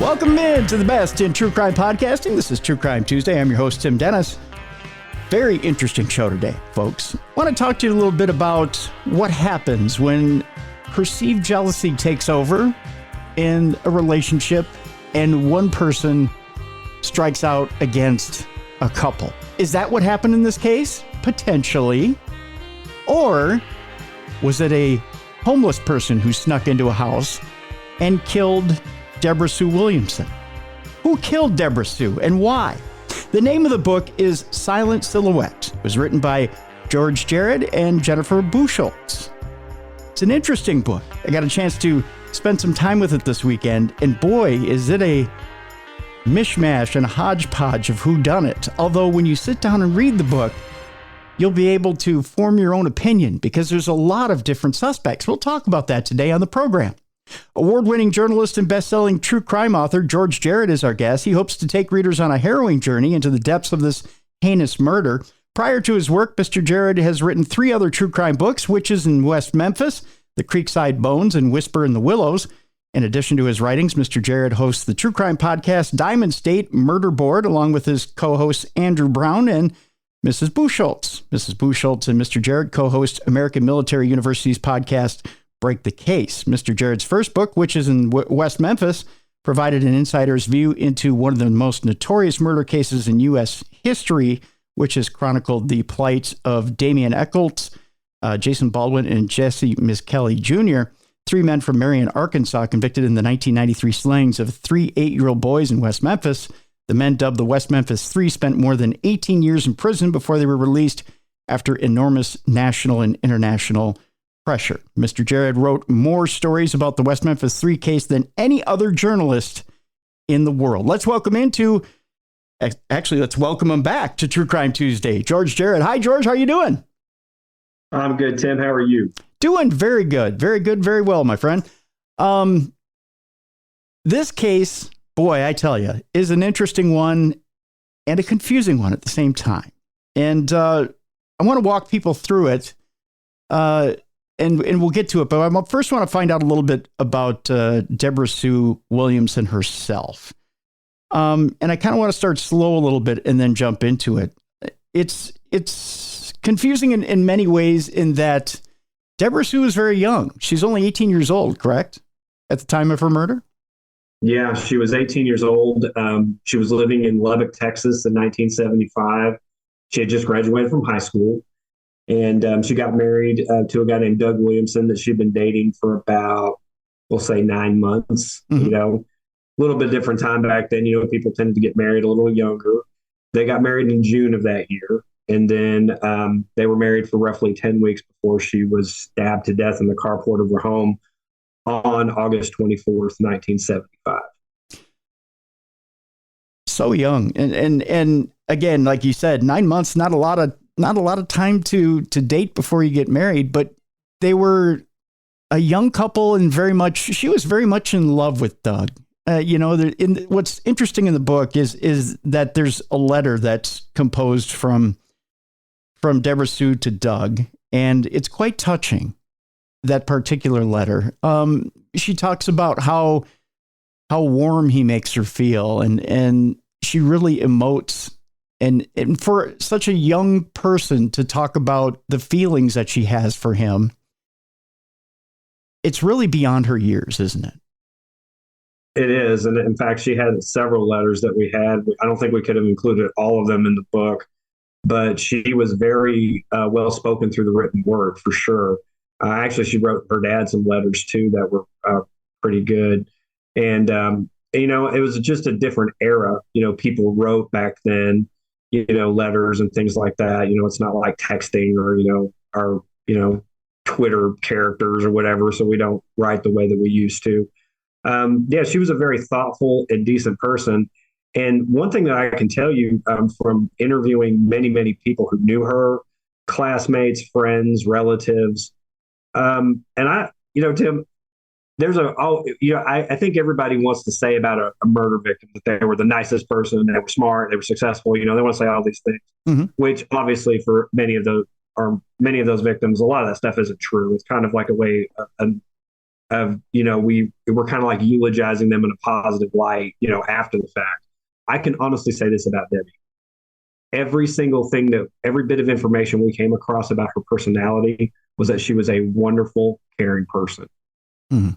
Welcome in to the best in true crime podcasting. This is True Crime Tuesday. I'm your host, Tim Dennis. Very interesting show today, folks. I want to talk to you a little bit about what happens when perceived jealousy takes over in a relationship and one person strikes out against a couple. Is that what happened in this case? Potentially. Or was it a homeless person who snuck into a house and killed Deborah Sue Williamson? Who killed Deborah Sue and why? The name of the book is Silent Silhouette. It was written by George Jared and Jennifer Buchholz. It's an interesting book. I got a chance to spend some time with it this weekend, and boy, is it a mishmash and a hodgepodge of whodunit. Although when you sit down and read the book, you'll be able to form your own opinion because there's a lot of different suspects. We'll talk about that today on the program. Award-winning journalist and best-selling true crime author George Jared is our guest. He hopes to take readers on a harrowing journey into the depths of this heinous murder. Prior to his work, Mr. Jared has written 3 other true crime books, Witches in West Memphis, The Creekside Bones, and Whisper in the Willows. In addition to his writings, Mr. Jared hosts the true crime podcast Diamond State Murder Board, along with his co-hosts Andrew Brown and Mrs. Buchholz. Mrs. Buchholz and Mr. Jared co-host American Military University's podcast Break the Case. Mr. Jared's first book, Witches in West Memphis, provided an insider's view into one of the most notorious murder cases in U.S. history, which has chronicled the plight of Damian Eccles, Jason Baldwin, and Jesse Miskelly Jr., 3 men from Marion, Arkansas, convicted in the 1993 slayings of 3 8-year-old boys in West Memphis. The men, dubbed the West Memphis Three, spent more than 18 years in prison before they were released after enormous national and international pressure. Mr. Jared wrote more stories about the West Memphis Three case than any other journalist in the world. Let's welcome him back to True Crime Tuesday, George Jared. Hi, George. How are you doing? I'm good, Tim. How are you? Doing very good. Very good. Very well, my friend. This case, boy, I tell you, is an interesting one and a confusing one at the same time. And I want to walk people through it. And we'll get to it, but I first want to find out a little bit about Deborah Sue Williamson herself. And I kind of want to start slow a little bit and then jump into it. It's confusing in many ways in that Deborah Sue is very young. She's only 18 years old, correct? At the time of her murder? Yeah, she was 18 years old. She was living in Lubbock, Texas in 1975. She had just graduated from high school. And she got married to a guy named Doug Williamson that she'd been dating for about, we'll say, 9 months. Mm-hmm. You know, a little bit different time back then. You know, people tended to get married a little younger. They got married in June of that year. And then they were married for roughly 10 weeks before she was stabbed to death in the carport of her home on August 24th, 1975. So young. And again, like you said, 9 months, not a lot of time to date before you get married, but they were a young couple and she was very much in love with Doug. What's interesting in the book is that there's a letter that's composed from Deborah Sue to Doug, and it's quite touching, that particular letter. She talks about how warm he makes her feel, and she really emotes. And for such a young person to talk about the feelings that she has for him, it's really beyond her years, isn't it? It is. And in fact, she had several letters that we had. I don't think we could have included all of them in the book, but she was very well spoken through the written word, for sure. Actually, she wrote her dad some letters, too, that were pretty good. And, it was just a different era. People wrote back then, letters and things like that. It's not like texting or, our, Twitter characters or whatever. So we don't write the way that we used to. She was a very thoughtful and decent person. And one thing that I can tell you from interviewing many, many people who knew her, classmates, friends, relatives, and Tim, I think everybody wants to say about a murder victim that they were the nicest person, they were smart, they were successful. They want to say all these things, mm-hmm. which obviously for many of those victims, a lot of that stuff isn't true. It's kind of like a way, we were kind of like eulogizing them in a positive light, after the fact. I can honestly say this about Debbie. Every bit of information we came across about her personality was that she was a wonderful, caring person. Mm-hmm.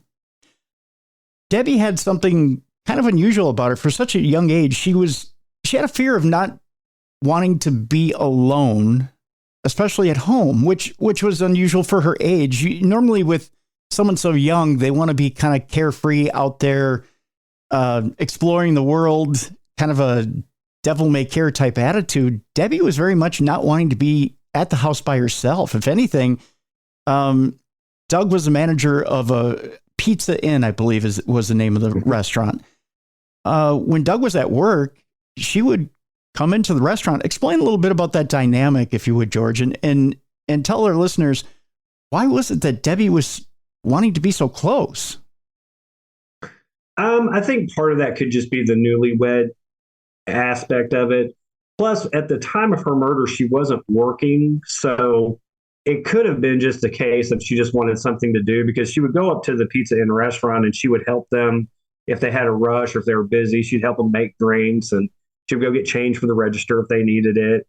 Debbie had something kind of unusual about her for such a young age. She had a fear of not wanting to be alone, especially at home, which was unusual for her age. Normally with someone so young, they want to be kind of carefree out there, exploring the world, kind of a devil may care type attitude. Debbie was very much not wanting to be at the house by herself. If anything, Doug was the manager of a Pizza Inn, I believe was the name of the restaurant. When Doug was at work, she would come into the restaurant. Explain a little bit about that dynamic, if you would, George, and tell our listeners, why was it that Debbie was wanting to be so close? I think part of that could just be the newlywed aspect of it. Plus, at the time of her murder, she wasn't working. So it could have been just a case of she just wanted something to do, because she would go up to the Pizza Inn restaurant and she would help them if they had a rush or if they were busy. She'd help them make drinks, and she would go get change for the register if they needed it.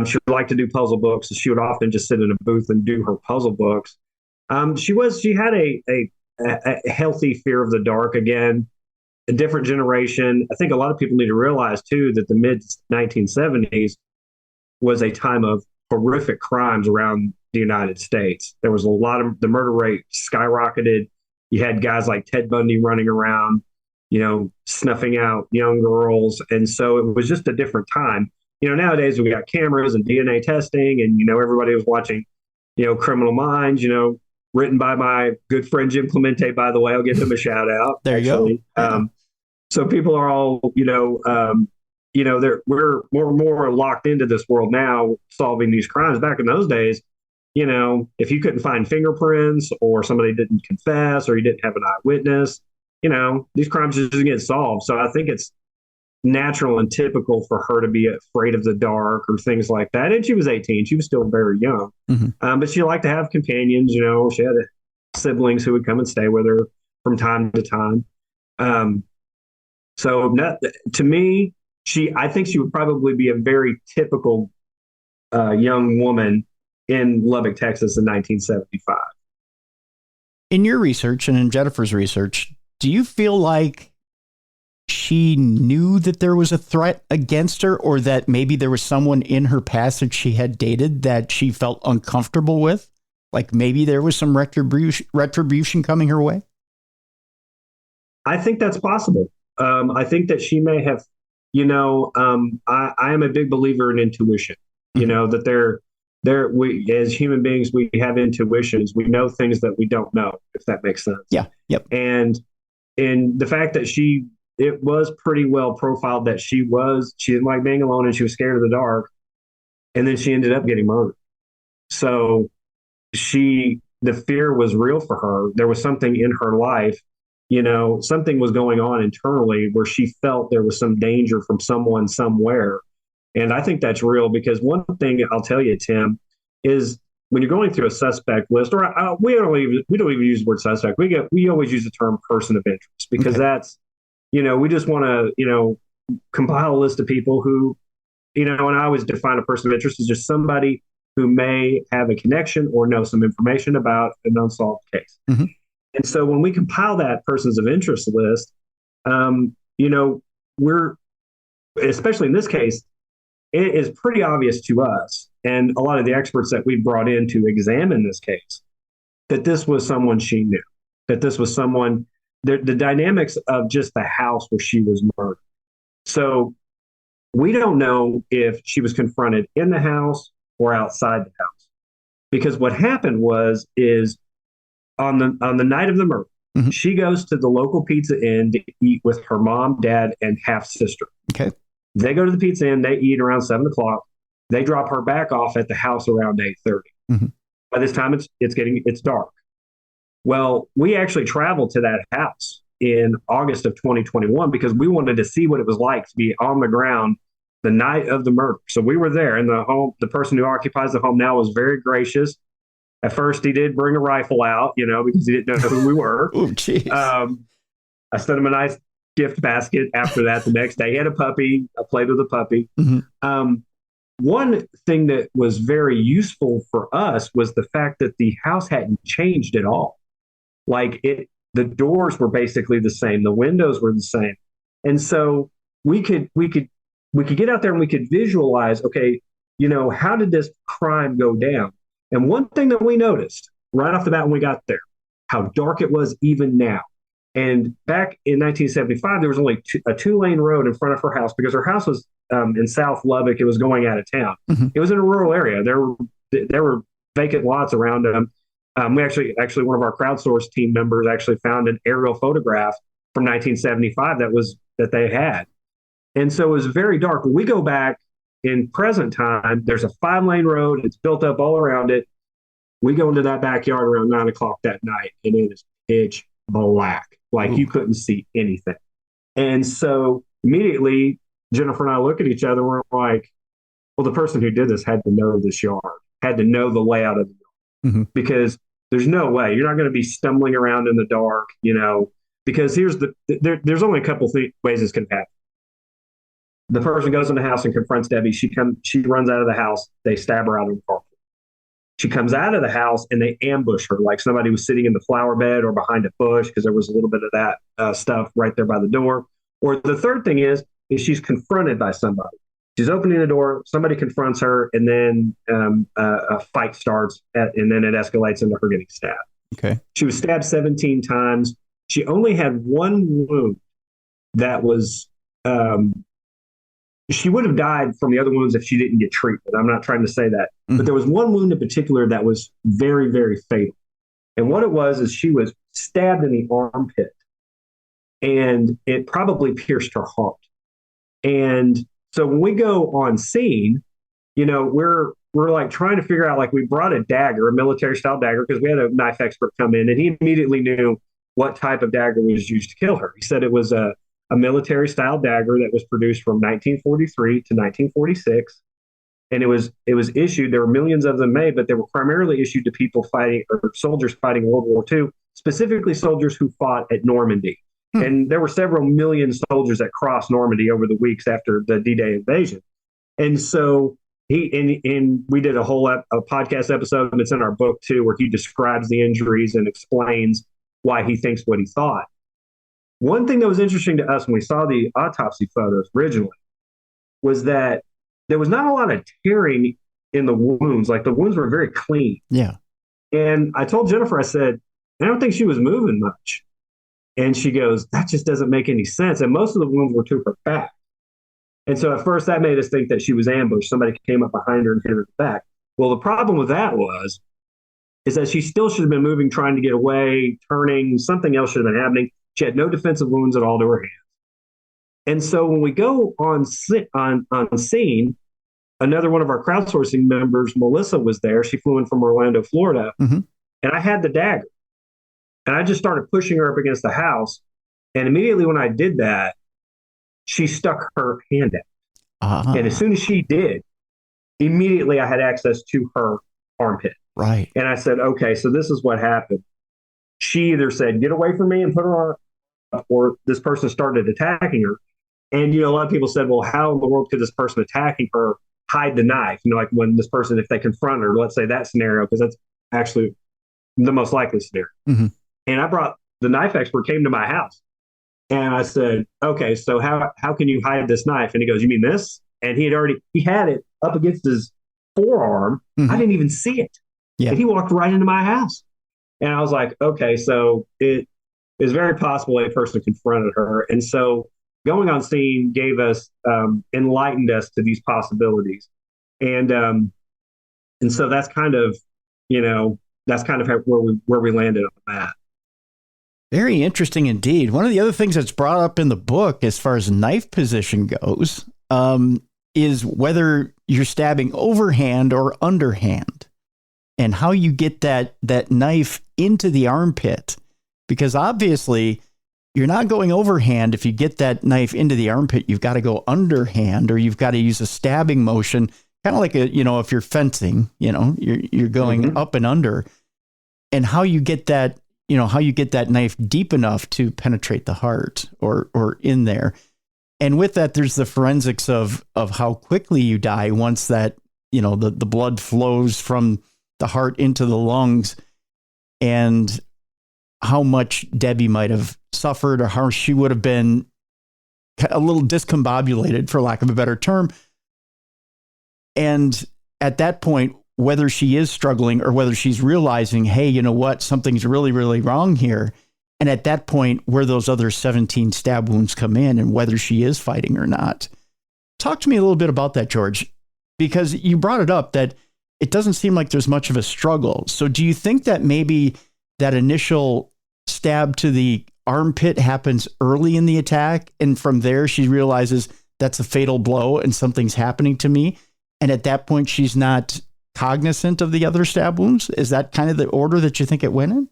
She would like to do puzzle books, so she would often just sit in a booth and do her puzzle books. She had a healthy fear of the dark. Again, a different generation. I think a lot of people need to realize too that the mid 1970s was a time of horrific crimes around the United States. There was the murder rate skyrocketed. You had guys like Ted Bundy running around, snuffing out young girls. And so it was just a different time. Nowadays we got cameras and DNA testing, and, everybody was watching, Criminal Minds, written by my good friend Jim Clemente, by the way. I'll give him a shout out. There you go. So people are all, we're more locked into this world now, solving these crimes. Back in those days, if you couldn't find fingerprints, or somebody didn't confess, or you didn't have an eyewitness, these crimes just didn't get solved. So I think it's natural and typical for her to be afraid of the dark or things like that. And she was 18. She was still very young. Mm-hmm. But she liked to have companions. She had siblings who would come and stay with her from time to time. To me, I think she would probably be a very typical young woman in Lubbock, Texas in 1975. In your research and in Jennifer's research, do you feel like she knew that there was a threat against her, or that maybe there was someone in her past that she had dated that she felt uncomfortable with? Like maybe there was some retribution coming her way? I think that's possible. I think that she may have, I am a big believer in intuition, that we, as human beings, we have intuitions. We know things that we don't know, if that makes sense. Yeah. Yep. And the fact that it was pretty well profiled that she didn't like being alone and she was scared of the dark. And then she ended up getting murdered. So the fear was real for her. There was something in her life, something was going on internally where she felt there was some danger from someone somewhere. And I think that's real, because one thing I'll tell you, Tim, is when you're going through a suspect list, or we don't even use the word suspect. We always use the term person of interest, because that's, we just want to, compile a list of people who, and I always define a person of interest as just somebody who may have a connection or know some information about an unsolved case. Mm-hmm. And so when we compile that persons of interest list, we're, especially in this case, it is pretty obvious to us and a lot of the experts that we brought in to examine this case that this was someone she knew, that this was someone, the dynamics of just the house where she was murdered. So we don't know if she was confronted in the house or outside the house, because what happened is on the night of the murder, mm-hmm. she goes to the local Pizza Inn to eat with her mom, dad, and half sister. Okay. They go to the Pizza Inn, they eat around 7:00. They drop her back off at the house around 8:30. Mm-hmm. By this time it's dark. Well, we actually traveled to that house in August of 2021 because we wanted to see what it was like to be on the ground the night of the murder. So we were there, and the person who occupies the home now was very gracious. At first, he did bring a rifle out, because he didn't know who we were. Oh, jeez. I sent him a nice gift basket after that. The next day, he had a puppy. I played with the puppy. Mm-hmm. One thing that was very useful for us was the fact that the house hadn't changed at all. The doors were basically the same. The windows were the same. And so we could get out there and we could visualize, okay, how did this crime go down? And one thing that we noticed right off the bat when we got there, how dark it was even now. And back in 1975, there was only a 2-lane road in front of her house because her house was in South Lubbock. It was going out of town. Mm-hmm. It was in a rural area. There were vacant lots around them. We actually one of our crowdsource team members actually found an aerial photograph from 1975 that they had. And so it was very dark. When we go back in present time, there's a 5-lane road. It's built up all around it. We go into that backyard around 9:00 that night, and it is pitch black. You couldn't see anything. And so immediately, Jennifer and I look at each other. We're like, well, the person who did this had to know this yard, had to know the layout of the yard, mm-hmm. because there's no way you're not going to be stumbling around in the dark, because there's only a couple ways this can happen. The person goes in the house and confronts Debbie. She runs out of the house. They stab her out of the carport. She comes out of the house and they ambush her like somebody was sitting in the flower bed or behind a bush, because there was a little bit of that stuff right there by the door. Or the third thing is she's confronted by somebody. She's opening the door, somebody confronts her, and then a fight starts, and then it escalates into her getting stabbed. Okay. She was stabbed 17 times. She only had one wound that was she would have died from the other wounds if she didn't get treatment. I'm not trying to say that. Mm-hmm. But there was one wound in particular that was very, very fatal. And what it was is she was stabbed in the armpit, and it probably pierced her heart. And so when we go on scene, we're like trying to figure out, we brought a dagger, a military style dagger, because we had a knife expert come in, and he immediately knew what type of dagger was used to kill her. He said it was a military style dagger that was produced from 1943 to 1946. And it was issued, there were millions of them made, but they were primarily issued to people fighting, or soldiers fighting World War II, specifically soldiers who fought at Normandy. And there were several million soldiers that crossed Normandy over the weeks after the D-Day invasion. And so we did a whole a podcast episode, and it's in our book too, where he describes the injuries and explains why he thinks what he thought. One thing that was interesting to us when we saw the autopsy photos originally was that there was not a lot of tearing in the wounds. The wounds were very clean. Yeah. And I told Jennifer, I said, I don't think she was moving much. And she goes, that just doesn't make any sense. And most of the wounds were to her back. And so at first that made us think that she was ambushed. Somebody came up behind her and hit her in the back. Well, the problem with that is that she still should have been moving, trying to get away, turning. Something else should have been happening. She had no defensive wounds at all to her hands. And so when we go on scene, another one of our crowdsourcing members, Melissa, was there. She flew in from Orlando, Florida. Mm-hmm. And I had the dagger. And I just started pushing her up against the house. And immediately when I did that, she stuck her hand out. And as soon as she did, immediately I had access to her armpit. Right. And I said, okay, so this is what happened. She either said, get away from me and put her arm up, or this person started attacking her. And, a lot of people said, well, how in the world could this person attacking her hide the knife? When this person, if they confront her, let's say that scenario, because that's actually the most likely scenario. Mm-hmm. And I brought the knife expert came to my house, and I said, okay, so how can you hide this knife? And he goes, you mean this? And he had it up against his forearm. Mm-hmm. I didn't even see it. Yeah. And he walked right into my house. And I was like, okay, so it is very possible a person confronted her. And so going on scene gave us, enlightened us to these possibilities. And so that's kind of, where we landed on that. Very interesting indeed. One of the other things that's brought up in the book as far as knife position goes is whether you're stabbing overhand or underhand, and how you get that knife into the armpit. Because obviously you're not going overhand. If you get that knife into the armpit, you've got to go underhand, or you've got to use a stabbing motion kind of like if you're fencing, you're going up and under, and how you get that, how you get that knife deep enough to penetrate the heart or in there. And with that, there's the forensics of how quickly you die once that, the blood flows from the heart into the lungs, and how much Debbie might have suffered, or how she would have been a little discombobulated, for lack of a better term. And at that point, whether she is struggling or whether she's realizing, hey, you know what, something's really, really wrong here. And at that point, where those other 17 stab wounds come in, and whether she is fighting or not. Talk to me a little bit about that, George, because you brought it up that it doesn't seem like there's much of a struggle. So do you think that maybe that initial stab to the armpit happens early in the attack, and from there she realizes that's a fatal blow and something's happening to me, and at that point she's not cognizant of the other stab wounds? Is that kind of the order that you think it went in?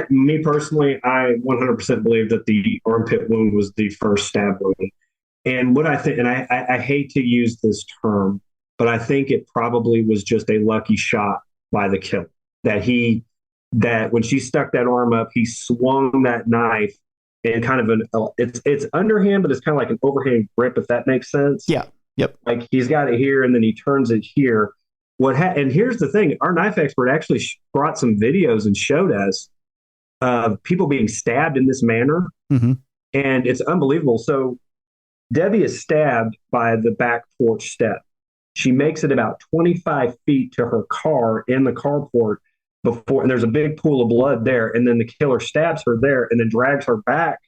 Me personally, I 100% believe that the armpit wound was the first stab wound. And what I think, and I hate to use this term, but I think it probably was just a lucky shot by the killer. That when she stuck that arm up, he swung that knife in kind of it's underhand, but it's kind of like an overhand grip, if that makes sense. Yeah. Yep. Like he's got it here and then he turns it here. And here's the thing, our knife expert actually brought some videos and showed us people being stabbed in this manner. Mm-hmm. And it's unbelievable. So Debbie is stabbed by the back porch step. She makes it about 25 feet to her car in the carport and there's a big pool of blood there. And then the killer stabs her there and then drags her back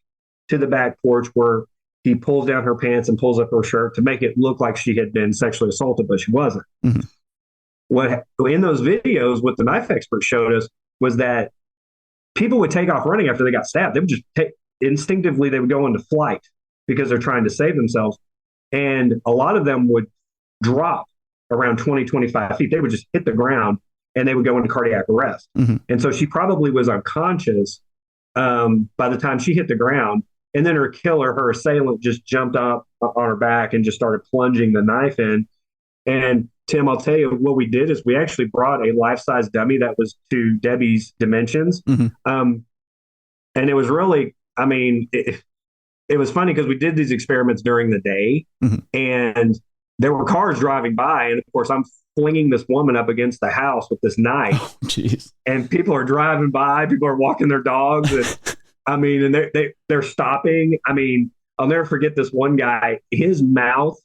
to the back porch, where he pulls down her pants and pulls up her shirt to make it look like she had been sexually assaulted, but she wasn't. Mm-hmm. What in those videos, what the knife expert showed us was that people would take off running after they got stabbed. They would just instinctively, they would go into flight because they're trying to save themselves. And a lot of them would drop around 20, 25 feet. They would just hit the ground and they would go into cardiac arrest. Mm-hmm. And so she probably was unconscious by the time she hit the ground. And then her assailant just jumped up on her back and just started plunging the knife in. And Tim, I'll tell you what we did is we actually brought a life-size dummy that was to Debbie's dimensions. Mm-hmm. And it was really, it was funny because we did these experiments during the day, mm-hmm. and there were cars driving by. And of course, I'm flinging this woman up against the house with this knife. Oh, jeez. And people are driving by, people are walking their dogs. And and they're stopping. I'll never forget this one guy, his mouth,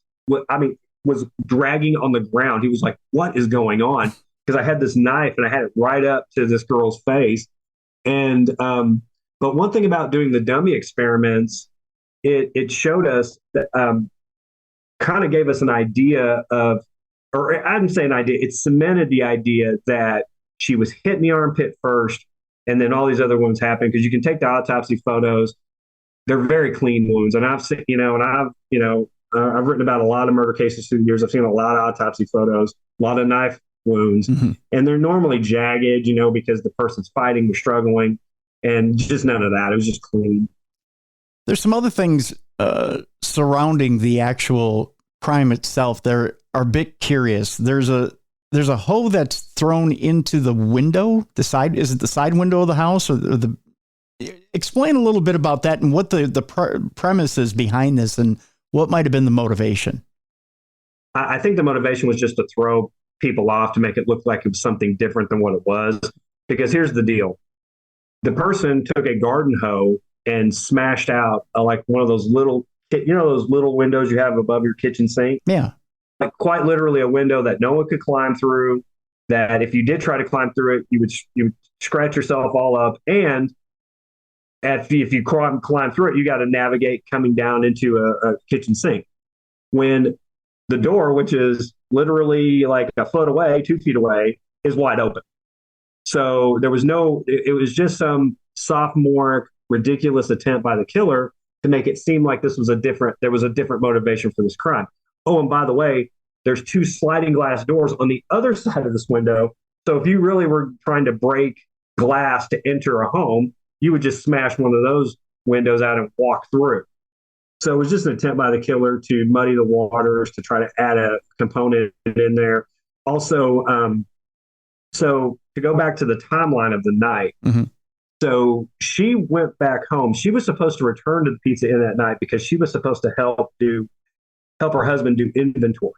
was dragging on the ground. He was like, what is going on? Because I had this knife and I had it right up to this girl's face. And, but one thing about doing the dummy experiments, it showed us that, kind of gave us an idea of, or I didn't say an idea, it cemented the idea that she was hit in the armpit first, and then all these other wounds happen, because you can take the autopsy photos. They're very clean wounds. And I've seen, I've written about a lot of murder cases through the years. I've seen a lot of autopsy photos, a lot of knife wounds, mm-hmm. and they're normally jagged, because the person's fighting or struggling, and just none of that. It was just clean. There's some other things surrounding the actual crime itself. They're a bit curious. There's a hoe that's thrown into the window. Is it the side window of the house, or the? Explain a little bit about that and what the premise is behind this, and what might have been the motivation. I think the motivation was just to throw people off, to make it look like it was something different than what it was. Because here's the deal: the person took a garden hoe and smashed out like one of those little, those little windows you have above your kitchen sink. Yeah. Like quite literally a window that no one could climb through, that if you did try to climb through it, you would scratch yourself all up. And if you climb through it, you got to navigate coming down into a kitchen sink, when the door, which is literally like a foot away, 2 feet away, is wide open. So it was just some sophomoric, ridiculous attempt by the killer to make it seem like there was a different motivation for this crime. Oh, and by the way, there's 2 sliding glass doors on the other side of this window. So if you really were trying to break glass to enter a home, you would just smash one of those windows out and walk through. So it was just an attempt by the killer to muddy the waters, to try to add a component in there. Also, so to go back to the timeline of the night, so she went back home. She was supposed to return to the Pizza Inn that night because she was supposed to help her husband do inventory.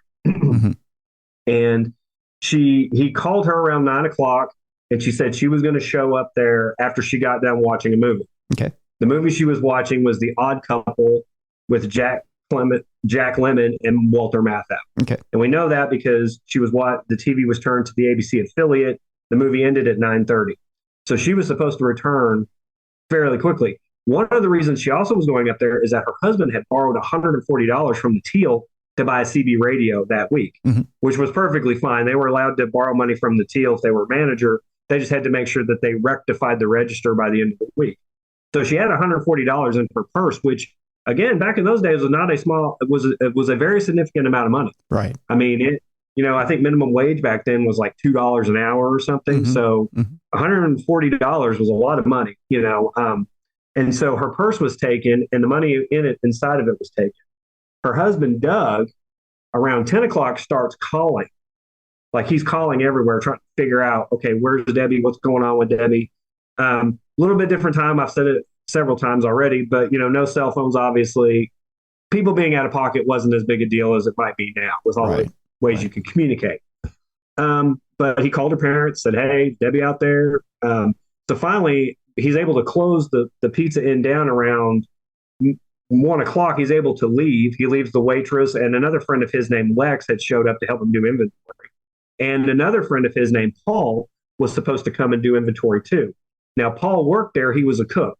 And he called her around 9 o'clock, and she said she was going to show up there after she got done watching a movie. Okay. The movie she was watching was The Odd Couple with Jack Lemmon and Walter Matthau. Okay. And we know that because the TV was turned to the ABC affiliate. The movie ended at 9:30. So she was supposed to return fairly quickly. One of the reasons she also was going up there is that her husband had borrowed $140 from the Teal to buy a CB radio that week, which was perfectly fine. They were allowed to borrow money from the Teal if they were a manager. They just had to make sure that they rectified the register by the end of the week. So she had $140 in her purse, which, again, back in those days was not a small. It was a very significant amount of money. Right. I mean, I think minimum wage back then was like $2 an hour or something. So $140 was a lot of money. And so her purse was taken, and the money inside of it was taken. Her husband, Doug, around 10 o'clock starts calling. Like, he's calling everywhere, trying to figure out, okay, where's Debbie? What's going on with Debbie? A little bit different time. I've said it several times already, but, no cell phones, obviously. People being out of pocket wasn't as big a deal as it might be now with all the ways you can communicate. But he called her parents, said, hey, Debbie out there. So finally, he's able to close the Pizza Inn down around 1 o'clock. He's able to leave. He leaves the waitress, and another friend of his named Lex had showed up to help him do inventory. And another friend of his named Paul was supposed to come and do inventory too. Now, Paul worked there. He was a cook,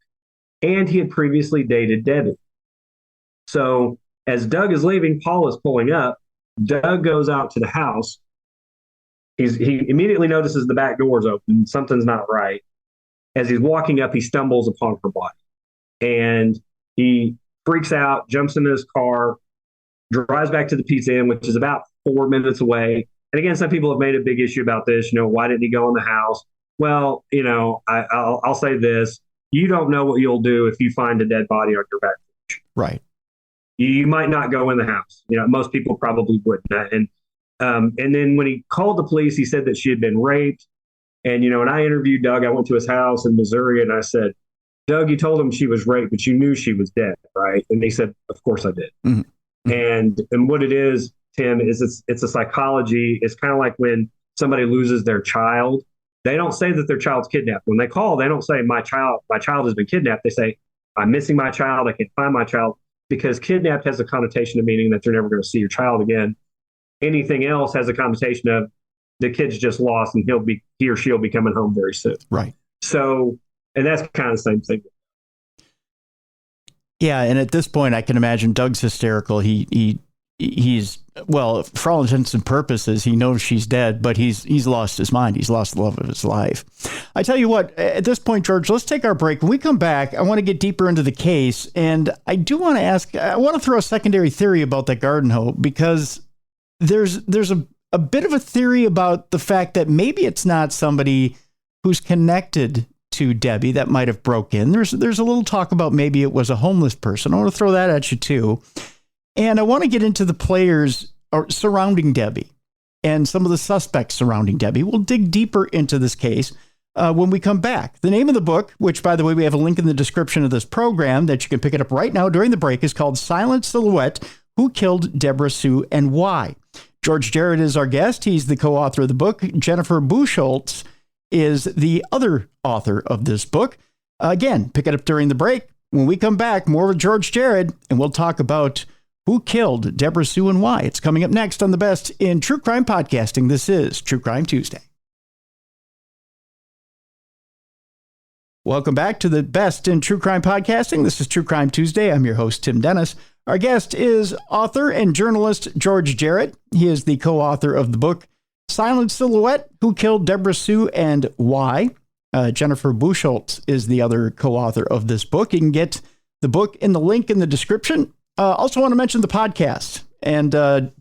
and he had previously dated Debbie. So as Doug is leaving, Paul is pulling up. Doug goes out to the house. He immediately notices the back door is open. Something's not right. As he's walking up, he stumbles upon her body. And he freaks out, jumps into his car, drives back to the Pizza Inn, which is about 4 minutes away. And again, some people have made a big issue about this. Why didn't he go in the house? Well, I'll say this. You don't know what you'll do if you find a dead body on your back porch. Right. You might not go in the house. Most people probably wouldn't. And then when he called the police, he said that she had been raped. And, when I interviewed Doug, I went to his house in Missouri, and I said, Doug, you told him she was raped, but you knew she was dead, right? And he said, of course I did. And what it is, Tim, is it's a psychology. It's kind of like when somebody loses their child. They don't say that their child's kidnapped. When they call, they don't say my child has been kidnapped. They say, I'm missing my child. I can't find my child. Because kidnapped has a connotation of meaning that you're never going to see your child again. Anything else has a connotation of the kid's just lost, and he or she'll be coming home very soon. Right. So, and that's kind of the same thing. Yeah, and at this point, I can imagine Doug's hysterical. He's well, for all intents and purposes, he knows she's dead, but he's lost his mind. He's lost the love of his life. I tell you what, at this point, George, let's take our break. When we come back, I want to get deeper into the case, and I do want to ask. I want to throw a secondary theory about that garden hoe, because there's a bit of a theory about the fact that maybe it's not somebody who's connected to Debbie that might have broke in. There's a little talk about maybe it was a homeless person. I want to throw that at you too. And I want to get into the players surrounding Debbie and some of the suspects surrounding Debbie. We'll dig deeper into this case when we come back. The name of the book, which, by the way, we have a link in the description of this program that you can pick it up right now during the break, is called Silent Silhouette: Who Killed Deborah Sue and Why? George Jarrett is our guest. He's the co-author of the book. Jennifer Buchholz is the other author of this book. Again, pick it up during the break. When we come back, more with George Jarrett, and we'll talk about who killed Deborah Sue and why. It's coming up next on the best in true crime podcasting. This is True Crime Tuesday. Welcome back to the best in true crime podcasting. This is True Crime Tuesday. I'm your host, Tim Dennis. Our guest is author and journalist George Jarrett. He is the co-author of the book Silent Silhouette: Who Killed Deborah Sue and Why. Jennifer Buchholz is the other co-author of this book. You can get the book in the link in the description. Also want to mention the podcast. And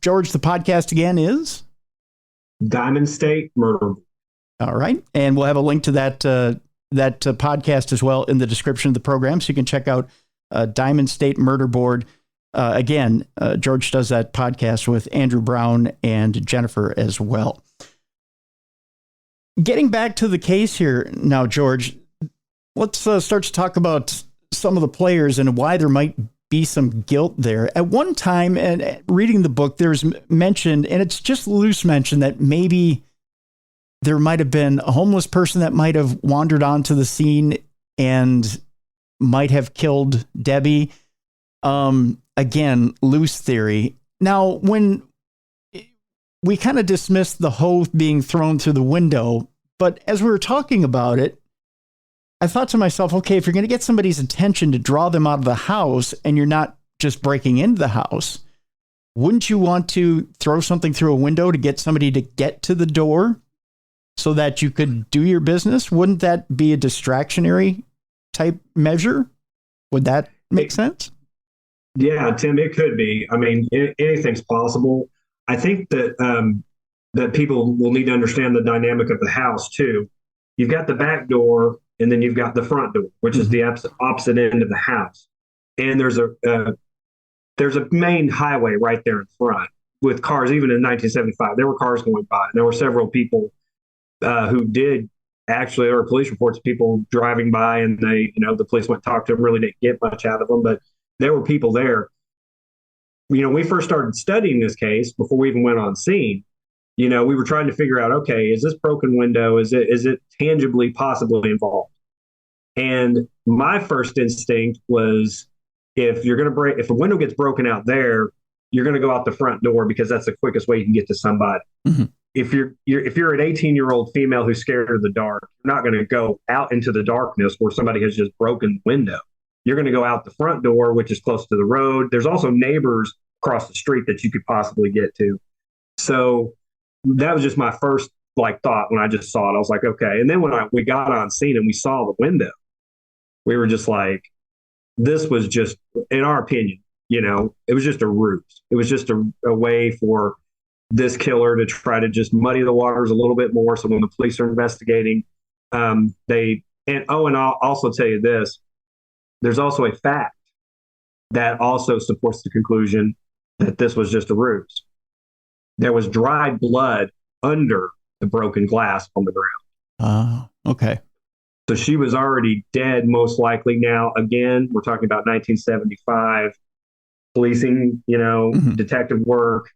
George, the podcast again is? Diamond State Murder. All right. And we'll have a link to that podcast as well in the description of the program. So you can check out Diamond State Murder Board. Again, George does that podcast with Andrew Brown and Jennifer as well. Getting back to the case here now, George, let's start to talk about some of the players and why there might be some guilt there. At one time, and reading the book, there's mentioned, and it's just loose mention, that maybe there might have been a homeless person that might have wandered onto the scene and might have killed Debbie. Again, loose theory. Now, when we kind of dismissed the hoe being thrown through the window, but as we were talking about it, I thought to myself, okay, if you're going to get somebody's attention to draw them out of the house and you're not just breaking into the house, wouldn't you want to throw something through a window to get somebody to get to the door so that you could do your business? Wouldn't that be a distractionary type measure? Would that make sense? Yeah, Tim, it could be. I mean, anything's possible. I think that that people will need to understand the dynamic of the house too. You've got the back door, and then you've got the front door, which is the opposite end of the house. And there's a main highway right there in front with cars. Even in 1975, there were cars going by. And there were several people who did actually, there were police reports of people driving by, and the police went and talked to them, really didn't get much out of them, but there were people there. We first started studying this case before we even went on scene. We were trying to figure out, okay, is this broken window? Is it tangibly possibly involved? And my first instinct was, if a window gets broken out there, you're going to go out the front door because that's the quickest way you can get to somebody. Mm-hmm. If you're an 18-year-old female who's scared of the dark, you're not going to go out into the darkness where somebody has just broken the window. You're going to go out the front door, which is close to the road. There's also neighbors across the street that you could possibly get to. So that was just my first thought when I just saw it. I was like, okay. And then when we got on scene and we saw the window, we were just like, this was just, in our opinion, it was just a ruse. It was just a way for this killer to try to just muddy the waters a little bit more. So when the police are investigating, and I'll also tell you this, there's also a fact that also supports the conclusion that this was just a ruse. There was dried blood under the broken glass on the ground. Okay. So she was already dead, most likely. Now, again, we're talking about 1975, policing, detective work.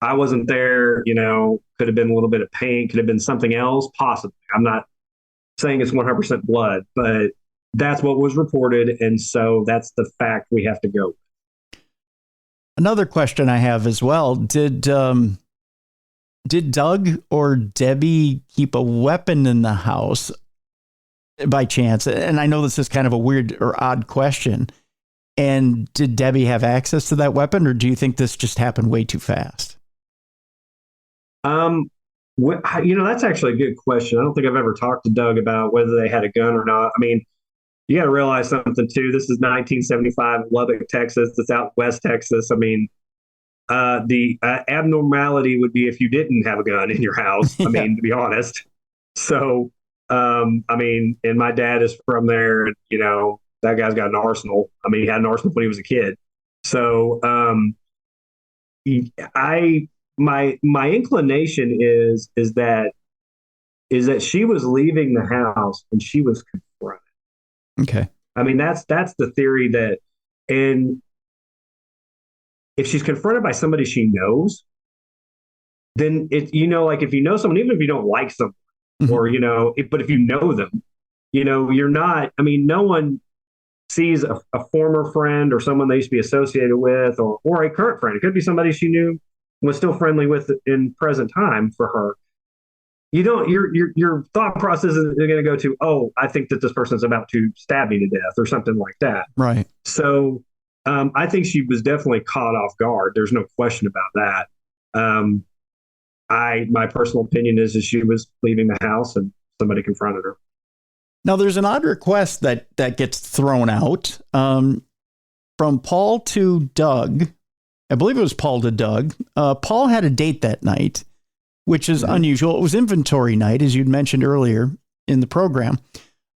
I wasn't there, could have been a little bit of paint, could have been something else, possibly. I'm not saying it's 100% blood, but that's what was reported. And so that's the fact we have to go with. Another question I have as well. Did Doug or Debbie keep a weapon in the house by chance? And I know this is kind of a weird or odd question. And did Debbie have access to that weapon, or do you think this just happened way too fast? That's actually a good question. I don't think I've ever talked to Doug about whether they had a gun or not. I mean, you got to realize something too. This is 1975, Lubbock, Texas. It's out West Texas. I mean, the abnormality would be if you didn't have a gun in your house. I mean, to be honest. So, and my dad is from there. That guy's got an arsenal. I mean, he had an arsenal when he was a kid. So, my inclination is that she was leaving the house and she was confronted. Okay. I mean, that's the theory and if she's confronted by somebody she knows, then if you know someone, even if you don't like someone, or, but if you know them, you're not, no one sees a former friend or someone they used to be associated with, or a current friend. It could be somebody she knew was still friendly with in present time for her. Your thought process isn't going to go to, oh, I think that this person's about to stab me to death or something like that. Right. So I think she was definitely caught off guard. There's no question about that. My personal opinion is that she was leaving the house and somebody confronted her. Now, there's an odd request that gets thrown out from Paul to Doug. I believe it was Paul to Doug. Paul had a date that night, which is unusual. It was inventory night, as you'd mentioned earlier in the program.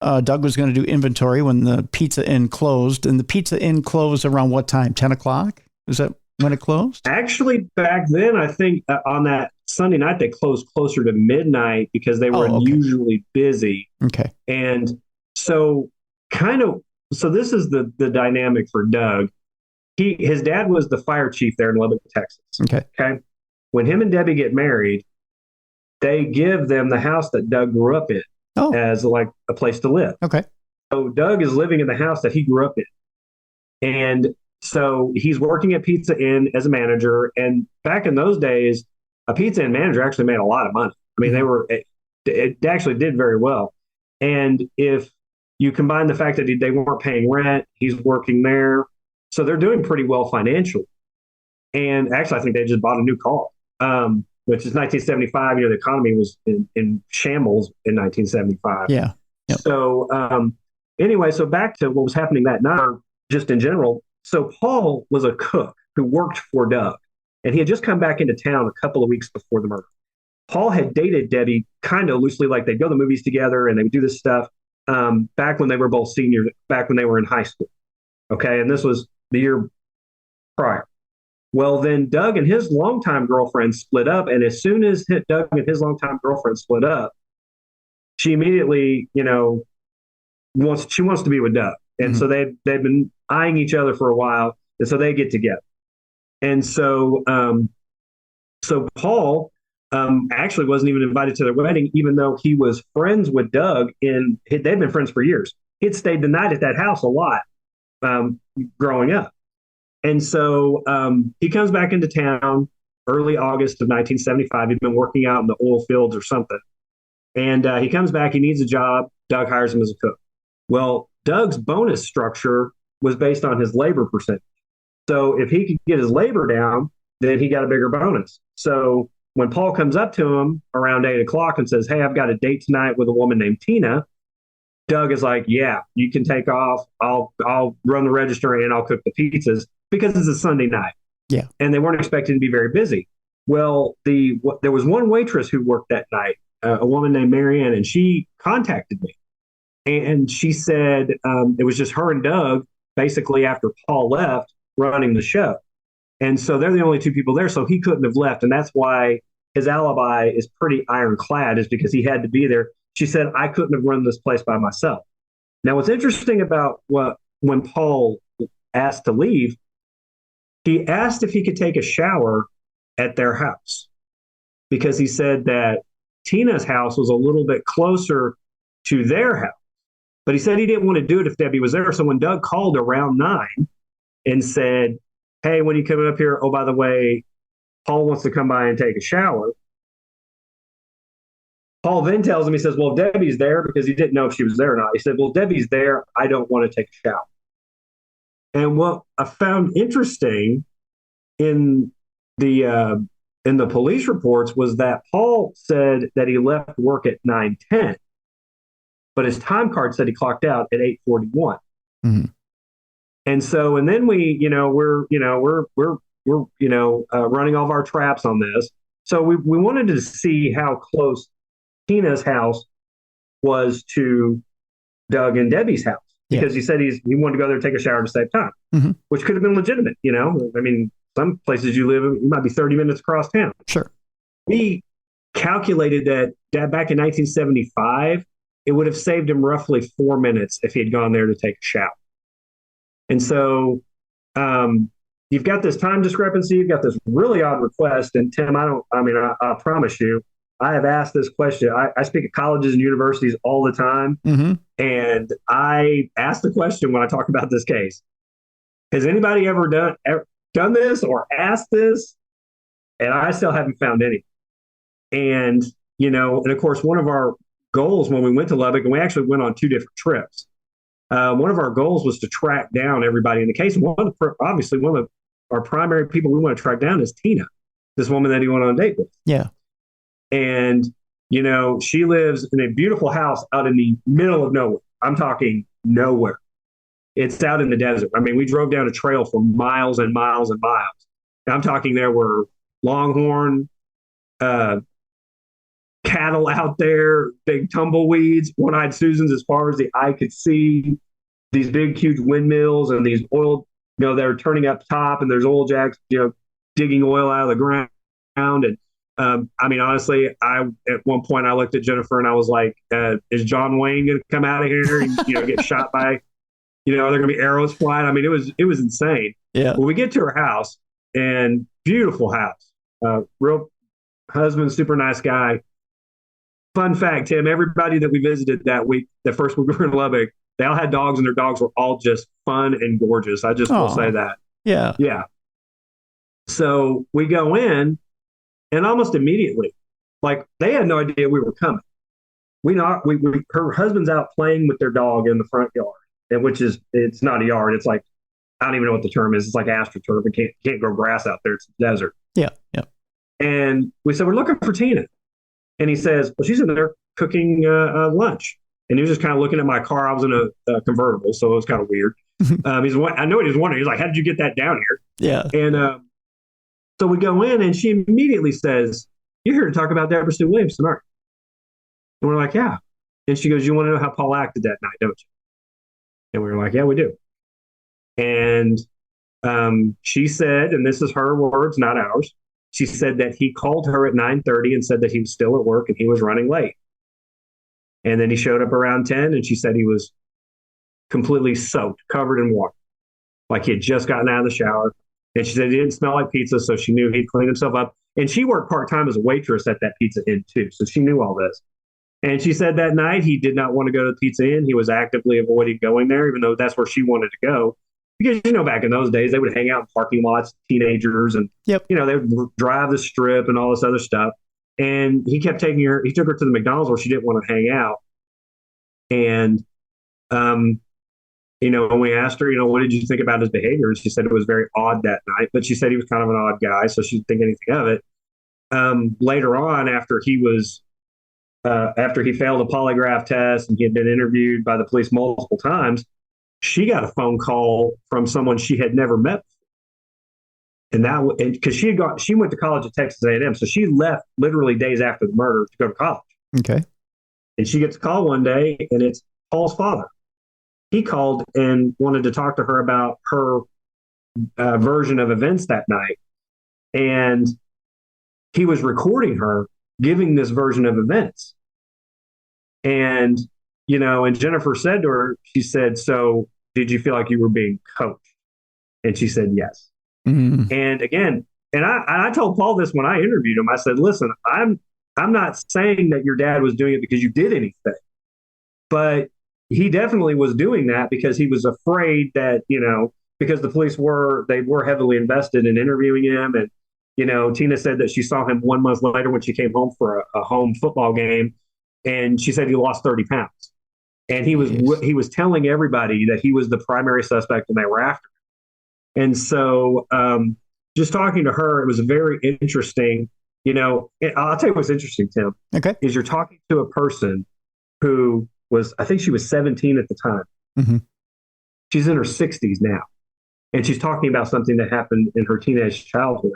Doug was going to do inventory when the Pizza Inn closed, and the Pizza Inn closed around what time? 10 o'clock? Is that when it closed? Actually, back then, I think on that Sunday night, they closed closer to midnight because they were Okay. unusually busy. Okay. And so so this is the dynamic for Doug. His dad was the fire chief there in Lubbock, Texas. Okay. When him and Debbie get married, they give them the house that Doug grew up in as like a place to live. Okay. So Doug is living in the house that he grew up in. And so he's working at Pizza Inn as a manager. And back in those days, a Pizza Inn manager actually made a lot of money. I mean, it actually did very well. And if you combine the fact that they weren't paying rent, he's working there. So they're doing pretty well financially. And actually, I think they just bought a new car, which is 1975. The economy was in shambles in 1975. Yeah. Yep. So anyway, so back to what was happening that night, just in general. So Paul was a cook who worked for Doug, and he had just come back into town a couple of weeks before the murder. Paul had dated Debbie kind of loosely, like they'd go to the movies together and they would do this stuff back when they were both seniors, back when they were in high school. Okay, and this was the year prior. Well, then Doug and his longtime girlfriend split up, and as soon as Doug and his longtime girlfriend split up, she immediately, wants to be with Doug, and so they've been eyeing each other for a while, and so they get together, and so Paul actually wasn't even invited to their wedding, even though he was friends with Doug. They've been friends for years. He'd stayed the night at that house a lot growing up. And so he comes back into town early August of 1975. He'd been working out in the oil fields or something. And he comes back, he needs a job. Doug hires him as a cook. Well, Doug's bonus structure was based on his labor percentage. So if he could get his labor down, then he got a bigger bonus. So when Paul comes up to him around 8 o'clock and says, "Hey, I've got a date tonight with a woman named Tina," Doug is like, "Yeah, you can take off. I'll run the register and I'll cook the pizzas," because it's a Sunday night. Yeah. And they weren't expecting to be very busy. Well, there was one waitress who worked that night, a woman named Marianne, and she contacted me. And she said it was just her and Doug, basically after Paul left, running the show. And so they're the only two people there, so he couldn't have left. And that's why his alibi is pretty ironclad, is because he had to be there. She said, "I couldn't have run this place by myself." Now, what's interesting about when Paul asked to leave, he asked if he could take a shower at their house, because he said that Tina's house was a little bit closer to their house. But he said he didn't want to do it if Debbie was there. So when Doug called around 9 and said, "Hey, when you coming up here? Oh, by the way, Paul wants to come by and take a shower." Paul then tells him, he says, "Well, Debbie's there," because he didn't know if she was there or not. He said, "Well, Debbie's there. I don't want to take a shower." And what I found interesting in the police reports was that Paul said that he left work at 9:10, but his time card said he clocked out at 8:41. Mm-hmm. And so, and then we're running all of our traps on this. So we wanted to see how close Tina's house was to Doug and Debbie's house, because he said he wanted to go there and take a shower to save time, which could have been legitimate. I mean, some places you live, you might be 30 minutes across town. Sure. We calculated that back in 1975, it would have saved him roughly 4 minutes if he had gone there to take a shower. And so you've got this time discrepancy, you've got this really odd request. And Tim, I promise you, I have asked this question. I speak at colleges and universities all the time. And I ask the question when I talk about this case: has anybody ever done this or asked this? And I still haven't found any. And, and of course, one of our goals when we went to Lubbock, and we actually went on 2 different trips, one of our goals was to track down everybody in the case. Obviously, one of our primary people we want to track down is Tina, this woman that he went on a date with. Yeah. And, she lives in a beautiful house out in the middle of nowhere. I'm talking nowhere. It's out in the desert. I mean, we drove down a trail for miles and miles and miles. And I'm talking there were longhorn, cattle out there, big tumbleweeds, one-eyed Susans as far as the eye could see, these big, huge windmills and these oil they're turning up top and there's oil jacks, digging oil out of the ground. And I mean, honestly, at one point I looked at Jennifer and I was like, is John Wayne going to come out of here and, get shot by, are there going to be arrows flying? I mean, it was insane. Yeah. Well, we get to her house, and beautiful house, real husband, super nice guy. Fun fact, Tim, everybody that we visited that week, the first week we were in Lubbock, they all had dogs, and their dogs were all just fun and gorgeous. I just will say that. Yeah. Yeah. So we go in, and almost immediately, like, they had no idea we were coming. Her husband's out playing with their dog in the front yard, and it's not a yard. It's like, I don't even know what the term is. It's like AstroTurf. It can't grow grass out there. It's a desert. Yeah. Yeah. And we said, we're looking for Tina. And he says, well, she's in there cooking lunch. And he was just kind of looking at my car. I was in a convertible, so it was kind of weird. I know what he was wondering. He's like, how did you get that down here? Yeah. And so we go in, and she immediately says, you're here to talk about Deborah Sue Williamson, aren't you? And we're like, yeah. And she goes, you want to know how Paul acted that night, don't you? And we were like, yeah, we do. And she said, and this is her words, not ours, she said that he called her at 9:30 and said that he was still at work and he was running late. And then he showed up around 10, and she said he was completely soaked, covered in water, like he had just gotten out of the shower. And she said he didn't smell like pizza, so she knew he'd cleaned himself up. And she worked part-time as a waitress at that Pizza Inn too, so she knew all this. And she said that night he did not want to go to the Pizza Inn. He was actively avoiding going there, even though that's where she wanted to go. Because, back in those days, they would hang out in parking lots, teenagers, and, they would drive the strip and all this other stuff. And he kept he took her to the McDonald's where she didn't want to hang out. And, when we asked her, what did you think about his behavior? And she said it was very odd that night, but she said he was kind of an odd guy, so she didn't think anything of it. Later on, after he failed a polygraph test and he had been interviewed by the police multiple times, she got a phone call from someone she had never met before. And because she went to college at Texas A&M, so she left literally days after the murder to go to college. Okay. And she gets a call one day, and it's Paul's father. He called and wanted to talk to her about her version of events that night. And he was recording her giving this version of events. And, and Jennifer said to her, she said, so did you feel like you were being coached? And she said, yes. Mm-hmm. And again, and I told Paul this when I interviewed him. I said, listen, I'm not saying that your dad was doing it because you did anything, but he definitely was doing that because he was afraid that, because the police were heavily invested in interviewing him. And, Tina said that she saw him 1 month later when she came home for a home football game. And she said he lost 30 pounds. And he was telling everybody that he was the primary suspect and they were after him. And so just talking to her, it was very interesting. I'll tell you what's interesting, Tim. Okay. Is you're talking to a person who I think she was 17 at the time. Mm-hmm. She's in her 60s now. And she's talking about something that happened in her teenage childhood.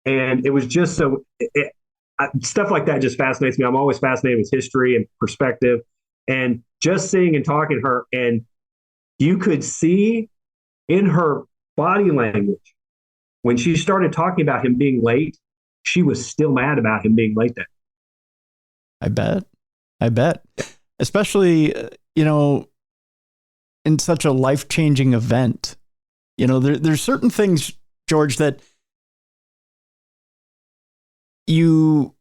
And it was just stuff like that just fascinates me. I'm always fascinated with history and perspective. And just seeing and talking to her, and you could see in her body language when she started talking about him being late, she was still mad about him being late then. I bet. Especially, in such a life-changing event. There's certain things, George, that you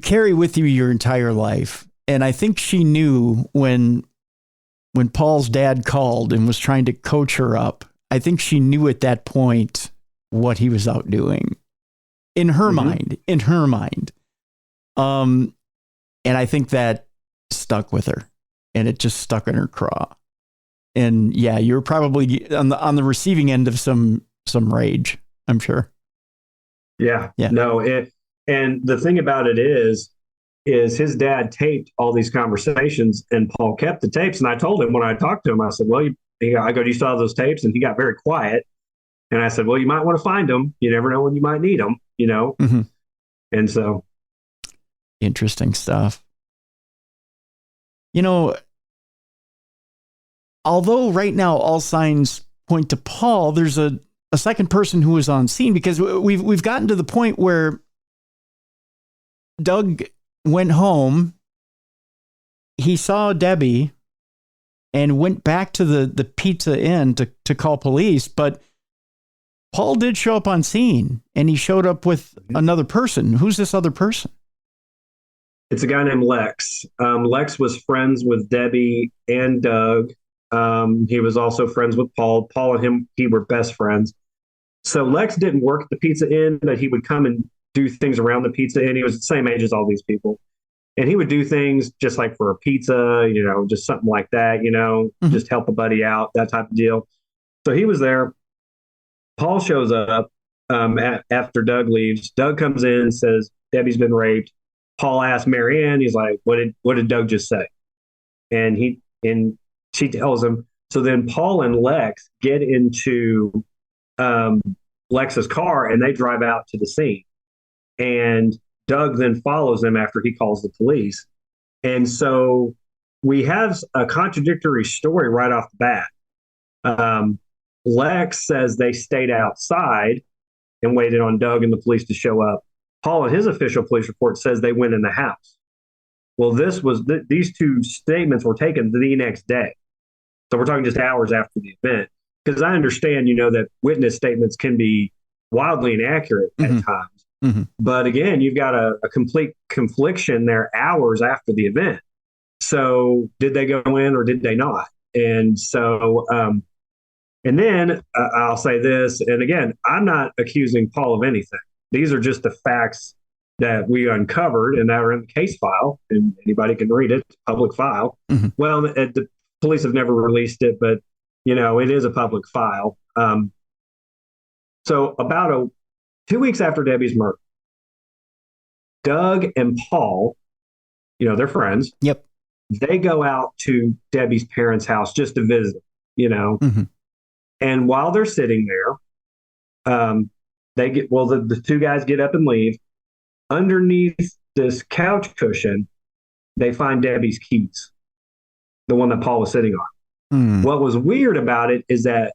carry with you your entire life. And I think she knew when Paul's dad called and was trying to coach her up, I think she knew at that point what he was out doing in her mind. And I think that stuck with her, and it just stuck in her craw. And yeah, you're probably on the receiving end of some rage, I'm sure. Yeah. No. And the thing about it is his dad taped all these conversations, and Paul kept the tapes. And I told him when I talked to him, I said, well, I go, do you still have those tapes? And he got very quiet. And I said, well, you might want to find them. You never know when you might need them, Mm-hmm. And so. Interesting stuff. Although right now all signs point to Paul, there's a second person who was on scene, because we've gotten to the point where Doug went home, he saw Debbie and went back to the Pizza Inn to call police, but Paul did show up on scene, and he showed up with another person. Who's this other person? It's a guy named Lex. Lex was friends with Debbie and Doug. He was also friends with Paul. Paul and him, he were best friends. So Lex didn't work at the Pizza Inn, but he would come and do things around the Pizza Inn. He was the same age as all these people. And he would do things just like for a pizza, just something like that, just help a buddy out, that type of deal. So he was there. Paul shows up after Doug leaves. Doug comes in and says, Debbie's been raped. Paul asks Marianne, he's like, what did Doug just say? And she tells him. So then Paul and Lex get into Lex's car, and they drive out to the scene. And Doug then follows them after he calls the police. And so we have a contradictory story right off the bat. Lex says they stayed outside and waited on Doug and the police to show up. Paul, in his official police report, says they went in the house. Well, these two statements were taken the next day. So we're talking just hours after the event. Because I understand, that witness statements can be wildly inaccurate at times. Mm-hmm. But again, you've got a complete confliction there hours after the event. So did they go in or did they not? And so, and then I'll say this, and again, I'm not accusing Paul of anything. These are just the facts that we uncovered and that are in the case file, and anybody can read it, public file. Mm-hmm. Well, the police have never released it, but, it is a public file. So about 2 weeks after Debbie's murder, Doug and Paul, they're friends. Yep. They go out to Debbie's parents' house just to visit, Mm-hmm. And while they're sitting there, the two guys get up and leave. Underneath this couch cushion, they find Debbie's keys, the one that Paul was sitting on. Mm. What was weird about it is that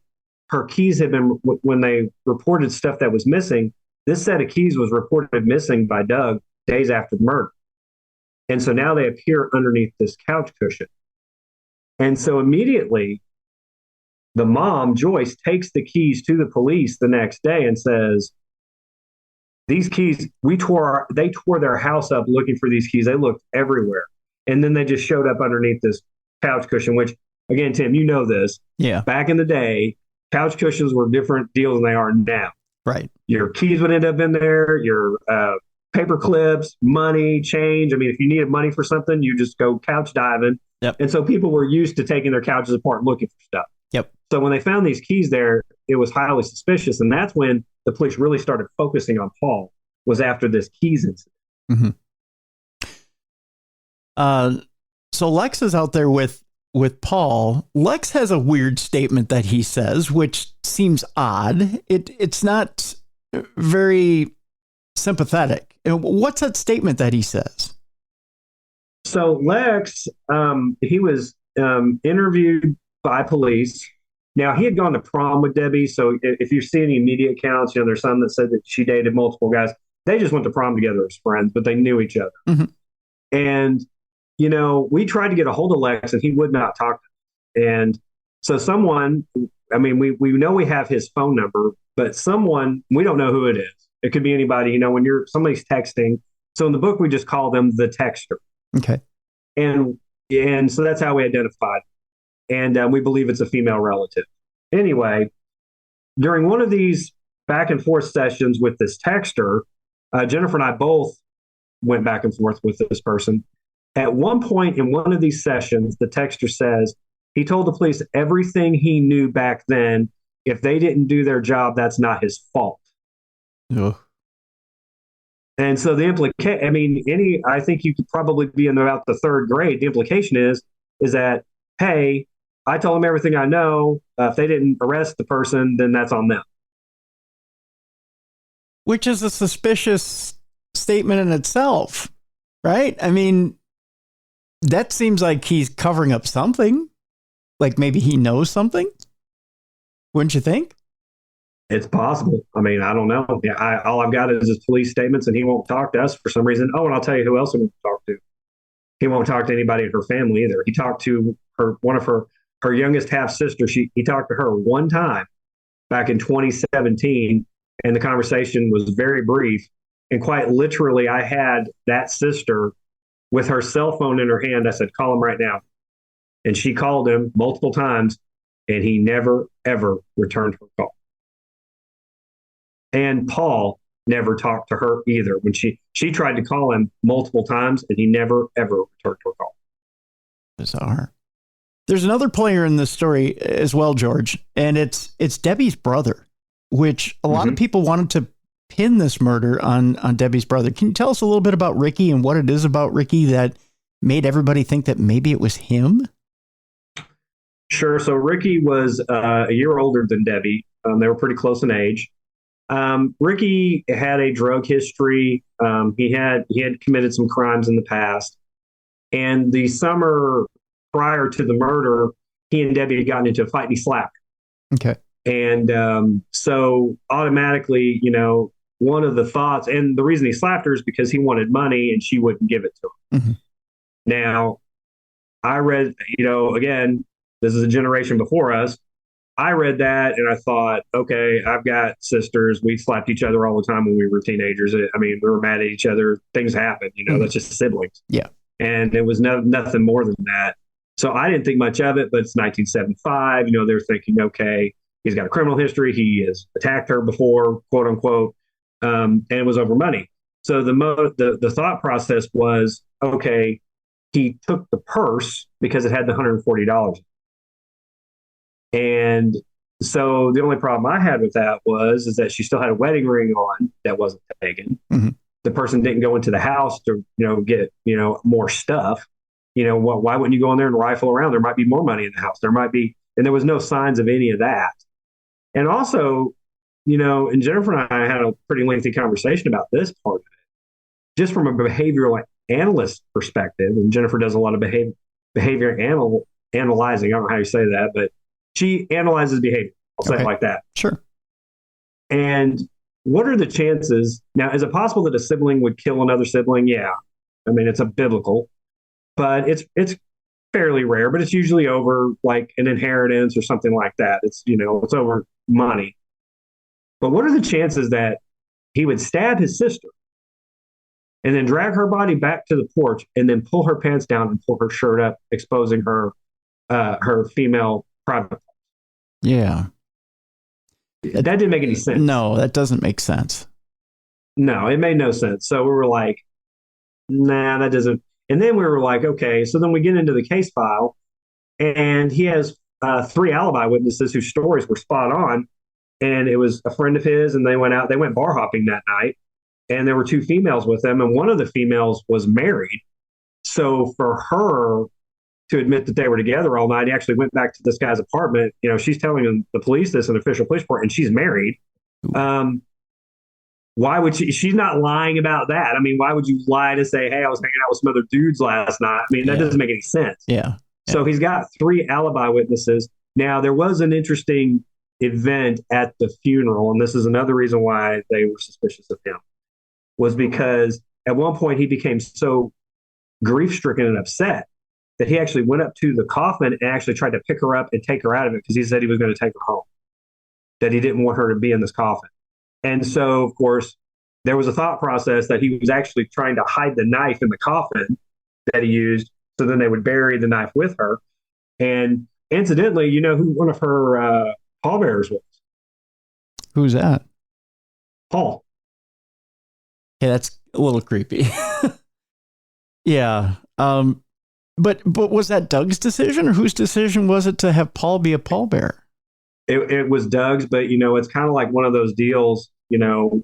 her keys had been, when they reported stuff that was missing, this set of keys was reported missing by Doug days after the murder. And so now they appear underneath this couch cushion. And so immediately, the mom, Joyce, takes the keys to the police the next day and says, these keys, they tore their house up looking for these keys. They looked everywhere. And then they just showed up underneath this couch cushion, which, again, Tim, you know this. Yeah. Back in the day, couch cushions were different deals than they are now. Right. Your keys would end up in there, your paper clips, money, change. I mean, if you needed money for something, you just go couch diving. Yep. And so people were used to taking their couches apart and looking for stuff. Yep. So when they found these keys there, it was highly suspicious. And that's when the police really started focusing on Paul, was after this keys incident. Mm-hmm. So Lex is out there with Paul. Lex has a weird statement that he says, which seems odd. It's not very sympathetic. What's that statement that he says? So Lex, he was interviewed by police. Now, he had gone to prom with Debbie. So if you see any media accounts, there's some that said that she dated multiple guys. They just went to prom together as friends, but they knew each other. Mm-hmm. And, we tried to get a hold of Lex, and he would not talk to us. And so we know we have his phone number, but we don't know who it is. It could be anybody, when somebody's texting. So in the book, we just call them the texter. Okay. And so that's how we identified. And we believe it's a female relative. Anyway, during one of these back and forth sessions with this texter, Jennifer and I both went back and forth with this person. At one point in one of these sessions, the texter says he told the police everything he knew back then. If they didn't do their job, that's not his fault. Ugh. And so the implication, I think you could probably be in about the third grade. The implication is that, hey, I told them everything I know. If they didn't arrest the person, then that's on them. Which is a suspicious statement in itself, right? I mean, that seems like he's covering up something. Like maybe he knows something. Wouldn't you think? It's possible. I mean, I don't know. Yeah, all I've got is his police statements, and he won't talk to us for some reason. Oh, and I'll tell you who else he won't talk to. He won't talk to anybody in her family either. He talked to one of her youngest half sister. He talked to her one time back in 2017, and the conversation was very brief. And quite literally, I had that sister with her cell phone in her hand. I said, "Call him right now," and she called him multiple times, and he never ever returned her call. And Paul never talked to her either. When she tried to call him multiple times, and he never, ever returned her call. Bizarre. There's another player in this story as well, George, and it's Debbie's brother, which a lot of people wanted to pin this murder on Debbie's brother. Can you tell us a little bit about Ricky and what it is about Ricky that made everybody think that maybe it was him? Sure. So Ricky was a year older than Debbie. They were pretty close in age. Ricky had a drug history. He had committed some crimes in the past. And the summer prior to the murder, he and Debbie had gotten into a fight and he slapped her. Okay. And so automatically, one of the thoughts, and the reason he slapped her is because he wanted money and she wouldn't give it to him. Mm-hmm. Now, I read, again, this is a generation before us. I read that and I thought, okay, I've got sisters. We slapped each other all the time when we were teenagers. I mean, we were mad at each other. Things happen, that's just siblings. Yeah. And it was nothing more than that. So I didn't think much of it, but it's 1975. They're thinking, okay, he's got a criminal history. He has attacked her before, quote unquote, and it was over money. So the thought process was, okay, he took the purse because it had the $140. And so the only problem I had with that is that she still had a wedding ring on that wasn't taken. Mm-hmm. The person didn't go into the house to, get, more stuff. Why wouldn't you go in there and rifle around? There might be more money in the house. There might be, and there was no signs of any of that. And also, and Jennifer and I had a pretty lengthy conversation about this part of it, just from a behavioral analyst perspective. And Jennifer does a lot of behavior analyzing. I don't know how you say that, but she analyzes behavior. I'll say it like that. Sure. And what are the chances? Now, is it possible that a sibling would kill another sibling? Yeah. I mean, it's a biblical, but it's fairly rare, but it's usually over like an inheritance or something like that. It's, it's over money. But what are the chances that he would stab his sister and then drag her body back to the porch and then pull her pants down and pull her shirt up, exposing her female private parts? Yeah. That didn't make any sense. No, that doesn't make sense. No, it made no sense. So we were like, nah, that doesn't. And then we were like, okay, so then we get into the case file and he has 3 alibi witnesses whose stories were spot on. And it was a friend of his and they went bar hopping that night and there were 2 females with them. And one of the females was married. So for her to admit that they were together all night, he actually went back to this guy's apartment. She's telling the police this in official police report, and she's married. Why would she's not lying about that? I mean, why would you lie to say, hey, I was hanging out with some other dudes last night? I mean, that doesn't make any sense. Yeah. So he's got 3 alibi witnesses. Now, there was an interesting event at the funeral, and this is another reason why they were suspicious of him, was because at one point he became so grief-stricken and upset that he actually went up to the coffin and actually tried to pick her up and take her out of it because he said he was going to take her home, that he didn't want her to be in this coffin. And so, of course, there was a thought process that he was actually trying to hide the knife in the coffin that he used, so then they would bury the knife with her. And incidentally, you know who one of her pallbearers was? Who's that? Paul. Yeah, that's a little creepy. Yeah. But was that Doug's decision, or whose decision was it to have Paul be a pallbearer? It was Doug's, but it's kind of like one of those deals. You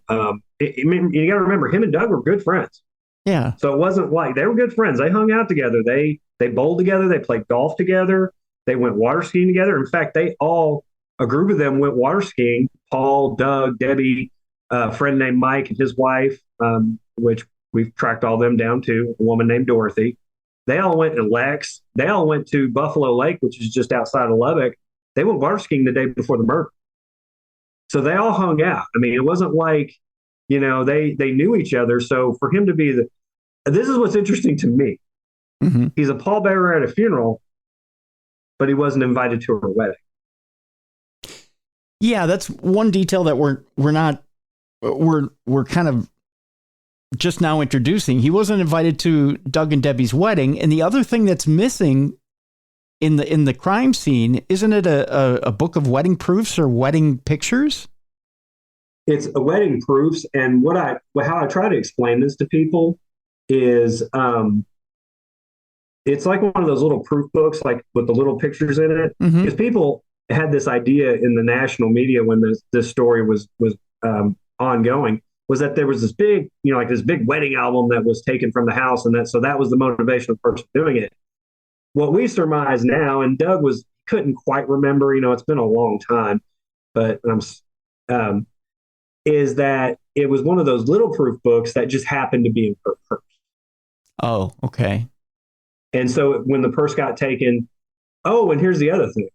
got to remember, him and Doug were good friends. Yeah. So it wasn't like they were good friends. They hung out together. They bowled together. They played golf together. They went water skiing together. In fact, a group of them went water skiing. Paul, Doug, Debbie, a friend named Mike and his wife, which we've tracked all them down to, a woman named Dorothy. They all went to Lex. They all went to Buffalo Lake, which is just outside of Lubbock. They went water skiing the day before the murder. So they all hung out. I mean, it wasn't like, they knew each other. So for him to be this is what's interesting to me. Mm-hmm. He's a pallbearer at a funeral, but he wasn't invited to her wedding. Yeah, that's one detail that we're kind of just now introducing. He wasn't invited to Doug and Debbie's wedding, and the other thing that's missing in the crime scene, isn't it a book of wedding proofs or wedding pictures? It's a wedding proofs, and how I try to explain this to people is it's like one of those little proof books, like with the little pictures in it, because people had this idea in the national media when this story was ongoing, was that there was this big, like this big wedding album that was taken from the house, and that was the motivation of the person doing it. What we surmise now, and Doug couldn't quite remember, it's been a long time, but is that it was one of those little proof books that just happened to be in her purse. Oh, okay. And so when the purse got taken, and here's the other thing.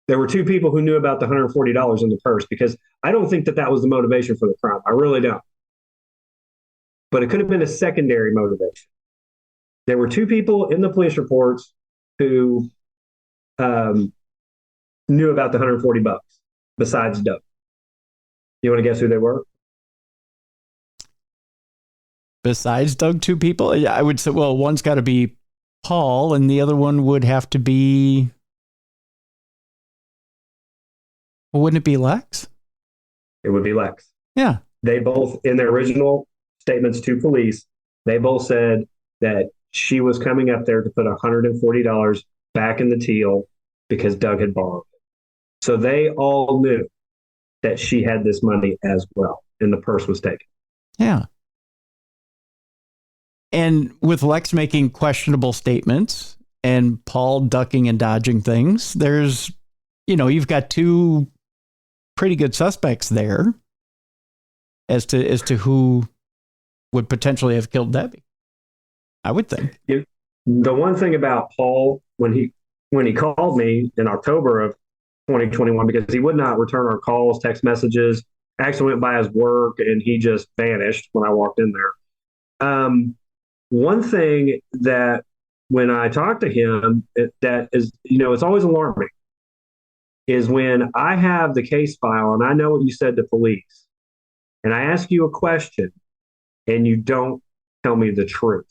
There were two people who knew about the $140 in the purse, because I don't think that was the motivation for the crime. I really don't. But it could have been a secondary motivation. There were two people in the police reports who knew about the $140 besides Doug. You want to guess who they were? Besides Doug, two people? I would say, well, one's got to be Paul, and the other one would have to be... Well, wouldn't it be Lex? It would be Lex. Yeah. They both, in their original statements to police, they both said that she was coming up there to put $140 back in the till because Doug had borrowed it. So they all knew that she had this money as well, and the purse was taken. Yeah. And with Lex making questionable statements and Paul ducking and dodging things, there's, you've got two pretty good suspects there as to who would potentially have killed Debbie, I would think. The one thing about Paul, when he called me in October of 2021, because he would not return our calls, text messages, actually went by his work, and he just vanished when I walked in there. One thing that when I talk to him, that is, it's always alarming, is when I have the case file and I know what you said to police, and I ask you a question and you don't tell me the truth.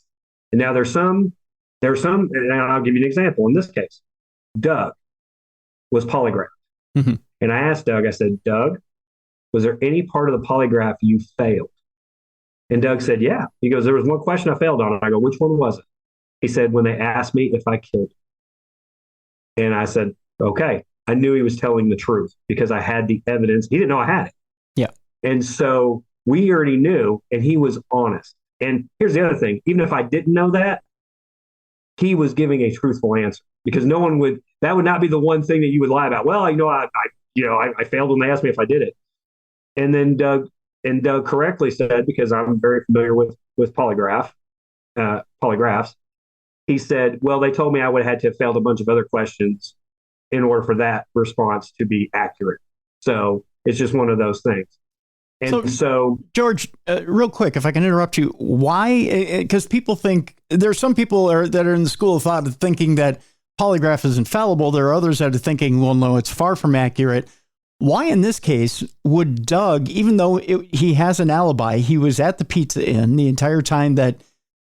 And now there's some, and I'll give you an example. In this case, Doug was polygraphed. Mm-hmm. And I asked Doug, I said, Doug, was there any part of the polygraph you failed? And Doug said, yeah. He goes, there was one question I failed on. I go, which one was it? He said, when they asked me if I killed him. And I said, okay. I knew he was telling the truth because I had the evidence. He didn't know I had it. Yeah. And so we already knew, and he was honest. And here's the other thing. Even if I didn't know that, he was giving a truthful answer, because that would not be the one thing that you would lie about. Well, I failed when they asked me if I did it. And then Doug correctly said, because I'm very familiar with polygraphs, he said, well, they told me I would have had to have failed a bunch of other questions in order for that response to be accurate. So it's just one of those things. And so George, real quick, if I can interrupt you, why? Because people think, there's some people that are in the school of thought of thinking that polygraph is infallible. There are others that are thinking, well, no, it's far from accurate. Why in this case would Doug, even though he has an alibi, he was at the Pizza Inn the entire time that,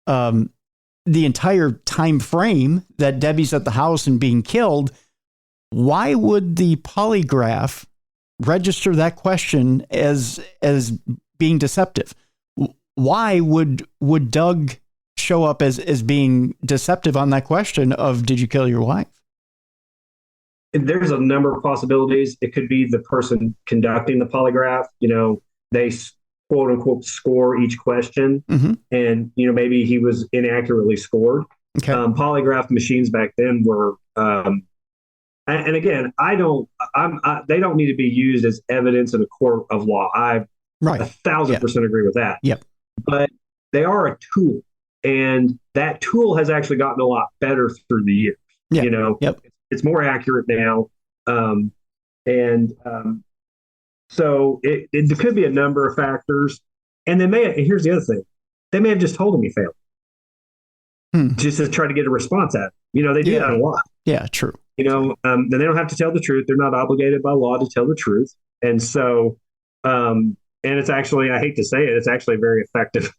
the entire time frame that Debbie's at the house and being killed, why would the polygraph register that question as being deceptive? Why would Doug show up as being deceptive on that question of, did you kill your wife? There's a number of possibilities. It could be the person conducting the polygraph. They quote unquote score each question, mm-hmm. and maybe he was inaccurately scored. Okay. Polygraph machines back then were, and again, they don't need to be used as evidence in a court of law. I 1,000% agree with that. Yep. But they are a tool, and that tool has actually gotten a lot better through the years. Yep. It's more accurate now. So it could be a number of factors. And here's the other thing. They may have just told him he failed. Just to try to get a response at it. They do that a lot. Yeah, true. Then they don't have to tell the truth. They're not obligated by law to tell the truth. And so, and it's actually, I hate to say it, it's actually a very effective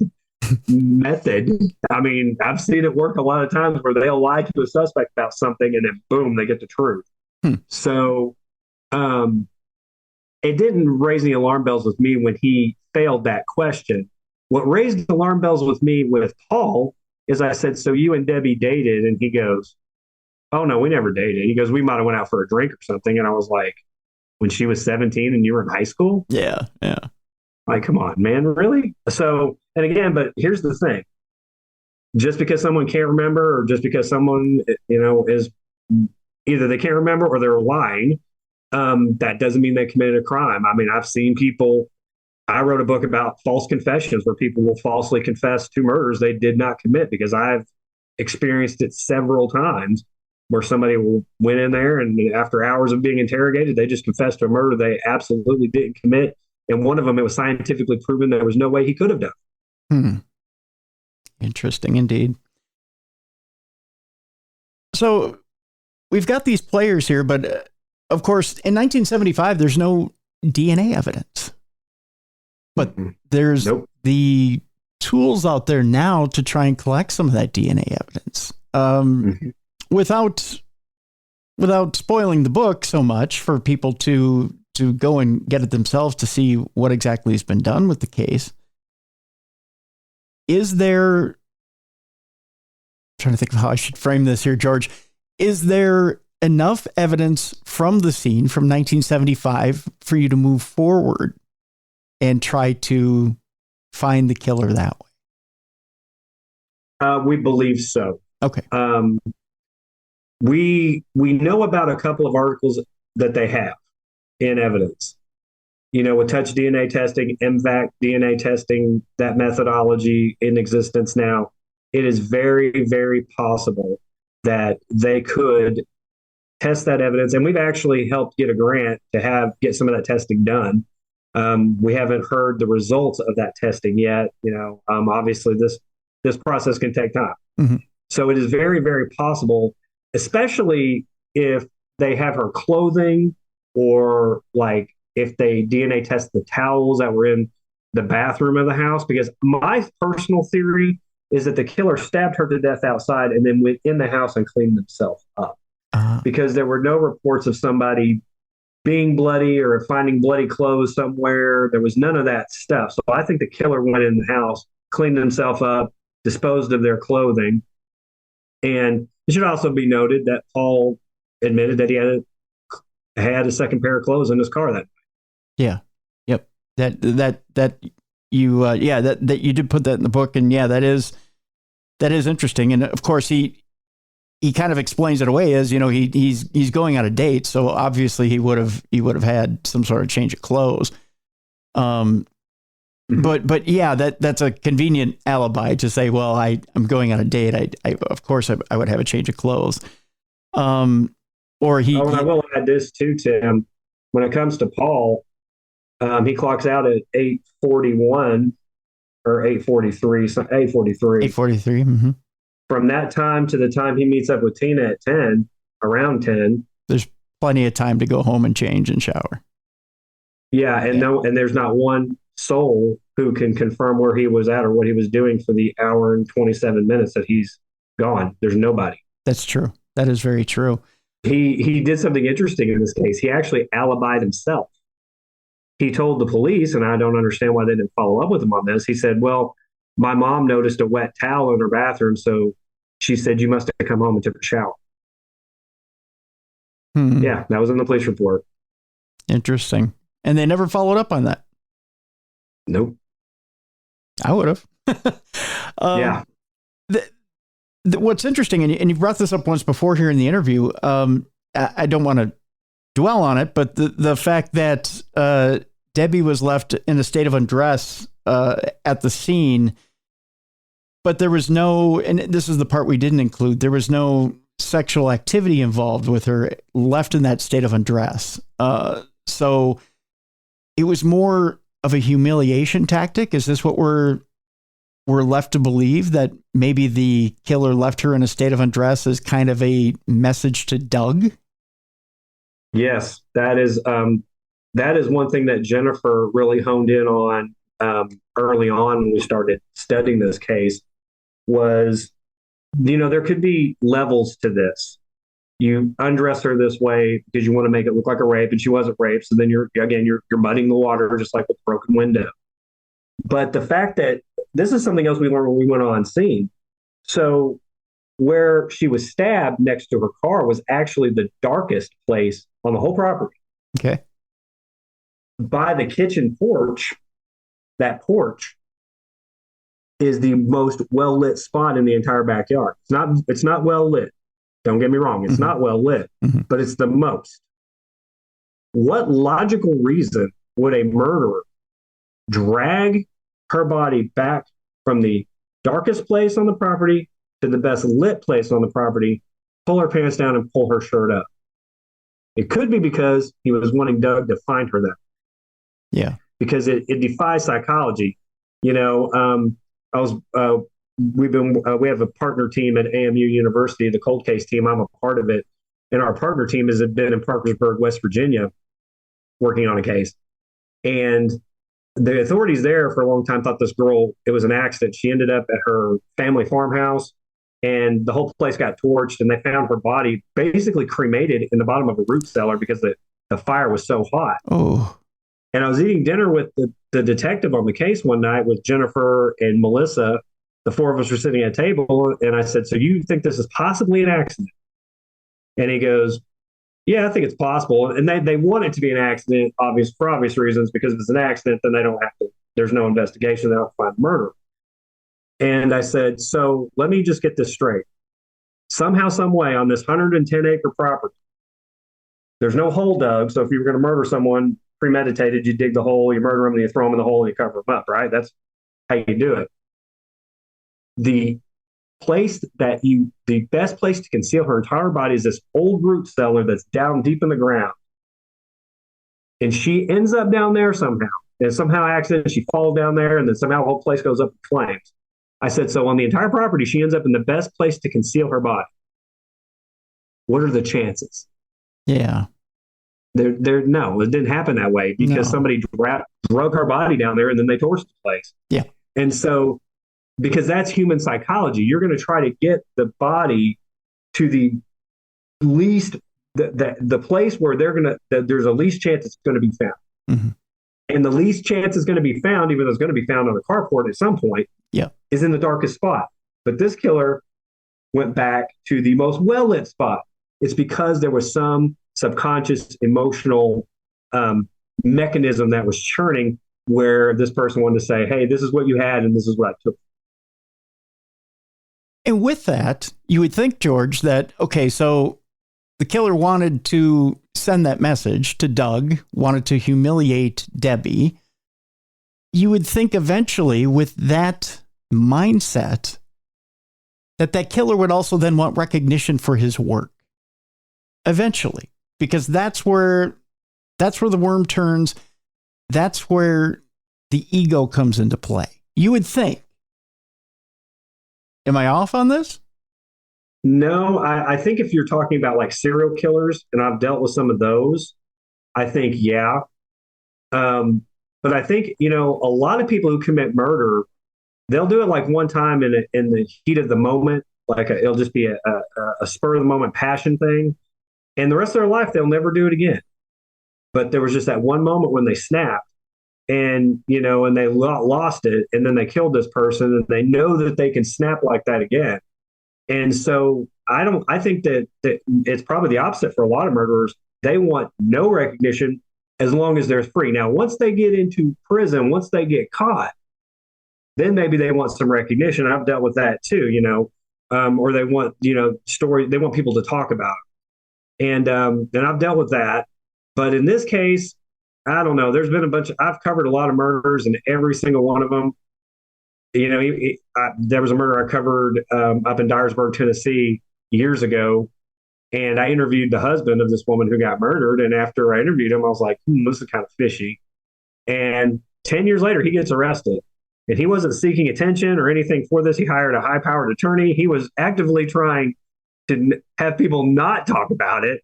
method. I mean, I've seen it work a lot of times where they'll lie to a suspect about something and then boom, they get the truth. So, it didn't raise any alarm bells with me when he failed that question. What raised alarm bells with me with Paul is I said, so you and Debbie dated? And he goes, oh, no, we never dated. He goes, we might have went out for a drink or something. And I was like, when she was 17 and you were in high school? Yeah. Like, come on, man, really? So, and again, but here's the thing. Just because someone can't remember or just because someone, is either they can't remember or they're lying, that doesn't mean they committed a crime. I mean, I've seen people. I wrote a book about false confessions where people will falsely confess to murders they did not commit, because I've experienced it several times where somebody went in there and after hours of being interrogated, they just confessed to a murder they absolutely didn't commit. And one of them, it was scientifically proven there was no way he could have done. Interesting indeed. So we've got these players here, but of course, in 1975, there's no DNA evidence. But there's the tools out there now to try and collect some of that DNA evidence. Without spoiling the book so much for people to go and get it themselves to see what exactly has been done with the case. Is there, I'm trying to think of how I should frame this here, George. Is there enough evidence from the scene from 1975 for you to move forward and try to find the killer that way? We believe so. Okay. We know about a couple of articles that they have in evidence. With touch DNA testing, MVAC DNA testing, that methodology in existence now, it is very, very possible that they could test that evidence. And we've actually helped get a grant to get some of that testing done. We haven't heard the results of that testing yet. Obviously this process can take time. So it is very, very possible, especially if they have her clothing or like if they DNA test the towels that were in the bathroom of the house. Because my personal theory is that the killer stabbed her to death outside and then went in the house and cleaned himself up. Because there were no reports of somebody being bloody or finding bloody clothes somewhere. There was none of that stuff. So I think the killer went in the house, cleaned himself up, disposed of their clothing. And it should also be noted that Paul admitted that he had a second pair of clothes in his car that night. Yeah. Yep. That you did put that in the book. And yeah, that is interesting. And of course he kind of explains it away as, he's going on a date. So obviously he would have had some sort of change of clothes. But yeah, that's a convenient alibi to say, well, I'm going on a date. I of course I would have a change of clothes. I will add this too, Tim. When it comes to Paul, he clocks out at 8:41 or 8:43, 8:43. 8:43. Mm-hmm. From that time to the time he meets up with Tina at 10, around 10. There's plenty of time to go home and change and shower. Yeah, and there's not one soul who can confirm where he was at or what he was doing for the hour and 27 minutes that he's gone. There's nobody. That's true. That is very true. He did something interesting in this case. He actually alibied himself. He told the police, and I don't understand why they didn't follow up with him on this. He said, well, my mom noticed a wet towel in her bathroom, so she said you must have come home and took a shower. Yeah, that was in the police report. Interesting. And they never followed up on that? Nope. I would have. Yeah. What's interesting, and you brought this up once before here in the interview, I don't want to dwell on it, but the fact that Debbie was left in a state of undress at the scene, but there was no, and this is the part we didn't include, there was no sexual activity involved with her, left in that state of undress. So it was more of a humiliation tactic? Is this what we're left to believe, that maybe the killer left her in a state of undress as kind of a message to Doug? Yes, that is one thing that Jennifer really honed in on early on when we started studying this case was, there could be levels to this. You undress her this way because you want to make it look like a rape, and she wasn't raped. So then you're muddying the water, just like with the broken window. But the fact that this is something else we learned when we went on scene. So where she was stabbed next to her car was actually the darkest place on the whole property. Okay. By the kitchen porch, that porch is the most well lit spot in the entire backyard. It's not well lit. Don't get me wrong. It's not well lit, but it's the most. What logical reason would a murderer drag her body back from the darkest place on the property to the best lit place on the property, pull her pants down and pull her shirt up? It could be because he was wanting Doug to find her there. Yeah. Because it defies psychology. We have a partner team at AMU University, the cold case team. I'm a part of it. And our partner team has been in Parkersburg, West Virginia, working on a case. And the authorities there for a long time thought this girl, it was an accident. She ended up at her family farmhouse, and the whole place got torched, and they found her body basically cremated in the bottom of a root cellar because the fire was so hot. Oh. And I was eating dinner with the detective on the case one night with Jennifer and Melissa. The four of us were sitting at a table, and I said, "So you think this is possibly an accident?" And he goes, "Yeah, I think it's possible." And they want it to be an accident, for obvious reasons, because if it's an accident, then they don't have to, there's no investigation, they don't find murder. And I said, "So let me just get this straight. Somehow, some way on this 110-acre property, there's no hole dug. So if you were going to murder someone premeditated, you dig the hole, you murder them, and you throw them in the hole, and you cover them up, right? That's how you do it. The best place to conceal her entire body is this old root cellar that's down deep in the ground. And she ends up down there somehow. And somehow accident, she falls down there, and then somehow the whole place goes up in flames." I said, "So on the entire property, she ends up in the best place to conceal her body. What are the chances?" Yeah. No, it didn't happen that way because somebody drug her body down there and then they torched the place. Yeah. And so, because that's human psychology, you're going to try to get the body to the least, the place where there's the least chance it's going to be found. Mm-hmm. And the least chance it's going to be found, even though it's going to be found on a carport at some point, is in the darkest spot. But this killer went back to the most well-lit spot. It's because there was some subconscious emotional mechanism that was churning where this person wanted to say, "Hey, this is what you had and this is what I took." And with that, you would think, George, that, okay, so the killer wanted to send that message to Doug, wanted to humiliate Debbie. You would think eventually with that mindset that killer would also then want recognition for his work. Eventually, because that's where the worm turns. That's where the ego comes into play. You would think. Am I off on this? No, I think if you're talking about like serial killers, and I've dealt with some of those, I think, yeah. But I think, a lot of people who commit murder, they'll do it like one time in the heat of the moment, like it'll just be a spur of the moment passion thing. And the rest of their life, they'll never do it again. But there was just that one moment when they snapped and they lost it, and then they killed this person, and they know that they can snap like that again. And so I think that it's probably the opposite for a lot of murderers. They want no recognition as long as they're free. Now, once they get into prison, once they get caught, then maybe they want some recognition. I've dealt with that too, or they want, story. They want people to talk about it. And I've dealt with that. But in this case, I don't know. There's been I've covered a lot of murders, and every single one of them, there was a murder I covered up in Dyersburg, Tennessee years ago. And I interviewed the husband of this woman who got murdered. And after I interviewed him, I was like, this is kind of fishy. And 10 years later, he gets arrested. And he wasn't seeking attention or anything for this. He hired a high-powered attorney. He was actively trying to have people not talk about it.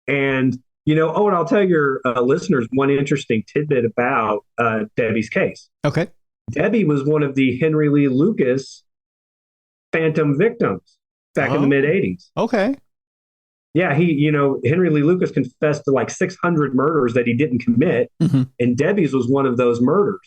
And, and I'll tell your listeners one interesting tidbit about Debbie's case. Okay. Debbie was one of the Henry Lee Lucas phantom victims back in the mid-'80s. Okay. Yeah, Henry Lee Lucas confessed to like 600 murders that he didn't commit, and Debbie's was one of those murders.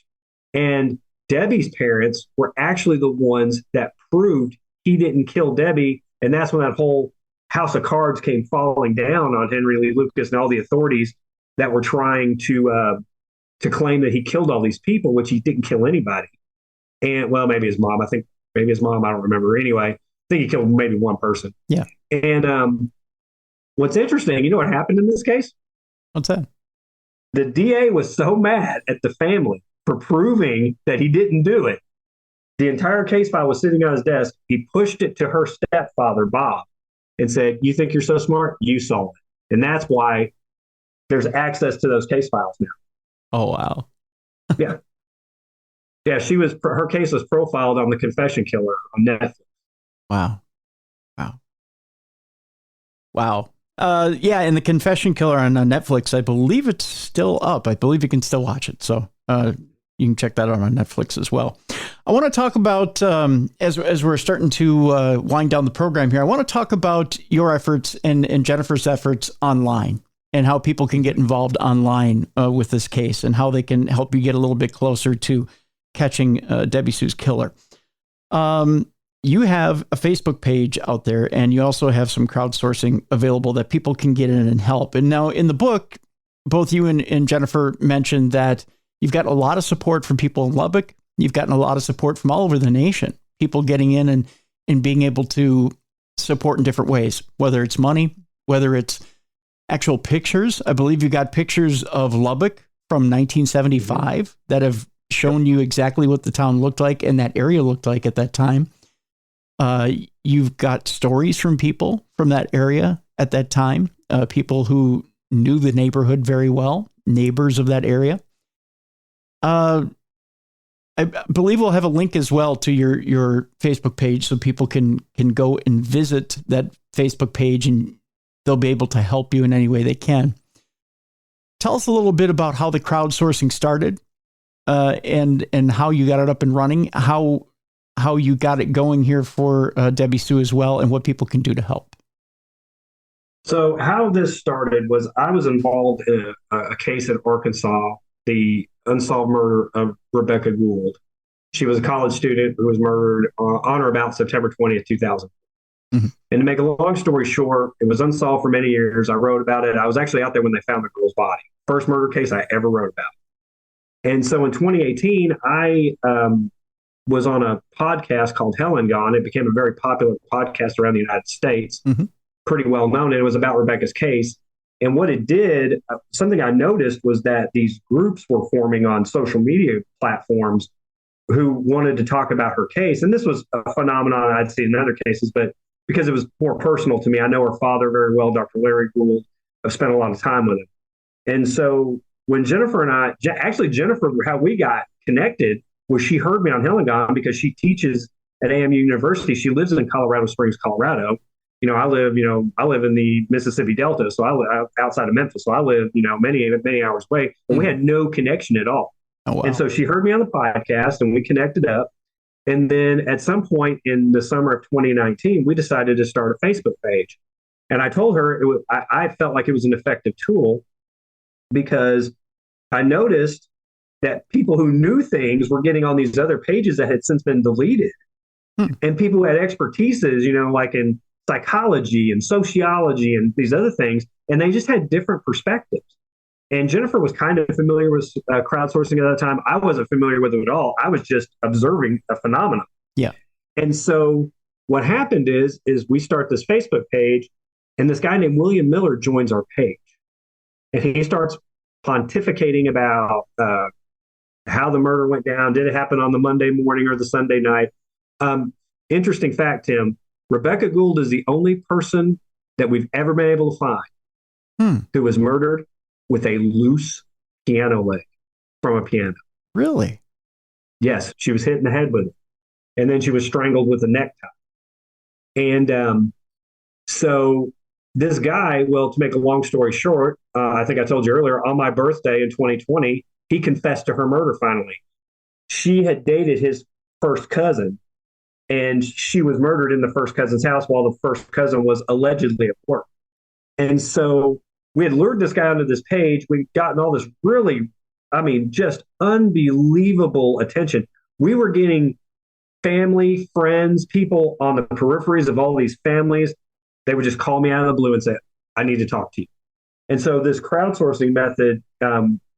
And Debbie's parents were actually the ones that proved he didn't kill Debbie, and that's when that whole house of cards came falling down on Henry Lee Lucas and all the authorities that were trying to claim that he killed all these people, which he didn't kill anybody. And maybe his mom. I don't remember. Anyway, I think he killed maybe one person. Yeah. And what's interesting, you know what happened in this case? What's that? The DA was so mad at the family for proving that he didn't do it. The entire case file was sitting on his desk. He pushed it to her stepfather, Bob, and said, "You think you're so smart? You solve it." And that's why there's access to those case files now. Oh, wow. Yeah. Yeah, her case was profiled on The Confession Killer on Netflix. Wow. Yeah, and The Confession Killer on Netflix, I believe it's still up. I believe you can still watch it. So you can check that out on Netflix as well. I want to talk about, as we're starting to wind down the program here, I want to talk about your efforts and Jennifer's efforts online and how people can get involved online with this case and how they can help you get a little bit closer to catching Debbie Sue's killer. You have a Facebook page out there, and you also have some crowdsourcing available that people can get in and help. And now in the book, both you and Jennifer mentioned that you've got a lot of support from people in Lubbock. You've gotten a lot of support from all over the nation, people getting in and being able to support in different ways, whether it's money, whether it's actual pictures. I believe you got pictures of Lubbock from 1975 that have shown you exactly what the town looked like and that area looked like at that time. You've got stories from people from that area at that time, people who knew the neighborhood very well, neighbors of that area. I believe we'll have a link as well to your Facebook page so people can go and visit that Facebook page and they'll be able to help you in any way they can. Tell us a little bit about how the crowdsourcing started and how you got it up and running, how you got it going here for Debbie Sue as well, and what people can do to help. So how this started was I was involved in a case in Arkansas, the unsolved murder of Rebecca Gould. She was a college student who was murdered on or about September 20th, 2000. Mm-hmm. And to make a long story short, it was unsolved for many years. I wrote about it. I was actually out there when they found the girl's body. First murder case I ever wrote about. And so in 2018, I was on a podcast called Hell and Gone. It became a very popular podcast around the United States, pretty well known. And it was about Rebecca's case. And what it did, something I noticed was that these groups were forming on social media platforms who wanted to talk about her case. And this was a phenomenon I'd seen in other cases, but because it was more personal to me, I know her father very well, Dr. Larry Gould. I've spent a lot of time with him. And so when Jennifer and I, actually Jennifer, how we got connected was she heard me on Hell and Gone because she teaches at AMU University. She lives in Colorado Springs, Colorado. I live in the Mississippi Delta, so I live outside of Memphis. So I live, many hours away, and we had no connection at all. Oh, wow. And so she heard me on the podcast, and we connected up. And then at some point in the summer of 2019, we decided to start a Facebook page. And I told her I felt like it was an effective tool because I noticed that people who knew things were getting on these other pages that had since been deleted. And people who had expertises, like in psychology and sociology and these other things, and they just had different perspectives. And Jennifer was kind of familiar with crowdsourcing at that time. I wasn't familiar with it at all. I was just observing a phenomenon. Yeah. And so what happened is we start this Facebook page, and this guy named William Miller joins our page. And he starts pontificating about how the murder went down. Did it happen on the Monday morning or the Sunday night? Interesting fact, Tim, Rebecca Gould is the only person that we've ever been able to find who was murdered with a loose piano leg. from a piano. Really? Yes, she was hit in the head with it. And then she was strangled with a necktie. And so this guy, well, to make a long story short, I think I told you earlier, on my birthday in 2020, he confessed to her murder finally. She had dated his first cousin, and she was murdered in the first cousin's house while the first cousin was allegedly at work. And so we had lured this guy onto this page. We'd gotten all this really, I mean, just unbelievable attention. We were getting family, friends, people on the peripheries of all these families. They would just call me out of the blue and say, I need to talk to you. And so this crowdsourcing method,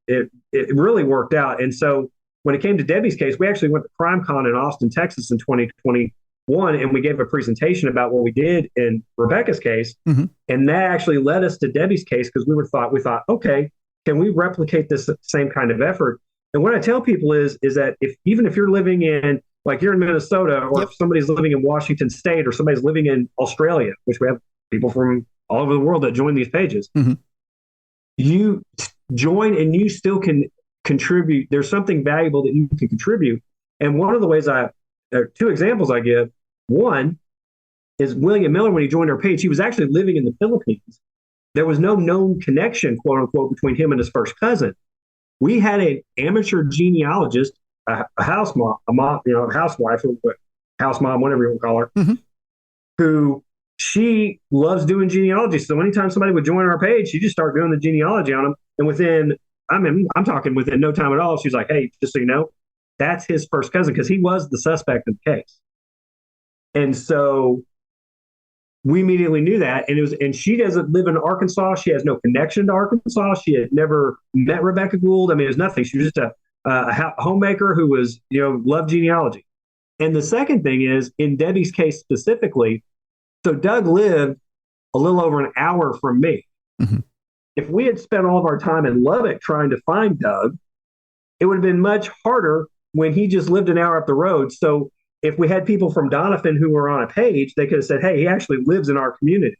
it really worked out. And so when it came to Debbie's case, we actually went to CrimeCon in Austin, Texas in 2021, and we gave a presentation about what we did in Rebecca's case. Mm-hmm. And that actually led us to Debbie's case because we thought, okay, can we replicate this same kind of effort? And what I tell people is that even if you're living in, like you're in Minnesota, or if somebody's living in Washington State, or somebody's living in Australia, which we have people from all over the world that join these pages, mm-hmm. you join and you still can contribute. There's something valuable that you can contribute. And one of the ways there are two examples I give. One is William Miller, when he joined our page, he was actually living in the Philippines. There was no known connection, quote unquote, between him and his first cousin. We had an amateur genealogist, a house mom, housewife, house mom, whatever you want to call her, mm-hmm. who she loves doing genealogy. So anytime somebody would join our page, she just start doing the genealogy on them. And I'm talking within no time at all, she's like, hey, just so you know, that's his first cousin, because he was the suspect in the case. And so we immediately knew that. And she doesn't live in Arkansas. She has no connection to Arkansas. She had never met Rebecca Gould. I mean, it was nothing. She was just a homemaker who was, loved genealogy. And the second thing is, in Debbie's case specifically, so Doug lived a little over an hour from me. Mm-hmm. If we had spent all of our time in Lubbock trying to find Doug, it would have been much harder when he just lived an hour up the road. So if we had people from Doniphan who were on a page, they could have said, hey, he actually lives in our community.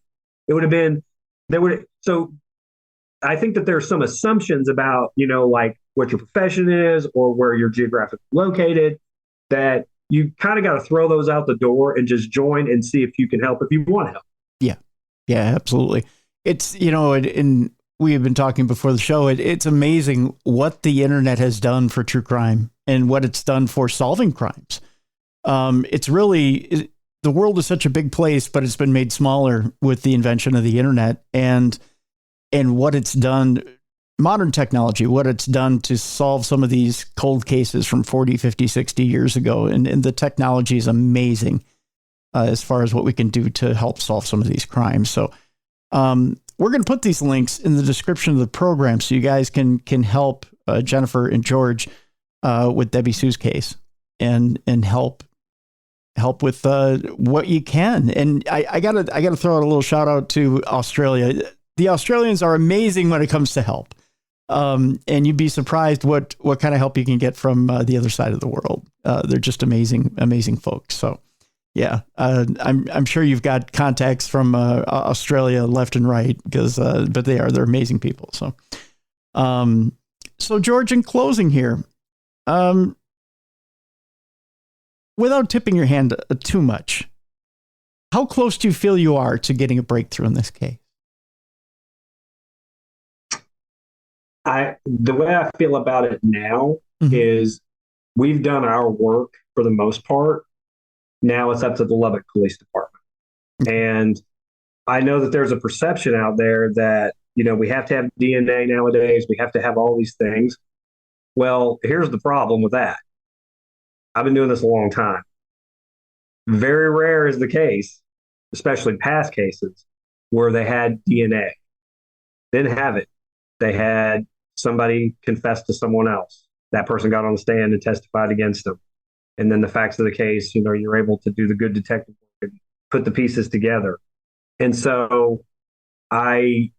It would have been, so I think that there's some assumptions about, like what your profession is or where you're geographically located, that you kind of got to throw those out the door and just join and see if you can help, if you want to help. Yeah. Yeah, absolutely. It's, and we have been talking before the show, it's amazing what the internet has done for true crime and what it's done for solving crimes. It's really, the world is such a big place, but it's been made smaller with the invention of the internet and what it's done, modern technology, what it's done to solve some of these cold cases from 40, 50, 60 years ago. And the technology is amazing as far as what we can do to help solve some of these crimes. So we're going to put these links in the description of the program so you guys can help Jennifer and George with Debbie Sue's case and help with what you can. And I gotta throw out a little shout out to Australia. The Australians are amazing when it comes to help. And you'd be surprised what kind of help you can get from the other side of the world. They're just amazing folks. So yeah, I'm sure you've got contacts from Australia left and right but they're amazing people. So, so George, in closing here, without tipping your hand too much, how close do you feel you are to getting a breakthrough in this case? The way I feel about it now mm-hmm. is we've done our work for the most part. Now it's up to the Lubbock Police Department. Mm-hmm. And I know that there's a perception out there that, we have to have DNA nowadays. We have to have all these things. Well, here's the problem with that. I've been doing this a long time. Very rare is the case, especially past cases, where they had DNA. Didn't have it. They had somebody confess to someone else. That person got on the stand and testified against them. And then the facts of the case, you're able to do the good detective work and put the pieces together. And so I'm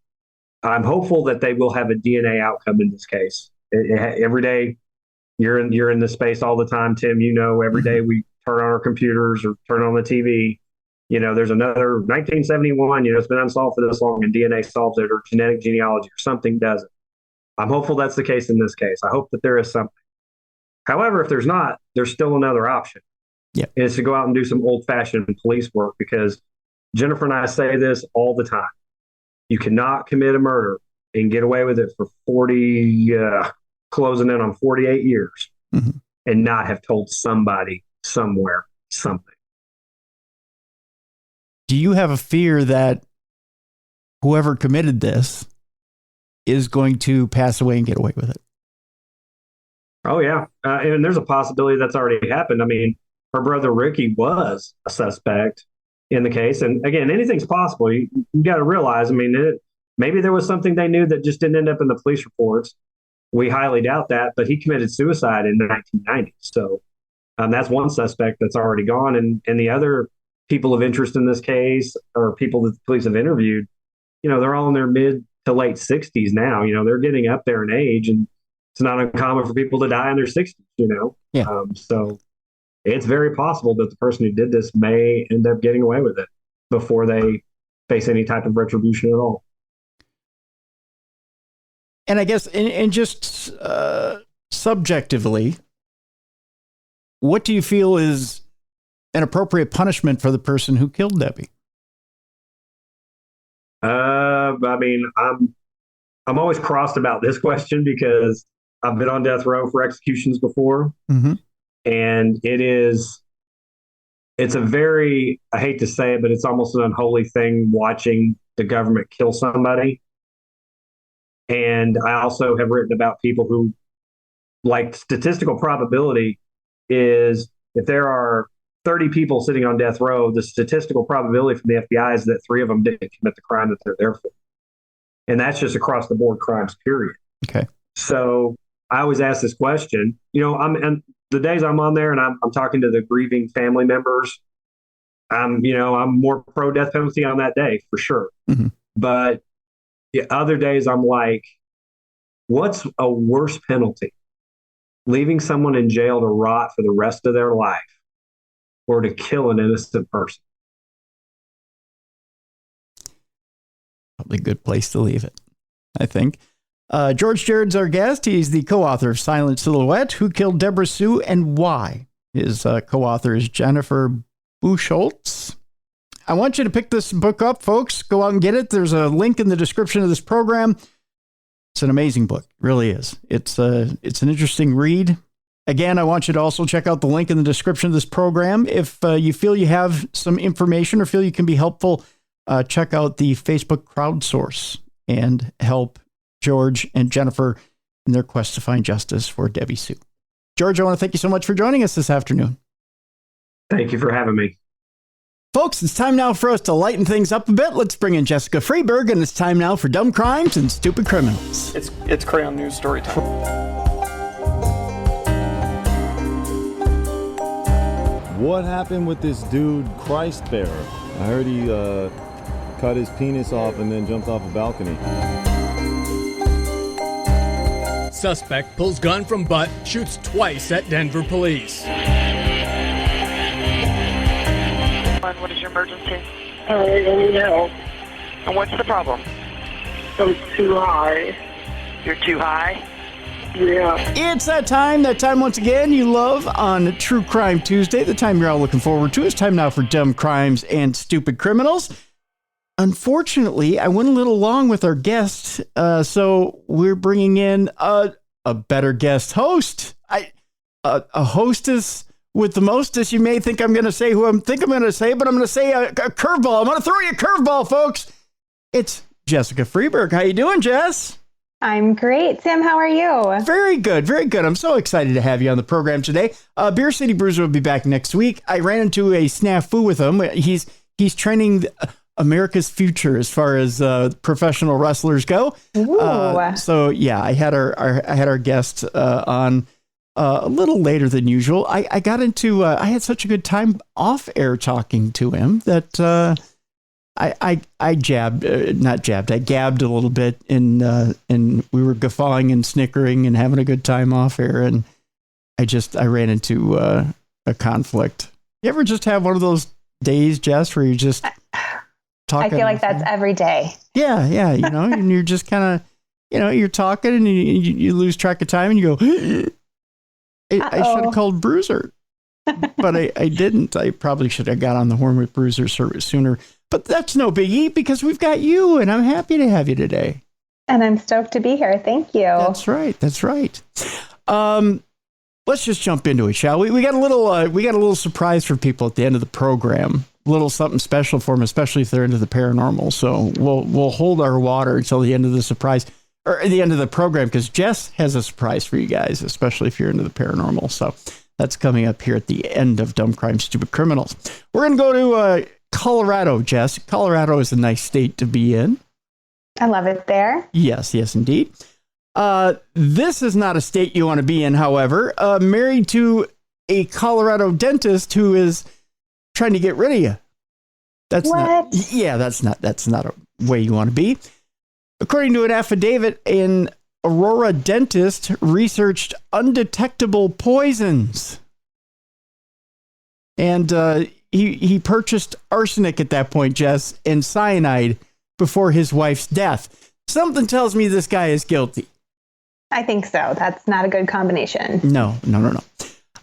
hopeful that they will have a DNA outcome in this case. Every day, you're in this space all the time, Tim. Every day we turn on our computers or turn on the TV. There's another 1971. It's been unsolved for this long, and DNA solves it, or genetic genealogy, or something does it. I'm hopeful that's the case in this case. I hope that there is something. However, if there's not, there's still another option. Yeah. Is to go out and do some old-fashioned police work, because Jennifer and I say this all the time. You cannot commit a murder and get away with it for 40, closing in on 48 years, and not have told somebody somewhere something. Do you have a fear that whoever committed this is going to pass away and get away with it? Oh, yeah. And there's a possibility that's already happened. I mean, her brother Ricky was a suspect in the case. And again, anything's possible. You got to realize, I mean, maybe there was something they knew that just didn't end up in the police reports. We highly doubt that, but he committed suicide in the 1990s. So that's one suspect that's already gone. And the other people of interest in this case, or people that the police have interviewed, they're all in their mid to late 60s now. They're getting up there in age, and it's not uncommon for people to die in their 60s, Yeah. So it's very possible that the person who did this may end up getting away with it before they face any type of retribution at all. And I guess, and just subjectively, what do you feel is an appropriate punishment for the person who killed Debbie? I mean, I'm always crossed about this question, because I've been on death row for executions before. And it's a very, I hate to say it, but it's almost an unholy thing watching the government kill somebody. And I also have written about people who, like, statistical probability is, if there are 30 people sitting on death row, the statistical probability from the FBI is that 3 of them didn't commit the crime that they're there for. And that's just across the board crimes, period. Okay. So I always ask this question, and the days I'm on there and I'm talking to the grieving family members, I'm more pro death penalty on that day for sure. But the other days I'm like, what's a worse penalty? Leaving someone in jail to rot for the rest of their life, or to kill an innocent person? Probably a good place to leave it, I think. George Jared's our guest. He's the co-author of Silent Silhouette, Who Killed Deborah Sue and Why. His co-author is Jennifer Buchholz. I want you to pick this book up, folks. Go out and get it. There's a link in the description of this program. It's an amazing book. It really is. It's an interesting read. Again, I want you to also check out the link in the description of this program. If you feel you have some information or feel you can be helpful, check out the Facebook crowdsource and help George and Jennifer in their quest to find justice for Debbie Sue. George, I want to thank you so much for joining us this afternoon. Thank you for having me. Folks, it's time now for us to lighten things up a bit. Let's bring in Jessica Freeberg, and it's time now for Dumb Crimes and Stupid Criminals. It's Crayon News story time. What happened with this dude, Christ Bearer? I heard he cut his penis off and then jumped off a balcony. Suspect pulls gun from butt, shoots twice at Denver police. What is your emergency? I need help. And what's the problem? I'm too high. You're too high? Yeah. It's that time once again you love on True Crime Tuesday, the time you're all looking forward to. It's time now for Dumb Crimes and Stupid Criminals. Unfortunately, I went a little long with our guest, so we're bringing in a better guest host. A hostess with the mostest. You may think I'm going to say who I think I'm going to say, but I'm going to say a curveball. I'm going to throw you a curveball, folks. It's Jessica Freeberg. How you doing, Jess? I'm great. Tim, how are you? Very good. Very good. I'm so excited to have you on the program today. Beer City Bruiser will be back next week. I ran into a snafu with him. He's training America's future as far as professional wrestlers go. So yeah, I had our guest on a little later than usual. I got into I had such a good time off air talking to him that I gabbed a little bit, and we were guffawing and snickering and having a good time off air, and I ran into a conflict. You ever just have one of those days, Jess, where you just talking? I feel like that's every day. Yeah, and you're just kind of you're talking and you lose track of time and you go, I should have called Bruiser, but I didn't. I probably should have got on the horn with Bruiser sooner, but that's no biggie because we've got you and I'm happy to have you today. And I'm stoked to be here. Thank you. That's right. Let's just jump into it, shall we? We got a little surprise for people at the end of the program. A little something special for them, especially if they're into the paranormal. So we'll hold our water until the end of the surprise or the end of the program because Jess has a surprise for you guys, especially if you're into the paranormal. So that's coming up here at the end of Dumb Crime, Stupid Criminals. We're going to go to Colorado, Jess. Colorado is a nice state to be in. I love it there. Yes, indeed. This is not a state you want to be in, however. Married to a Colorado dentist who is trying to get rid of you. That's not a way you want to be. According to an affidavit, an Aurora dentist researched undetectable poisons. And he purchased arsenic at that point, Jess, and cyanide before his wife's death. Something tells me this guy is guilty. I think so. That's not a good combination. No.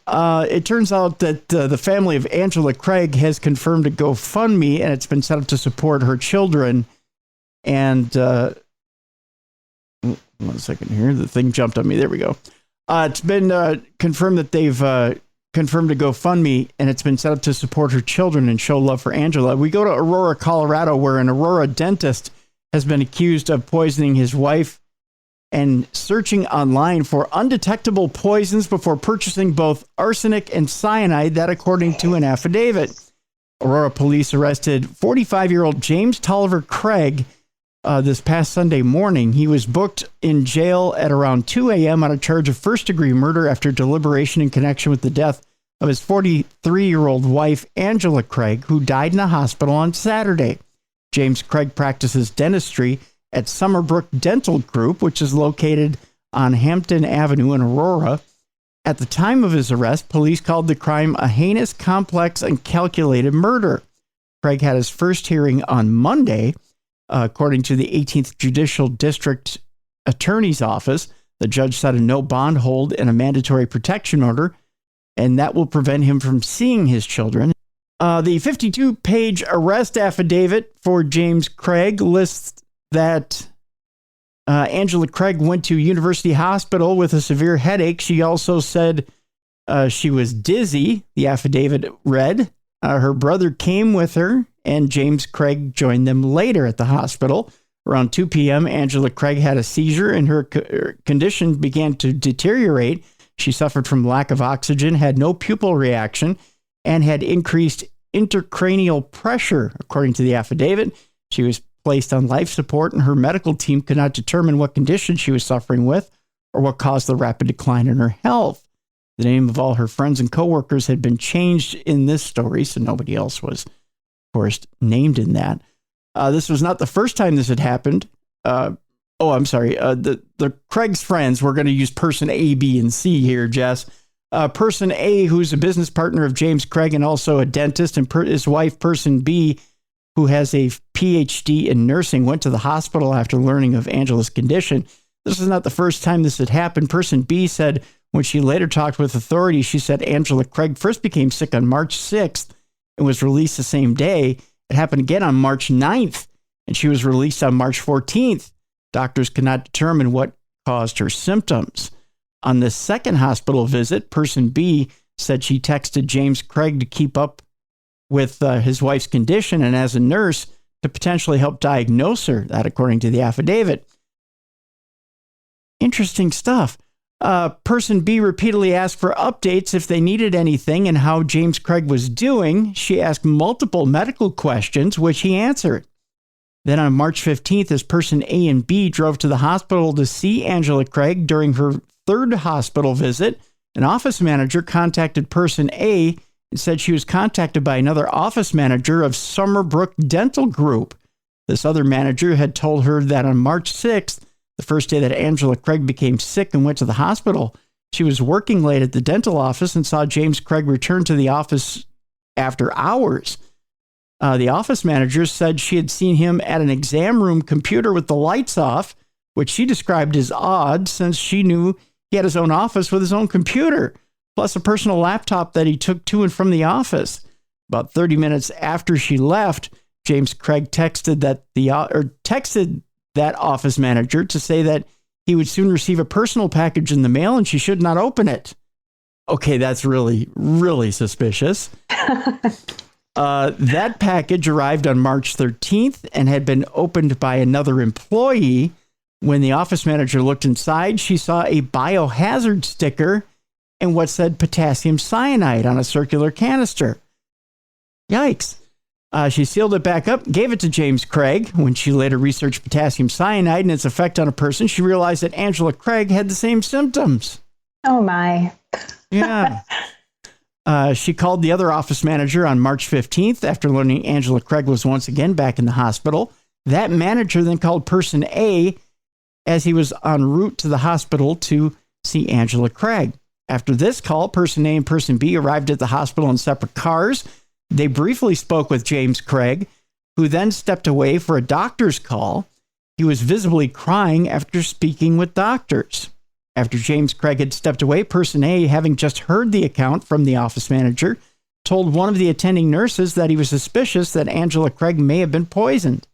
It turns out that the family of Angela Craig has confirmed a GoFundMe, and it's been set up to support her children. And 1 second here. The thing jumped on me. There we go. It's been confirmed that they've confirmed a GoFundMe, and it's been set up to support her children and show love for Angela. We go to Aurora, Colorado, where an Aurora dentist has been accused of poisoning his wife and searching online for undetectable poisons before purchasing both arsenic and cyanide, that according to an affidavit. Aurora police arrested 45-year-old James Tolliver Craig this past Sunday morning. He was booked in jail at around 2 a.m. on a charge of first-degree murder after deliberation in connection with the death of his 43-year-old wife, Angela Craig, who died in a hospital on Saturday. James Craig practices dentistry at Summerbrook Dental Group, which is located on Hampton Avenue in Aurora. At the time of his arrest, police called the crime a heinous, complex, and calculated murder. Craig had his first hearing on Monday. According to the 18th Judicial District Attorney's Office, the judge set a no bond hold and a mandatory protection order, and that will prevent him from seeing his children. The 52-page arrest affidavit for James Craig lists that Angela Craig went to University Hospital with a severe headache. She also said she was dizzy, the affidavit read. Her brother came with her, and James Craig joined them later at the hospital. Around 2 p.m., Angela Craig had a seizure, and her condition began to deteriorate. She suffered from lack of oxygen, had no pupil reaction, and had increased intracranial pressure, according to the affidavit. She was placed on life support, and her medical team could not determine what condition she was suffering with or what caused the rapid decline in her health. The name of all her friends and coworkers had been changed in this story, so nobody else was, of course, named in that. This was not the first time this had happened. I'm sorry. The Craig's friends, we're going to use person A, B, and C here, Jess. Person A, who's a business partner of James Craig and also a dentist, and his wife, person B, who has a PhD in nursing, went to the hospital after learning of Angela's condition. This is not the first time this had happened. Person B said when she later talked with authorities, she said Angela Craig first became sick on March 6th and was released the same day. It happened again on March 9th, and she was released on March 14th. Doctors could not determine what caused her symptoms. On the second hospital visit, person B said she texted James Craig to keep up with his wife's condition and as a nurse to potentially help diagnose her, that according to the affidavit. Interesting stuff. Person B repeatedly asked for updates if they needed anything and how James Craig was doing. She asked multiple medical questions, which he answered. Then on March 15th, as person A and B drove to the hospital to see Angela Craig during her third hospital visit, an office manager contacted person A and said she was contacted by another office manager of Summerbrook Dental Group. This other manager had told her that on March 6th, the first day that Angela Craig became sick and went to the hospital, she was working late at the dental office and saw James Craig return to the office after hours. The office manager said she had seen him at an exam room computer with the lights off, which she described as odd since she knew he had his own office with his own computer, plus a personal laptop that he took to and from the office. About 30 minutes after she left, James Craig texted that office manager to say that he would soon receive a personal package in the mail and she should not open it. Okay, that's really, really suspicious. That package arrived on March 13th and had been opened by another employee. When the office manager looked inside, she saw a biohazard sticker and what said potassium cyanide on a circular canister. Yikes. She sealed it back up, gave it to James Craig. When she later researched potassium cyanide and its effect on a person, she realized that Angela Craig had the same symptoms. Oh, my. Yeah. She called the other office manager on March 15th after learning Angela Craig was once again back in the hospital. That manager then called person A as he was en route to the hospital to see Angela Craig. After this call, person A and person B arrived at the hospital in separate cars. They briefly spoke with James Craig, who then stepped away for a doctor's call. He was visibly crying after speaking with doctors. After James Craig had stepped away, person A, having just heard the account from the office manager, told one of the attending nurses that he was suspicious that Angela Craig may have been poisoned.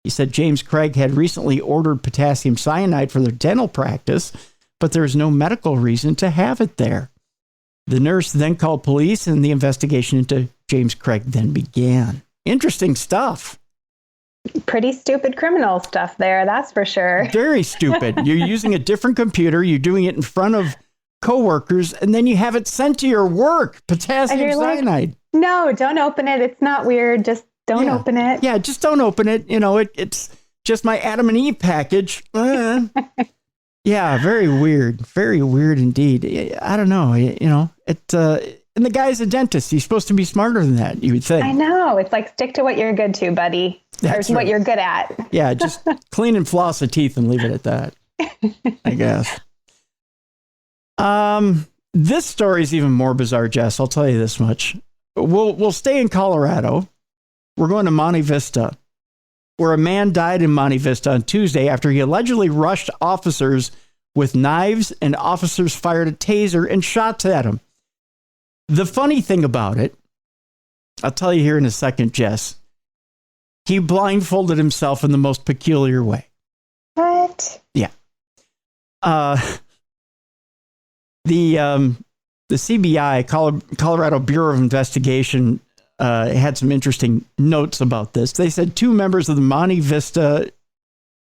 He said James Craig had recently ordered potassium cyanide for their dental practice, but there is no medical reason to have it there. The nurse then called police and the investigation into James Craig then began. Interesting stuff. Pretty stupid criminal stuff there, that's for sure. Very stupid. You're using a different computer. You're doing it in front of coworkers, and then you have it sent to your work. Potassium cyanide. Like, no, don't open it. It's not weird. Just don't open it. Yeah, just don't open it. You know, it's just my Adam and Eve package. Yeah, very weird. Very weird indeed. I don't know. You know, and the guy's a dentist. He's supposed to be smarter than that, you would think. I know. It's like, stick to what you're good to, buddy. That's or right. what you're good at. Yeah, just clean and floss the teeth and leave it at that, I guess. This story is even more bizarre, Jess. I'll tell you this much. We'll stay in Colorado. We're going to Monte Vista, where a man died in Monte Vista on Tuesday after he allegedly rushed officers with knives, and officers fired a taser and shots at him. The funny thing about it, I'll tell you here in a second, Jess, he blindfolded himself in the most peculiar way. What? Yeah. The CBI, Colorado Bureau of Investigation, had some interesting notes about this. They said 2 members of the Monte Vista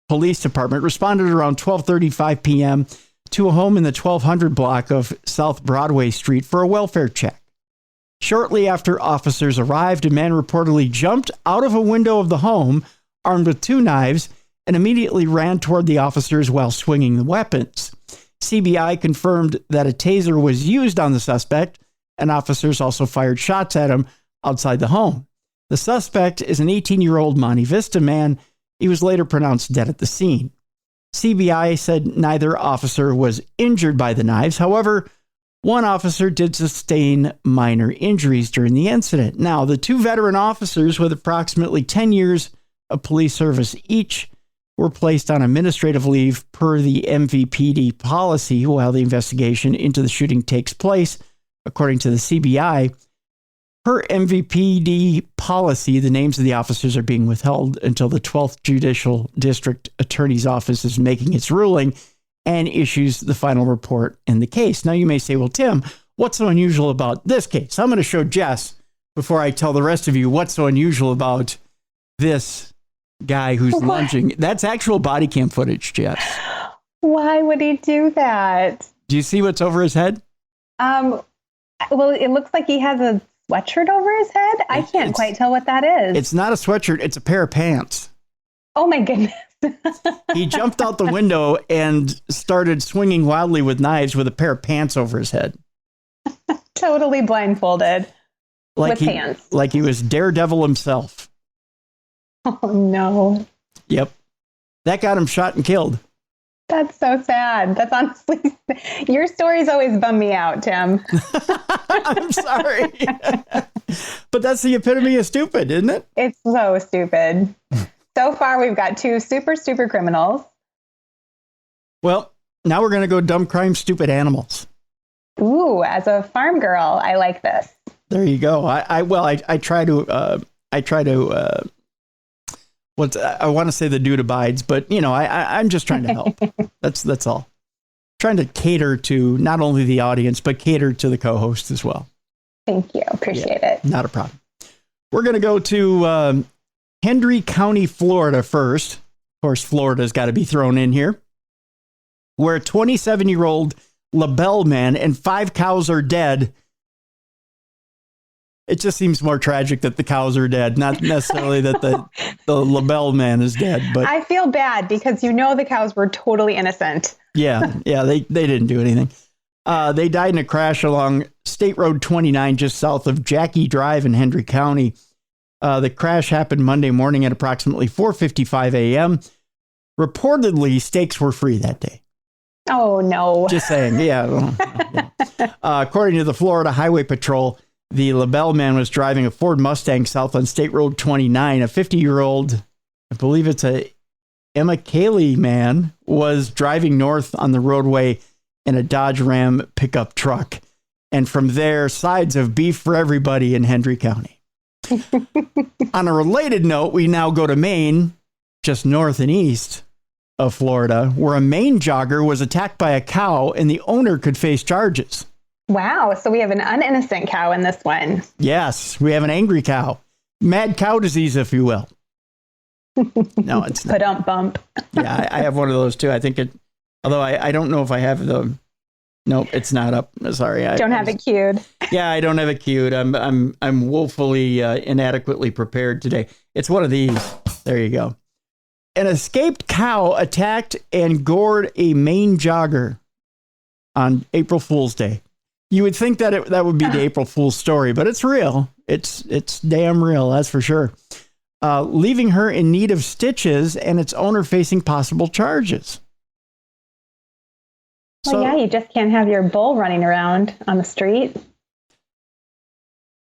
Police Department responded around 12:35 p.m. to a home in the 1200 block of South Broadway Street for a welfare check. Shortly after officers arrived, a man reportedly jumped out of a window of the home, armed with 2 knives, and immediately ran toward the officers while swinging the weapons. CBI confirmed that a taser was used on the suspect, and officers also fired shots at him outside the home. The suspect is an 18-year-old Monte Vista man. He was later pronounced dead at the scene. CBI said neither officer was injured by the knives. However, one officer did sustain minor injuries during the incident. Now, the 2 veteran officers with approximately 10 years of police service each were placed on administrative leave per the MVPD policy while the investigation into the shooting takes place, according to the CBI. Per MVPD policy, the names of the officers are being withheld until the 12th Judicial District Attorney's Office is making its ruling and issues the final report in the case. Now, you may say, well, Tim, what's so unusual about this case? I'm going to show Jess before I tell the rest of you what's so unusual about this guy who's lunging. That's actual body cam footage, Jess. Why would he do that? Do you see what's over his head? Well, it looks like he has a sweatshirt over his head. I can't quite tell what that is. It's not a sweatshirt. It's a pair of pants. Oh, my goodness. He jumped out the window and started swinging wildly with knives with a pair of pants over his head. Totally blindfolded with pants. Like he was Daredevil himself. Oh, no. Yep. That got him shot and killed. That's so sad. That's honestly, your stories always bum me out, Tim. I'm sorry. But that's the epitome of stupid, isn't it? It's so stupid. So far, we've got 2 super criminals. Well, now we're going to go dumb crime, stupid animals. Ooh, as a farm girl, I like this. There you go. I try to I want to say the dude abides, but I'm just trying to help. That's all. Trying to cater to not only the audience, but cater to the co-host as well. Thank you. Appreciate it. Not a problem. We're going to go to Hendry County, Florida first. Of course, Florida's got to be thrown in here, where a 27-year-old LaBelle man and 5 cows are dead. It just seems more tragic that the cows are dead, not necessarily that the LaBelle man is dead. But I feel bad because the cows were totally innocent. Yeah, they didn't do anything. They died in a crash along State Road 29, just south of Jackie Drive in Hendry County. The crash happened Monday morning at approximately 4:55 a.m. Reportedly, steaks were free that day. Oh, no. Just saying, yeah. According to the Florida Highway Patrol, the LaBelle man was driving a Ford Mustang south on State Road 29. A 50-year-old, I believe it's a Emma Cayley man, was driving north on the roadway in a Dodge Ram pickup truck. And from there, sides of beef for everybody in Hendry County. On a related note, we now go to Maine, just north and east of Florida, where a Maine jogger was attacked by a cow and the owner could face charges. Wow. So we have an uninnocent cow in this one. Yes, we have an angry cow. Mad cow disease, if you will. No, it's not. Bump. Yeah, I have one of those too. I think it, although I don't know if I have the, nope, it's not up. Sorry. Don't have it queued. Yeah, I don't have it queued. I'm woefully inadequately prepared today. It's one of these. There you go. An escaped cow attacked and gored a Maine jogger on April Fool's Day. You would think that that would be the April Fool's story, but it's real. It's damn real, that's for sure. Leaving her in need of stitches and its owner facing possible charges. Well, yeah, you just can't have your bull running around on the street.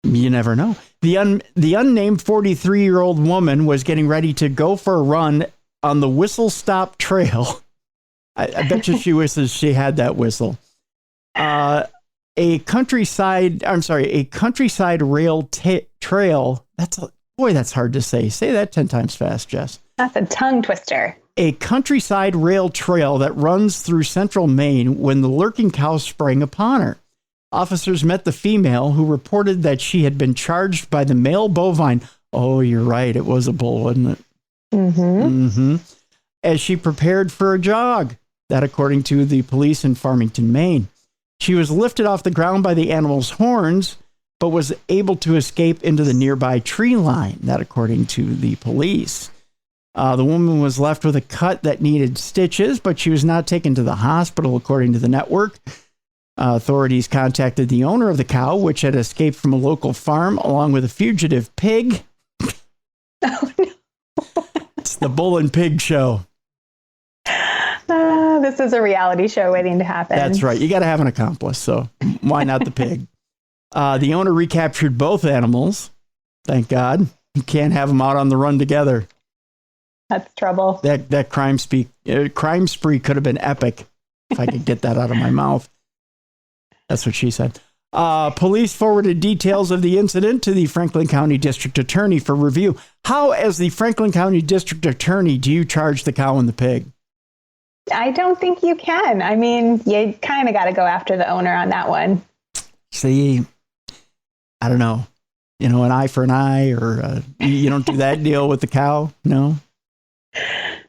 You never know. The unnamed 43-year-old woman was getting ready to go for a run on the Whistle Stop Trail. I bet you she wishes she had that whistle. A countryside rail trail. That's hard to say. Say that 10 times fast, Jess. That's a tongue twister. A countryside rail trail that runs through central Maine when the lurking cow sprang upon her. Officers met the female who reported that she had been charged by the male bovine. Oh, you're right. It was a bull, wasn't it? Mm-hmm. As she prepared for a jog. That according to the police in Farmington, Maine. She was lifted off the ground by the animal's horns, but was able to escape into the nearby tree line. That according to the police. The woman was left with a cut that needed stitches, but she was not taken to the hospital, according to the network. Authorities contacted the owner of the cow, which had escaped from a local farm, along with a fugitive pig. Oh, no. It's the Bull and Pig show. This is a reality show waiting to happen. That's right. You got to have an accomplice, so why not the pig? The owner recaptured both animals. Thank God. You can't have them out on the run together. That's trouble. That crime spree could have been epic if I could get that out of my mouth. That's what she said. Police forwarded details of the incident to the Franklin County District Attorney for review. How, as the Franklin County District Attorney, do you charge the cow and the pig? I don't think you can. I mean, you kind of got to go after the owner on that one. See, I don't know. An eye for an eye, or you don't do that deal with the cow? No?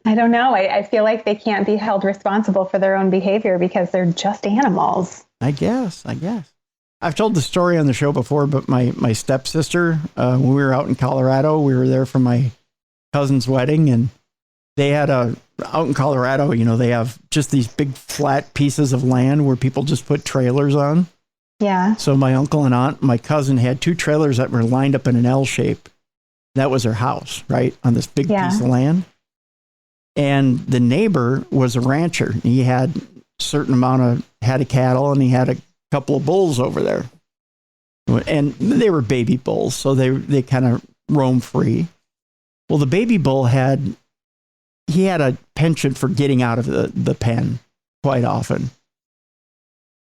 I don't know. I feel like they can't be held responsible for their own behavior because they're just animals. I guess. I've told the story on the show before, but my stepsister, when we were out in Colorado, we were there for my cousin's wedding, and they had out in Colorado, they have just these big flat pieces of land where people just put trailers on. Yeah. So my uncle and aunt, my cousin had 2 trailers that were lined up in an L shape. That was their house, right? On this big piece of land. And the neighbor was a rancher. He had a certain amount of cattle, and he had a couple of bulls over there. And they were baby bulls, so they kind of roam free. Well, the baby bull had a penchant for getting out of the pen. quite often.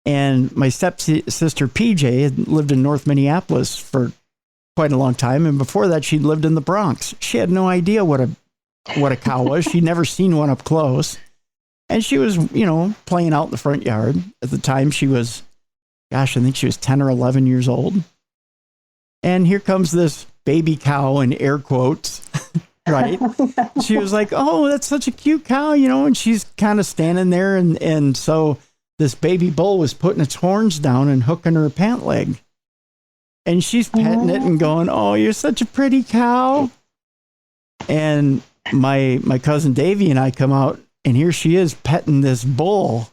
And my stepsister PJ had lived in North Minneapolis for quite a long time, and before that, she'd lived in the Bronx. She had no idea what a cow was. She'd never seen one up close, and she was, playing out in the front yard. At the time, she was, I think she was 10 or 11 years old. And here comes this baby cow in air quotes, right? She was like, "Oh, that's such a cute cow," and she's kind of standing there, and so this baby bull was putting its horns down and hooking her pant leg. And she's petting it and going, "Oh, you're such a pretty cow." And my cousin Davey and I come out, and here she is petting this bull,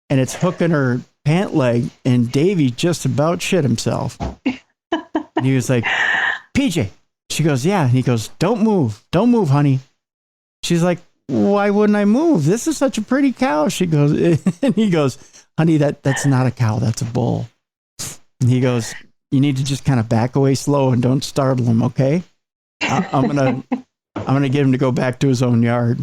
and it's hooking her pant leg, and Davey just about shit himself. And he was like, "PJ." She goes, "Yeah." And he goes, Don't move, honey." She's like, "Why wouldn't I move? This is such a pretty cow." She goes, and he goes, "Honey, that's not a cow, that's a bull." And he goes, "You need to just kind of back away slow and don't startle him, okay? I'm gonna get him to go back to his own yard."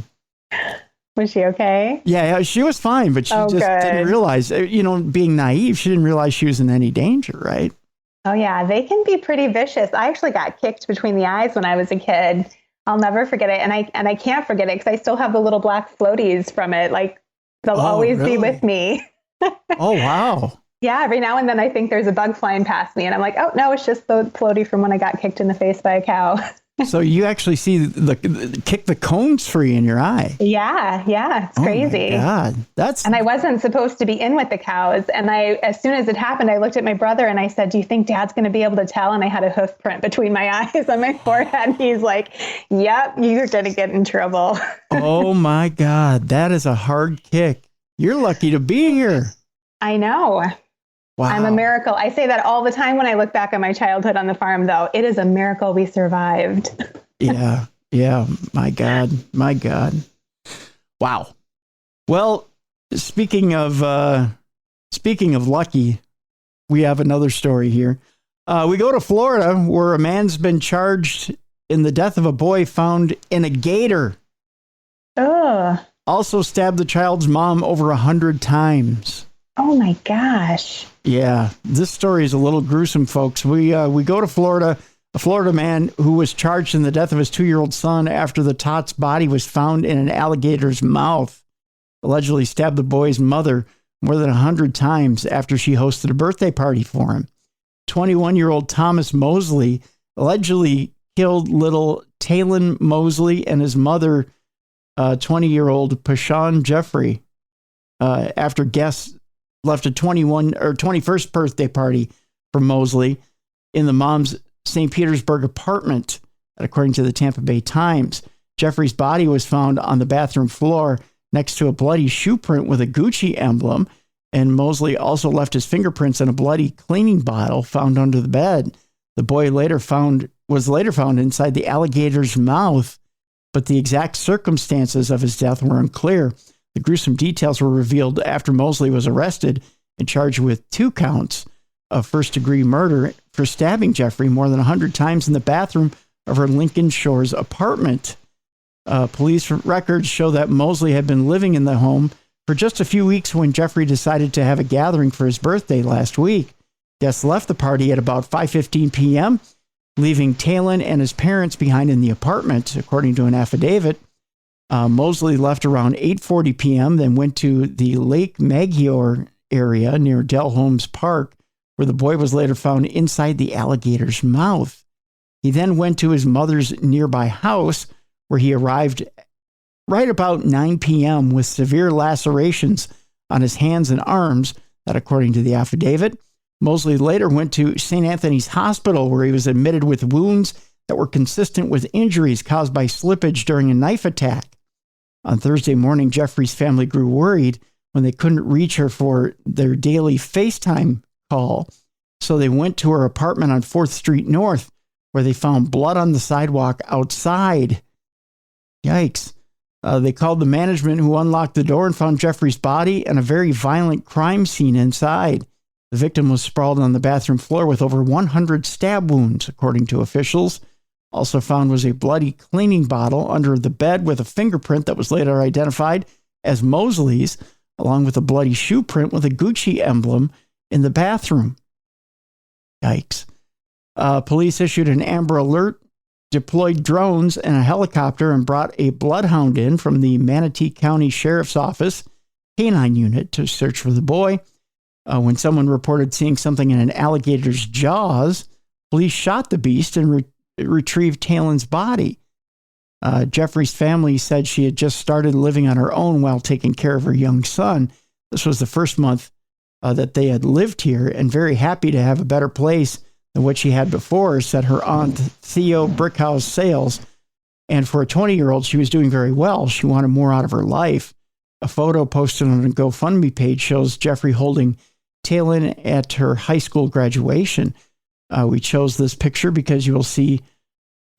Was she okay? Yeah, she was fine, but she didn't realize, being naive, she didn't realize she was in any danger, right? Oh yeah, they can be pretty vicious. I actually got kicked between the eyes when I was a kid. I'll never forget it, and I can't forget it because I still have the little black floaties from it. Like they'll always be with me. Oh wow. Yeah, every now and then I think there's a bug flying past me, and I'm like, "Oh no, it's just the floaty from when I got kicked in the face by a cow." So you actually see kick the cones free in your eye. Yeah, it's crazy. Oh my God, and I wasn't supposed to be in with the cows. And as soon as it happened, I looked at my brother and I said, "Do you think Dad's going to be able to tell?" And I had a hoof print between my eyes on my forehead. And he's like, "Yep, you're going to get in trouble." Oh my God, that is a hard kick. You're lucky to be here. I know. Wow. I'm a miracle. I say that all the time when I look back on my childhood on the farm, though. It is a miracle we survived. Yeah. My God. Wow. Well, speaking of lucky, we have another story here. We go to Florida, where a man's been charged in the death of a boy found in a gator. Ugh. Also stabbed the child's mom over 100 times. Oh my gosh. Yeah, this story is a little gruesome, folks. We go to Florida. A Florida man who was charged in the death of his 2-year-old son after the tot's body was found in an alligator's mouth, allegedly stabbed the boy's mother more than 100 times after she hosted a birthday party for him. 21-year-old Thomas Mosley allegedly killed little Talon Mosley and his mother, 20-year-old Pashawn Jeffrey, after guests left a 21st birthday party for Mosley in the mom's St. Petersburg apartment, according to the Tampa Bay Times. Jeffrey's body was found on the bathroom floor next to a bloody shoe print with a Gucci emblem, and Mosley also left his fingerprints in a bloody cleaning bottle found under the bed. The boy was later found inside the alligator's mouth, but the exact circumstances of his death were unclear. The gruesome details were revealed after Mosley was arrested and charged with 2 counts of first-degree murder for stabbing Jeffrey more than 100 times in the bathroom of her Lincoln Shores apartment. Police records show that Mosley had been living in the home for just a few weeks when Jeffrey decided to have a gathering for his birthday last week. Guests left the party at about 5:15 p.m., leaving Talon and his parents behind in the apartment, according to an affidavit. Mosley left around 8:40 p.m., then went to the Lake Maggiore area near Del Holmes Park, where the boy was later found inside the alligator's mouth. He then went to his mother's nearby house, where he arrived right about 9 p.m. with severe lacerations on his hands and arms, that according to the affidavit. Mosley later went to St. Anthony's Hospital, where he was admitted with wounds that were consistent with injuries caused by slippage during a knife attack. On Thursday morning, Jeffrey's family grew worried when they couldn't reach her for their daily FaceTime call, so they went to her apartment on 4th Street North, where they found blood on the sidewalk outside. Yikes. They called the management, who unlocked the door and found Jeffrey's body and a very violent crime scene inside. The victim was sprawled on the bathroom floor with over 100 stab wounds, according to officials. Also found was a bloody cleaning bottle under the bed with a fingerprint that was later identified as Mosley's. along with a bloody shoe print with a Gucci emblem in the bathroom. Yikes. Police issued an Amber Alert, deployed drones and a helicopter, and brought a bloodhound in from the Manatee County Sheriff's Office canine unit to search for the boy. When someone reported seeing something in an alligator's jaws, police shot the beast and retrieved Talen's body. Jeffrey's family said she had just started living on her own while taking care of her young son. This was the first month that they had lived here, and very happy to have a better place than what she had before, said her aunt Theo Brickhouse Sales. And for a 20-year-old, she was doing very well. She wanted more out of her life. A photo posted on a GoFundMe page shows Jeffrey holding Talen at her high school graduation. We chose this picture because you will see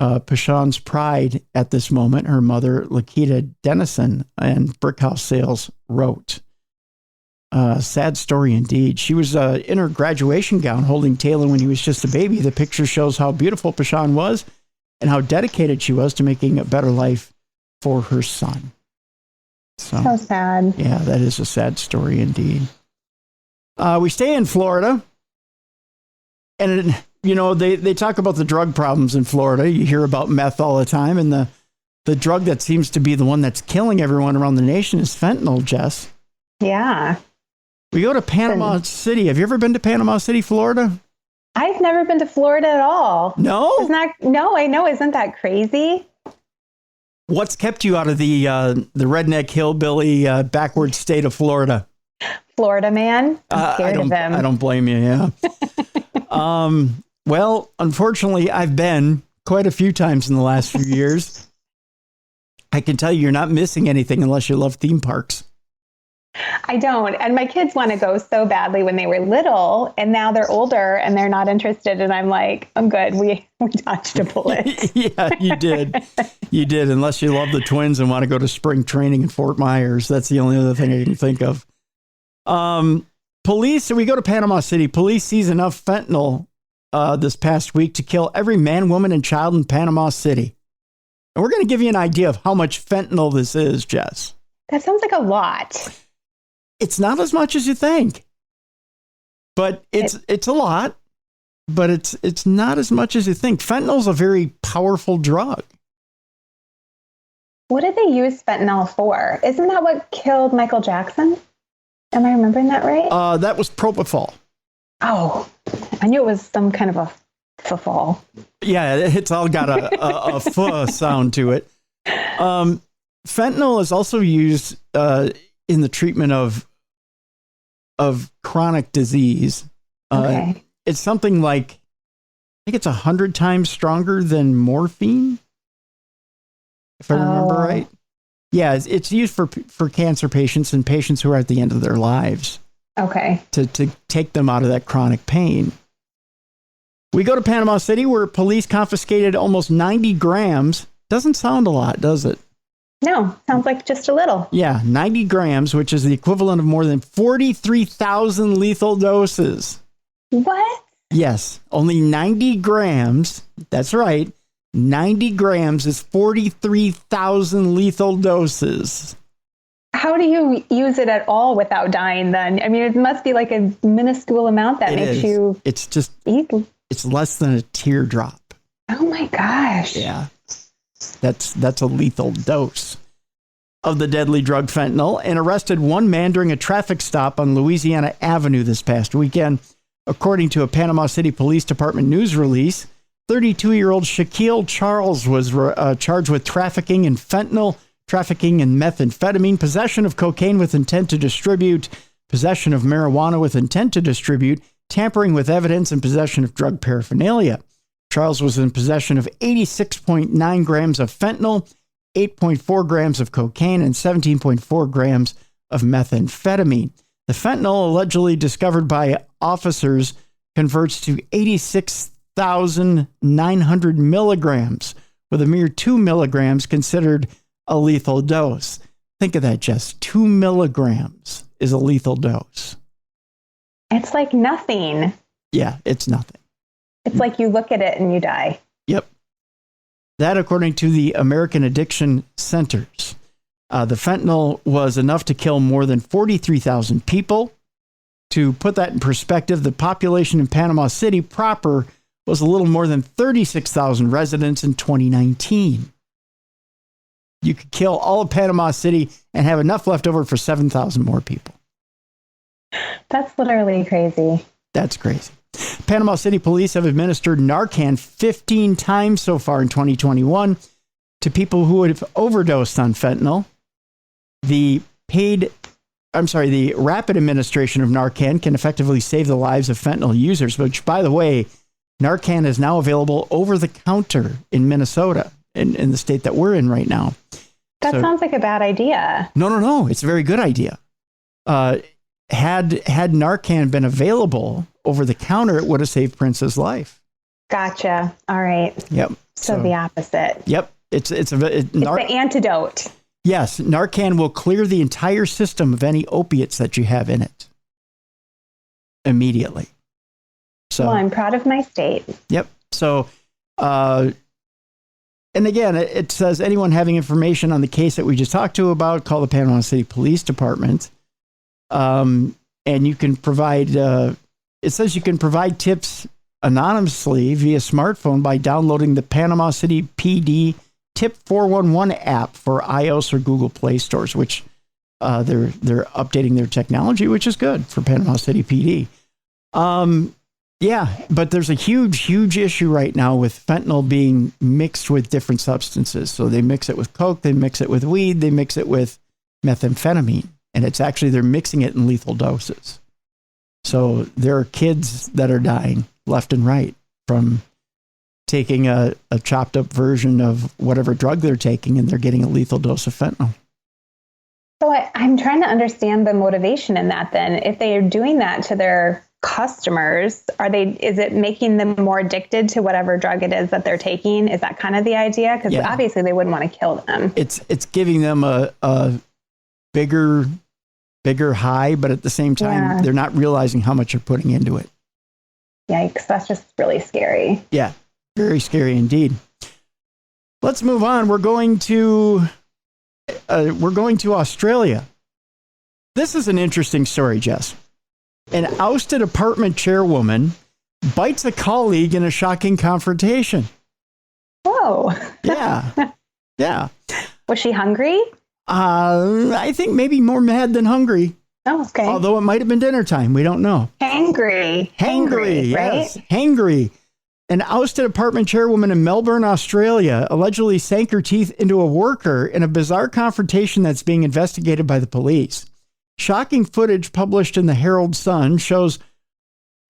Pashan's pride at this moment. Her mother, Lakita Dennison, and Brickhouse Sales wrote. Sad story indeed. She was in her graduation gown holding Talen when he was just a baby. The picture shows how beautiful Pashan was and how dedicated she was to making a better life for her son. So sad. Yeah, that is a sad story indeed. We stay in Florida. And, they talk about the drug problems in Florida. You hear about meth all the time. And the drug that seems to be the one that's killing everyone around the nation is fentanyl, Jess. Yeah. We go to Panama City. Have you ever been to Panama City, Florida? I've never been to Florida at all. No? No, I know. Isn't that crazy? What's kept you out of the redneck hillbilly backward state of Florida? Florida man. I'm scared of him. I don't blame you, yeah. Well, unfortunately, I've been quite a few times in the last few years. I can tell you're not missing anything unless you love theme parks. I don't. And my kids want to go so badly when they were little, and now they're older and they're not interested. And I'm like, I'm good. We dodged a bullet. Yeah, you did. You did. Unless you love the Twins and want to go to spring training in Fort Myers. That's the only other thing I can think of. Police, so we go to Panama City. Police seize enough fentanyl this past week to kill every man, woman, and child in Panama City. And we're going to give you an idea of how much fentanyl this is, Jess. That sounds like a lot. It's not as much as you think, but it's a lot, but it's not as much as you think. Fentanyl is a very powerful drug. What did they use fentanyl for? Isn't that what killed Michael Jackson? Am I remembering that right? That was propofol. Oh, I knew it was some kind of a f-fall. Yeah, it's all got a f sound to it. Fentanyl is also used in the treatment of chronic disease. Okay. It's something like, I think it's 100 times stronger than morphine, if I remember right. Yeah, it's used for cancer patients and patients who are at the end of their lives. Okay. To take them out of that chronic pain. We go to Panama City where police confiscated almost 90 grams. Doesn't sound a lot, does it? No, sounds like just a little. Yeah, 90 grams, which is the equivalent of more than 43,000 lethal doses. What? Yes, only 90 grams. That's right. 90 grams is 43,000 lethal doses. How do you use it at all without dying then? I mean, it must be like a minuscule amount that makes you It's just, eat. It's less than a teardrop. Oh my gosh. Yeah. That's a lethal dose of the deadly drug fentanyl, and arrested one man during a traffic stop on Louisiana Avenue this past weekend. According to a Panama City Police Department news release, 32-year-old Shaquille Charles was charged with trafficking in fentanyl, trafficking in methamphetamine, possession of cocaine with intent to distribute, possession of marijuana with intent to distribute, tampering with evidence, and possession of drug paraphernalia. Charles was in possession of 86.9 grams of fentanyl, 8.4 grams of cocaine, and 17.4 grams of methamphetamine. The fentanyl allegedly discovered by officers converts to 86,900 milligrams, with a mere 2 milligrams considered a lethal dose. Think of that, Jess. 2 milligrams is a lethal dose. It's like nothing. Yeah, it's nothing. It's like you look at it and you die. Yep. That, according to the American Addiction Centers. The fentanyl was enough to kill more than 43,000 people. To put that in perspective, the population in Panama City proper was a little more than 36,000 residents in 2019. You could kill all of Panama City and have enough left over for 7,000 more people. That's literally crazy. That's crazy. Panama City police have administered Narcan 15 times so far in 2021 to people who would have overdosed on fentanyl. The rapid administration of Narcan can effectively save the lives of fentanyl users, which, by the way, Narcan is now available over the counter in Minnesota, in the state that we're in right now. That sounds like a bad idea. No. It's a very good idea. Had Narcan been available over the counter, it would have saved Prince's life. Gotcha. All right. Yep. So the opposite. Yep. It's the antidote. Yes. Narcan will clear the entire system of any opiates that you have in it immediately. So, well, I'm proud of my state. Yep. So, and again, it says anyone having information on the case that we just talked to about, call the Panama City Police Department. And you can provide, it says you can provide tips anonymously via smartphone by downloading the Panama City PD Tip 411 app for iOS or Google Play stores, which they're updating their technology, which is good for Panama City PD. Yeah, but there's a huge issue right now with fentanyl being mixed with different substances. So they mix it with coke, they mix it with weed, they mix it with methamphetamine. And it's actually, they're mixing it in lethal doses. So there are kids that are dying left and right from taking a chopped up version of whatever drug they're taking, and they're getting a lethal dose of fentanyl. So I'm trying to understand the motivation in that then. If they are doing that to their customers, is it making them more addicted to whatever drug it is that they're taking? Is that kind of the idea? Because obviously they wouldn't want to kill them. It's giving them a bigger high, but at the same time, they're not realizing how much you're putting into it. Yikes, that's just really scary. Yeah, very scary indeed. Let's move on. We're going to Australia. This is an interesting story, Jess. An ousted apartment chairwoman bites a colleague in a shocking confrontation. Whoa. Yeah. Was she hungry? I think maybe more mad than hungry. Oh, okay. Although it might have been dinner time. We don't know. Hangry, right? Yes. Hangry. An ousted apartment chairwoman in Melbourne, Australia, allegedly sank her teeth into a worker in a bizarre confrontation that's being investigated by the police. Shocking footage published in the Herald Sun shows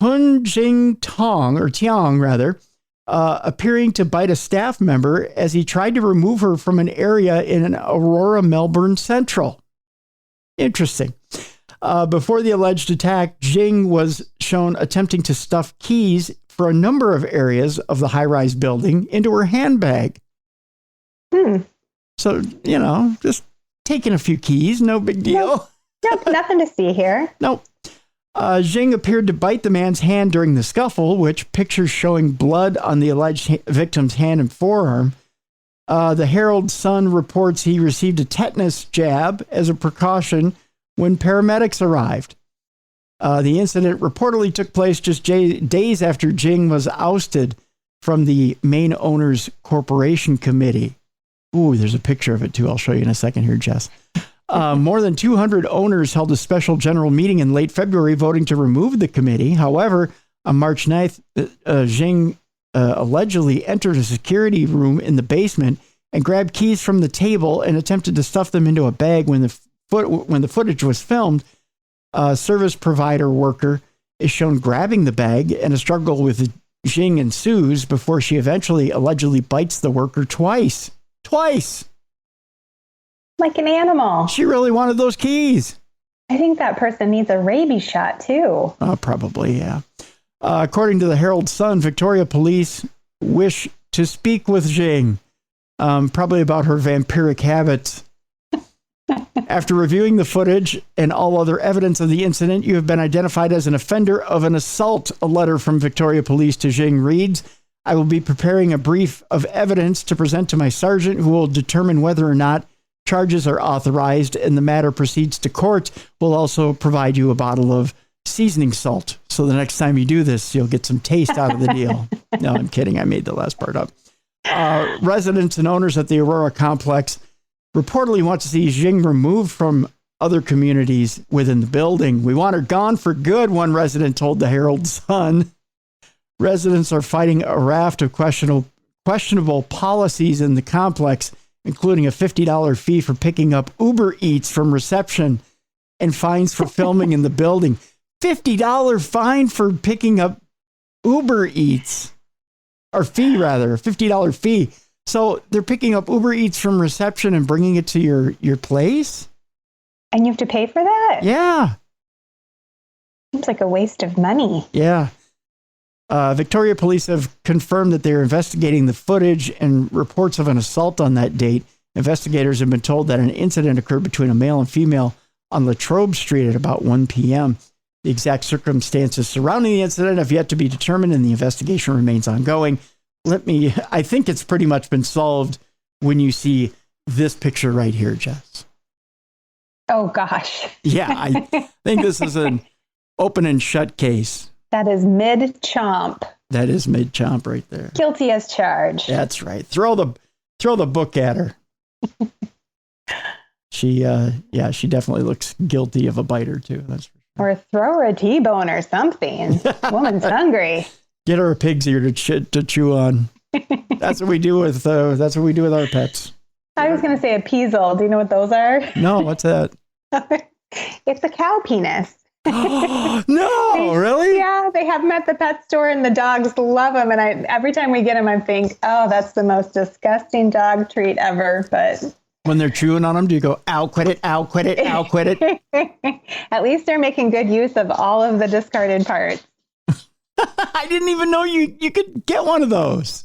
Hun Jing Tiong, appearing to bite a staff member as he tried to remove her from an area in Aurora, Melbourne Central. Interesting. Before the alleged attack, Jing was shown attempting to stuff keys for a number of areas of the high-rise building into her handbag. So, just taking a few keys, no big deal. Nope, nothing to see here. Nope. Jing appeared to bite the man's hand during the scuffle, which pictures showing blood on the alleged victim's hand and forearm. The Herald Sun reports he received a tetanus jab as a precaution when paramedics arrived. The incident reportedly took place just days after Jing was ousted from the main owner's corporation committee. Ooh, there's a picture of it too. I'll show you in a second here, Jess. More than 200 owners held a special general meeting in late February voting to remove the committee. However, on March 9th, Jing allegedly entered a security room in the basement and grabbed keys from the table and attempted to stuff them into a bag. When the footage was filmed, a service provider worker is shown grabbing the bag, and a struggle with Jing ensues before she eventually allegedly bites the worker twice. Like an animal. She really wanted those keys. I think that person needs a rabies shot too. Probably, yeah. According to the Herald Sun, Victoria police wish to speak with Jing, probably about her vampiric habits. After reviewing the footage and all other evidence of the incident, you have been identified as an offender of an assault. A letter from Victoria Police to Jing reads, I will be preparing a brief of evidence to present to my sergeant, who will determine whether or not charges are authorized and the matter proceeds to court, we'll also provide you a bottle of seasoning salt. So the next time you do this, you'll get some taste out of the deal. No, I'm kidding. I made the last part up. Residents and owners at the Aurora complex reportedly want to see Jing removed from other communities within the building. We want her gone for good, one resident told the Herald Sun. Residents are fighting a raft of questionable policies in the complex, including a $50 fee for picking up Uber Eats from reception and fines for filming in the building. $50 fine for picking up Uber Eats, or fee rather, a $50 fee. So they're picking up Uber Eats from reception and bringing it to your place? And you have to pay for that? Yeah. Seems like a waste of money. Yeah. Victoria police have confirmed that they're investigating the footage and reports of an assault on that date. Investigators have been told that an incident occurred between a male and female on Latrobe Street at about 1 p.m. The exact circumstances surrounding the incident have yet to be determined, and the investigation remains ongoing. I think it's pretty much been solved when you see this picture right here, Jess. Oh, gosh. Yeah, I think this is an open and shut case. That is mid-chomp. That is mid-chomp right there. Guilty as charged. That's right. Throw the book at her. She definitely looks guilty of a bite or two. That's for sure. Or throw her a T-bone or something. Woman's hungry. Get her a pig's ear to chew on. That's what we do with our pets. I was going to say a peasel. Do you know what those are? No, what's that? It's a cow penis. No, really? Yeah, they have them at the pet store, and the dogs love them. And every time we get them, I think, oh, that's the most disgusting dog treat ever. But when they're chewing on them, do you go, ow, quit it, ow, quit it, ow, quit it? At least they're making good use of all of the discarded parts. I didn't even know you could get one of those.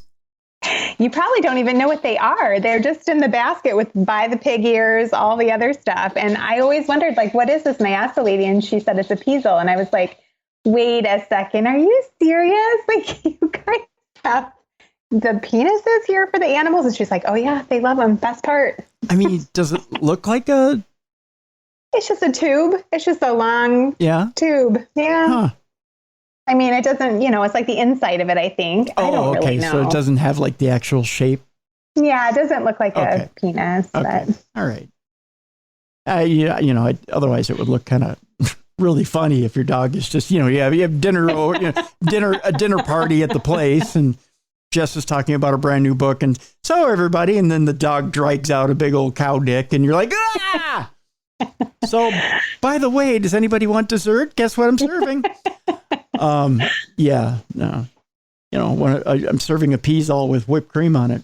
You probably don't even know what they are. They're just in the basket by the pig ears, all the other stuff. And I always wondered, like, what is this? And I asked the lady, and she said it's a peasel. And I was like, wait a second, are you serious? Like, you guys have the penises here for the animals? And she's like, oh yeah, they love them. Best part. I mean, does it look like a... It's just a tube. It's just a long tube. Yeah. Huh. I mean, it doesn't, it's like the inside of it, I think. Oh, I don't really know. So it doesn't have like the actual shape? Yeah, it doesn't look like a penis. Okay. But... All right. Otherwise it would look kind of really funny if your dog is just, you have dinner or a dinner party at the place, and Jess is talking about a brand new book, and so everybody, and then the dog drags out a big old cow dick, and you're like, ah! So, by the way, does anybody want dessert? Guess what I'm serving? Yeah, no. I'm serving a peasel with whipped cream on it.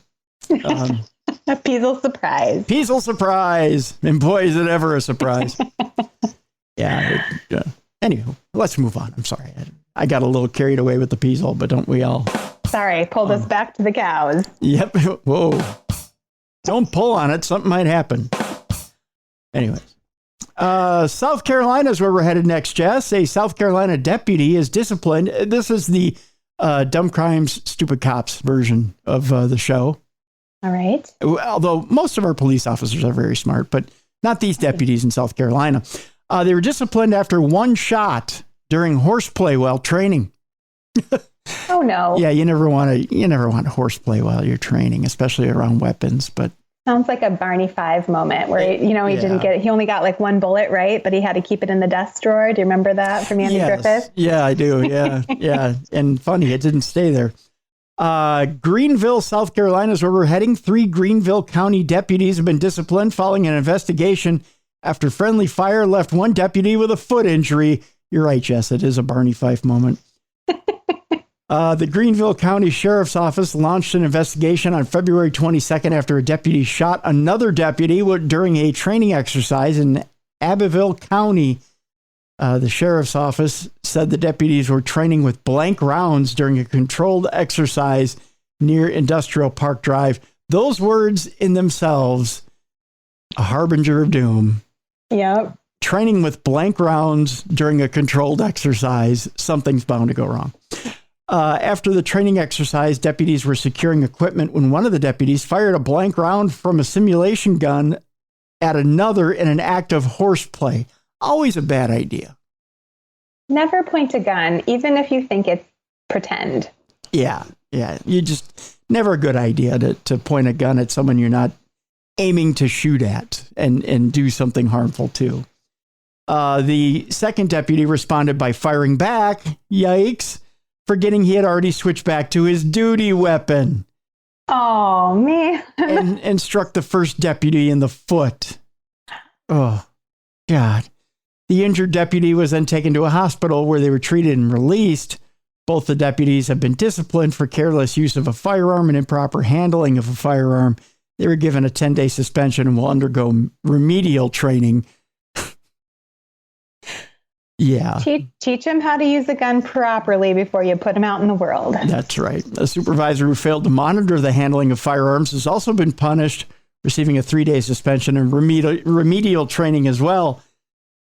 A peasel surprise. Peasel surprise. And boy, is it ever a surprise. Yeah. Anywho, let's move on. I'm sorry. I got a little carried away with the peasel, but don't we all? Sorry, pulled us back to the cows. Yep. Whoa. Don't pull on it. Something might happen. Anyways. South Carolina is where we're headed next, Jess. A South Carolina deputy is disciplined. This is the Dumb Crimes, Stupid Cops version of the show. All right. Although most of our police officers are very smart, but not these deputies in South Carolina. They were disciplined after one shot during horseplay while training. Oh no. Yeah, you never want to horseplay while you're training, especially around weapons, but sounds like a Barney Five moment where, he didn't get it. He only got like one bullet, right? But he had to keep it in the desk drawer. Do you remember that from Andy Griffith? Yeah, I do. Yeah. Yeah. And funny, it didn't stay there. Greenville, South Carolina is where we're heading. 3 Greenville County deputies have been disciplined following an investigation after friendly fire left one deputy with a foot injury. You're right, Jess. It is a Barney Fife moment. The Greenville County Sheriff's Office launched an investigation on February 22nd after a deputy shot another deputy during a training exercise in Abbeville County. The Sheriff's Office said the deputies were training with blank rounds during a controlled exercise near Industrial Park Drive. Those words in themselves, a harbinger of doom. Yep. Training with blank rounds during a controlled exercise, something's bound to go wrong. After the training exercise, deputies were securing equipment when one of the deputies fired a blank round from a simulation gun at another in an act of horseplay. Always a bad idea. Never point a gun, even if you think it's pretend. Yeah. You just never a good idea to point a gun at someone you're not aiming to shoot at and do something harmful to. The second deputy responded by firing back, yikes, forgetting he had already switched back to his duty weapon. Oh, man. and struck the first deputy in the foot. Oh, God. The injured deputy was then taken to a hospital where they were treated and released. Both the deputies have been disciplined for careless use of a firearm and improper handling of a firearm. They were given a 10-day suspension and will undergo remedial training. Yeah. Teach him how to use a gun properly before you put him out in the world. That's right. A supervisor who failed to monitor the handling of firearms has also been punished, receiving a 3-day suspension and remedial training as well.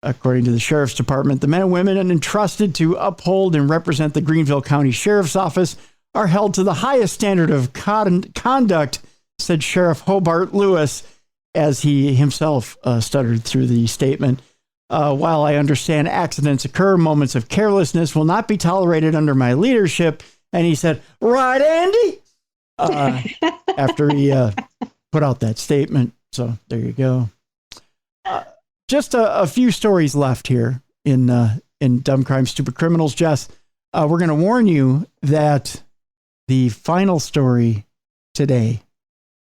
According to the Sheriff's Department, the men and women entrusted to uphold and represent the Greenville County Sheriff's Office are held to the highest standard of conduct, said Sheriff Hobart Lewis, as he himself stuttered through the statement. While I understand accidents occur, moments of carelessness will not be tolerated under my leadership. And he said, right, Andy? After he put out that statement. So there you go. Just a few stories left here in Dumb Crime, Stupid Criminals, Jess. We're going to warn you that the final story today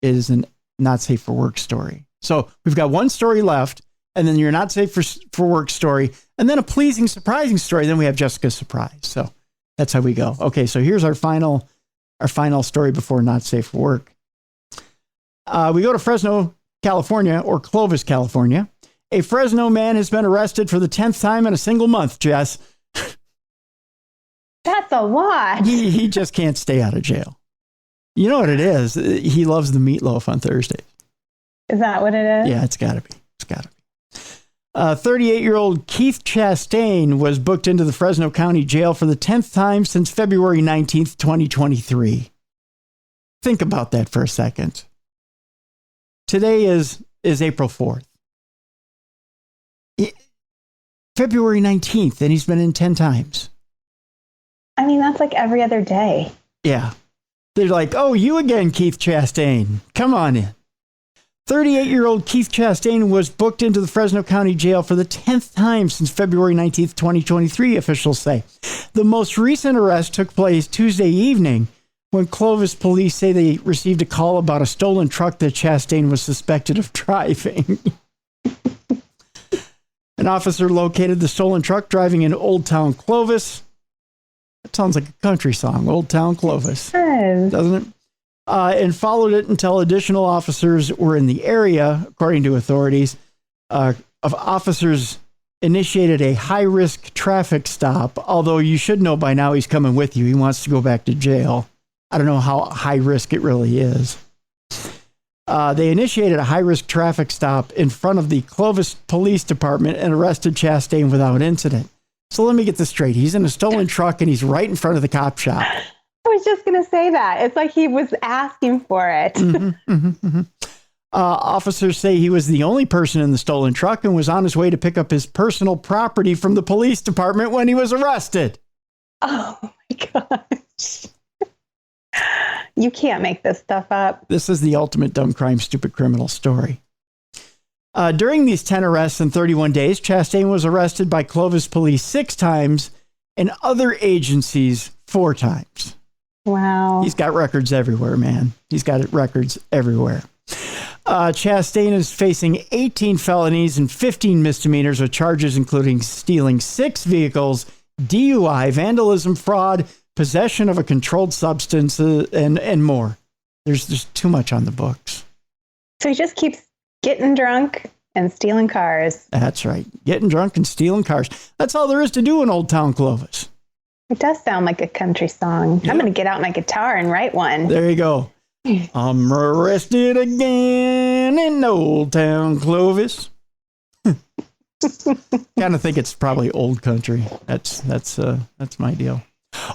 is an not safe for work story. So we've got one story left, and then your not safe for work story, and then a pleasing, surprising story. Then we have Jessica's surprise. So that's how we go. Okay, so here's our final story before not safe for work. We go to Fresno, California, or Clovis, California. A Fresno man has been arrested for the 10th time in a single month, Jess. That's a lot. He just can't stay out of jail. You know what it is? He loves the meatloaf on Thursdays. Is that what it is? Yeah, it's got to be. 38-year-old Keith Chastain was booked into the Fresno County Jail for the 10th time since February 19th, 2023. Think about that for a second. Today is April 4th. February 19th, and he's been in 10 times. I mean, that's like every other day. Yeah. They're like, oh, you again, Keith Chastain. Come on in. 38-year-old Keith Chastain was booked into the Fresno County Jail for the 10th time since February 19th, 2023, officials say. The most recent arrest took place Tuesday evening when Clovis police say they received a call about a stolen truck that Chastain was suspected of driving. An officer located the stolen truck driving in Old Town Clovis. That sounds like a country song, Old Town Clovis, doesn't it? And followed it until additional officers were in the area, according to authorities. Officers initiated a high-risk traffic stop, although you should know by now he's coming with you. He wants to go back to jail. I don't know how high risk it really is. They initiated a high-risk traffic stop in front of the Clovis Police Department and arrested Chastain without incident. So let me get this straight. He's in a stolen truck and he's right in front of the cop shop. I was just going to say that. It's like he was asking for it. Officers say he was the only person in the stolen truck and was on his way to pick up his personal property from the police department when he was arrested. Oh, my gosh. You can't make this stuff up. This is the ultimate dumb crime, stupid criminal story. During these 10 arrests in 31 days, Chastain was arrested by Clovis police 6 times and other agencies 4 times. Wow. He's got records everywhere, man. He's got records everywhere. Chastain is facing 18 felonies and 15 misdemeanors with charges including stealing 6 vehicles, DUI, vandalism, fraud, possession of a controlled substance, and more. There's too much on the books. So he just keeps getting drunk and stealing cars. That's right. Getting drunk and stealing cars. That's all there is to do in Old Town Clovis. It does sound like a country song. Yeah. I'm going to get out my guitar and write one. There you go. I'm arrested again in Old Town Clovis. Kind of think it's probably old country. That's my deal.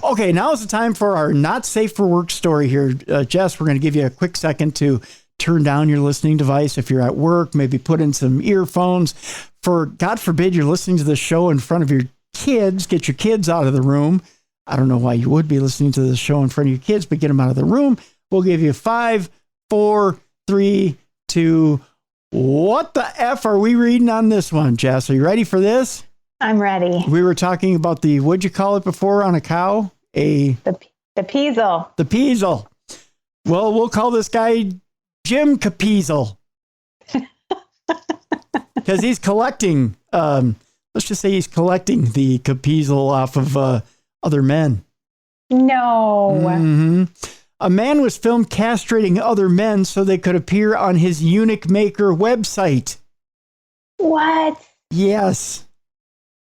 Okay, now is the time for our not safe for work story here. Jess, we're going to give you a quick second to turn down your listening device. If you're at work, maybe put in some earphones. For God forbid you're listening to the show in front of your kids, get your kids out of the room. I don't know why you would be listening to the show in front of your kids, but get them out of the room. We'll give you 5, 4, 3, 2. What the F are we reading on this one, Jess? Are you ready for this? I'm ready. We were talking about the, what'd you call it before on a cow? The Peasel. The Peasel. Well, we'll call this guy Jim Capeasel. Because he's collecting, let's just say he's collecting the Capeasel off of other men. No. Mm-hmm. A man was filmed castrating other men so they could appear on his eunuch maker website. What? Yes.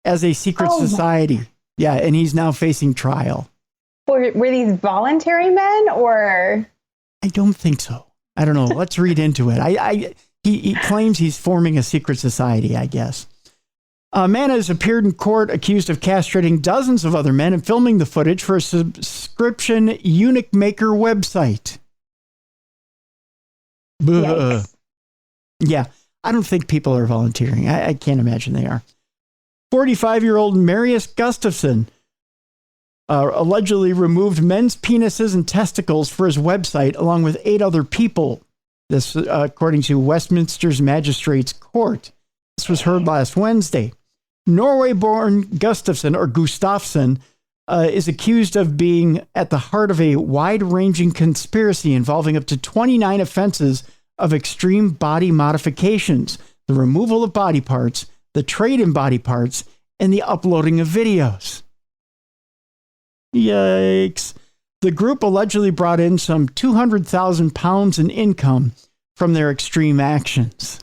As a secret society. Yeah, and he's now facing trial. Were these voluntary men or? I don't think so. I don't know. Let's read into it. He claims he's forming a secret society, I guess. A man has appeared in court accused of castrating dozens of other men and filming the footage for a subscription eunuch maker website. Yeah, I don't think people are volunteering. I can't imagine they are. 45-year-old Marius Gustafson allegedly removed men's penises and testicles for his website along with 8 other people. This, according to Westminster's Magistrates Court. This was heard last Wednesday. Norway-born Gustafson is accused of being at the heart of a wide-ranging conspiracy involving up to 29 offenses of extreme body modifications, the removal of body parts, the trade in body parts, and the uploading of videos. Yikes. The group allegedly brought in some £200,000 in income from their extreme actions.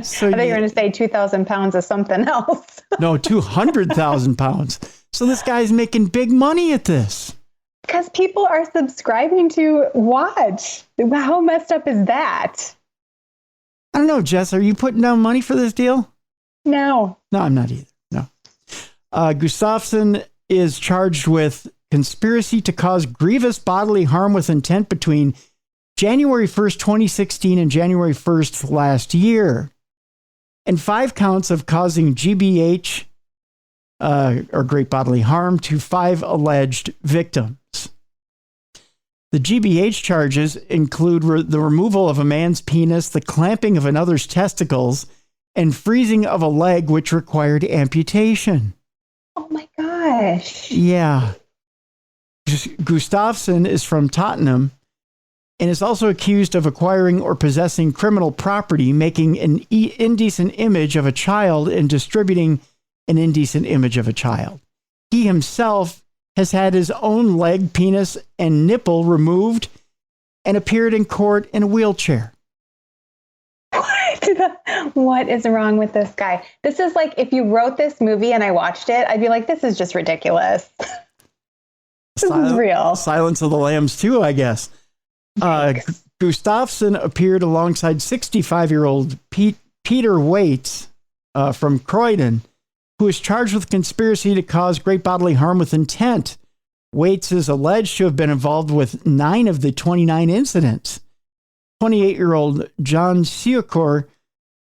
So I thought you were going to say 2,000 pounds of something else. No, 200,000 pounds. So this guy's making big money at this. Because people are subscribing to watch. How messed up is that? I don't know, Jess, are you putting down money for this deal? No. No, I'm not either. No. Gustafson is charged with conspiracy to cause grievous bodily harm with intent between January 1st, 2016 and January 1st last year, and 5 counts of causing GBH, or great bodily harm, to 5 alleged victims. The GBH charges include the removal of a man's penis, the clamping of another's testicles, and freezing of a leg which required amputation. Oh my gosh. Yeah. Gustafson is from Tottenham and is also accused of acquiring or possessing criminal property, making an indecent image of a child, and distributing an indecent image of a child. He himself has had his own leg, penis, and nipple removed and appeared in court in a wheelchair. What is wrong with this guy? This is like if you wrote this movie and I watched it, I'd be like, this is just ridiculous. This is real. Silence of the Lambs too, I guess. Gustafson appeared alongside 65-year-old Peter Waits from Croydon, who is charged with conspiracy to cause great bodily harm with intent. Waits is alleged to have been involved with 9 of the 29 incidents. 28-year-old John Siokor,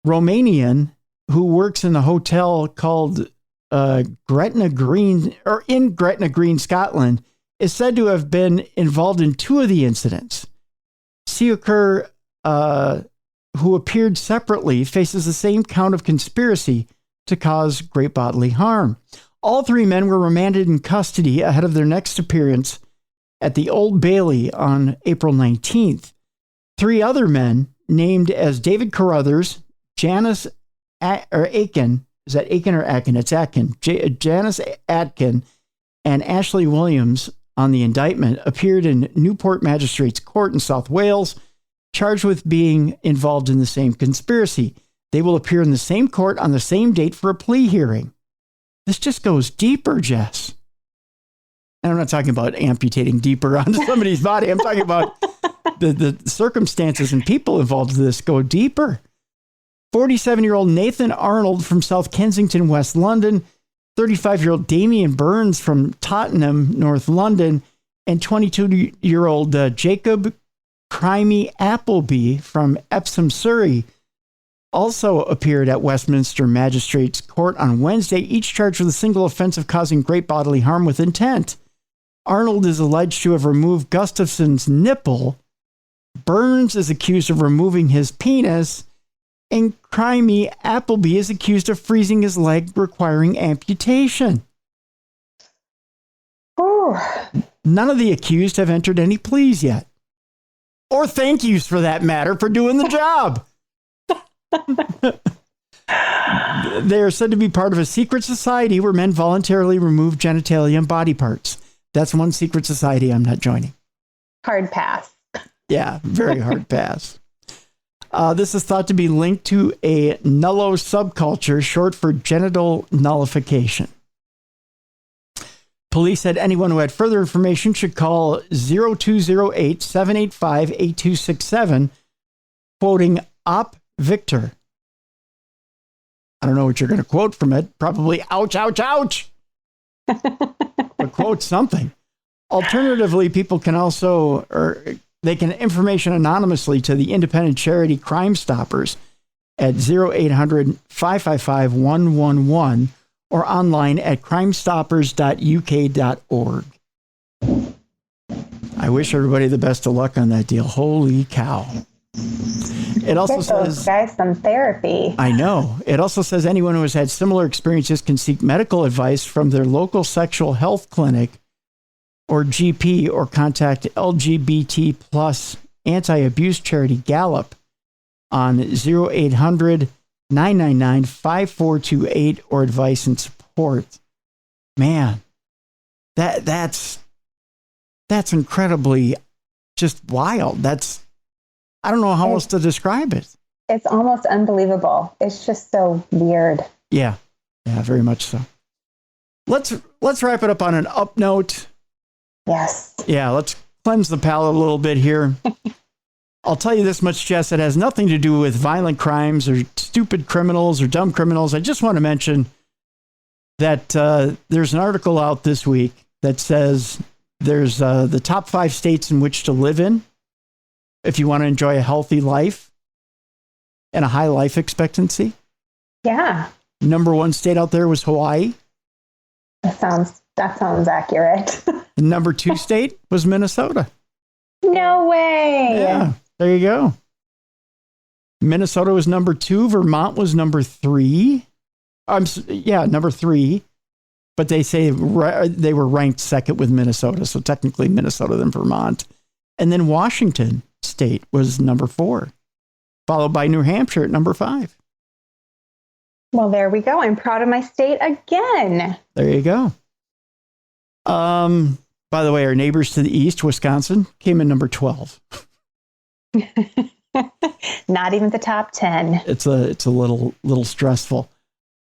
Romanian, who works in a hotel called Gretna Green, or in Gretna Green, Scotland, is said to have been involved in 2 of the incidents. Siokor, who appeared separately, faces the same count of conspiracy to cause great bodily harm. All 3 men were remanded in custody ahead of their next appearance at the Old Bailey on April 19th. 3 other men, named as David Carruthers, Janice Aiken, is that Aiken or Atkin? It's Atkin. Janice Atkin and Ashley Williams on the indictment appeared in Newport Magistrates Court in South Wales, charged with being involved in the same conspiracy. They will appear in the same court on the same date for a plea hearing. This just goes deeper, Jess. And I'm not talking about amputating deeper onto somebody's body. I'm talking about the circumstances and people involved in this go deeper. 47-year-old Nathan Arnold from South Kensington, West London, 35-year-old Damien Burns from Tottenham, North London, and 22-year-old Jacob Crimey Appleby from Epsom, Surrey, also appeared at Westminster Magistrates Court on Wednesday, each charged with a single offense of causing great bodily harm with intent. Arnold is alleged to have removed Gustafson's nipple. Burns is accused of removing his penis. And Crimey Appleby is accused of freezing his leg, requiring amputation. Ooh. None of the accused have entered any pleas yet. Or thank yous, for that matter, for doing the job. They are said to be part of a secret society where men voluntarily remove genitalia and body parts. That's one secret society I'm not joining. Hard pass. Yeah, very hard pass. This is thought to be linked to a nullo subculture, short for genital nullification. Police said anyone who had further information should call 0208-785-8267, quoting Op Victor. I don't know what you're going to quote from it. Probably ouch, ouch, ouch. But quote something. Alternatively, people can also, or they can information anonymously to the independent charity Crime Stoppers at 0800-555-111 or online at crimestoppers.uk.org. I wish everybody the best of luck on that deal. Holy cow. It also Get says, those guys some therapy. I know. It also says anyone who has had similar experiences can seek medical advice from their local sexual health clinic or GP, or contact LGBT plus anti-abuse charity Gallup on 0800-999-5428 or advice and support. Man, that's incredibly just wild. I don't know how else to describe it. It's almost unbelievable. It's just so weird. Yeah, very much so. Let's wrap it up on an up note. Yes. Yeah, let's cleanse the palate a little bit here. I'll tell you this much, Jess. It has nothing to do with violent crimes or stupid criminals or dumb criminals. I just want to mention that there's an article out this week that says there's the top 5 states in which to live in if you want to enjoy a healthy life and a high life expectancy. Yeah. Number 1 state out there was Hawaii. That sounds accurate. The number 2 state was Minnesota. No way. Yeah, there you go. Minnesota was number 2. Vermont was number 3. Number 3. But they say they were ranked second with Minnesota. So technically Minnesota, then Vermont. And then Washington State was number 4, followed by New Hampshire at number 5. Well, there we go. I'm proud of my state again. There you go. By the way, our neighbors to the east, Wisconsin, came in number 12. Not even the top 10. It's a little stressful.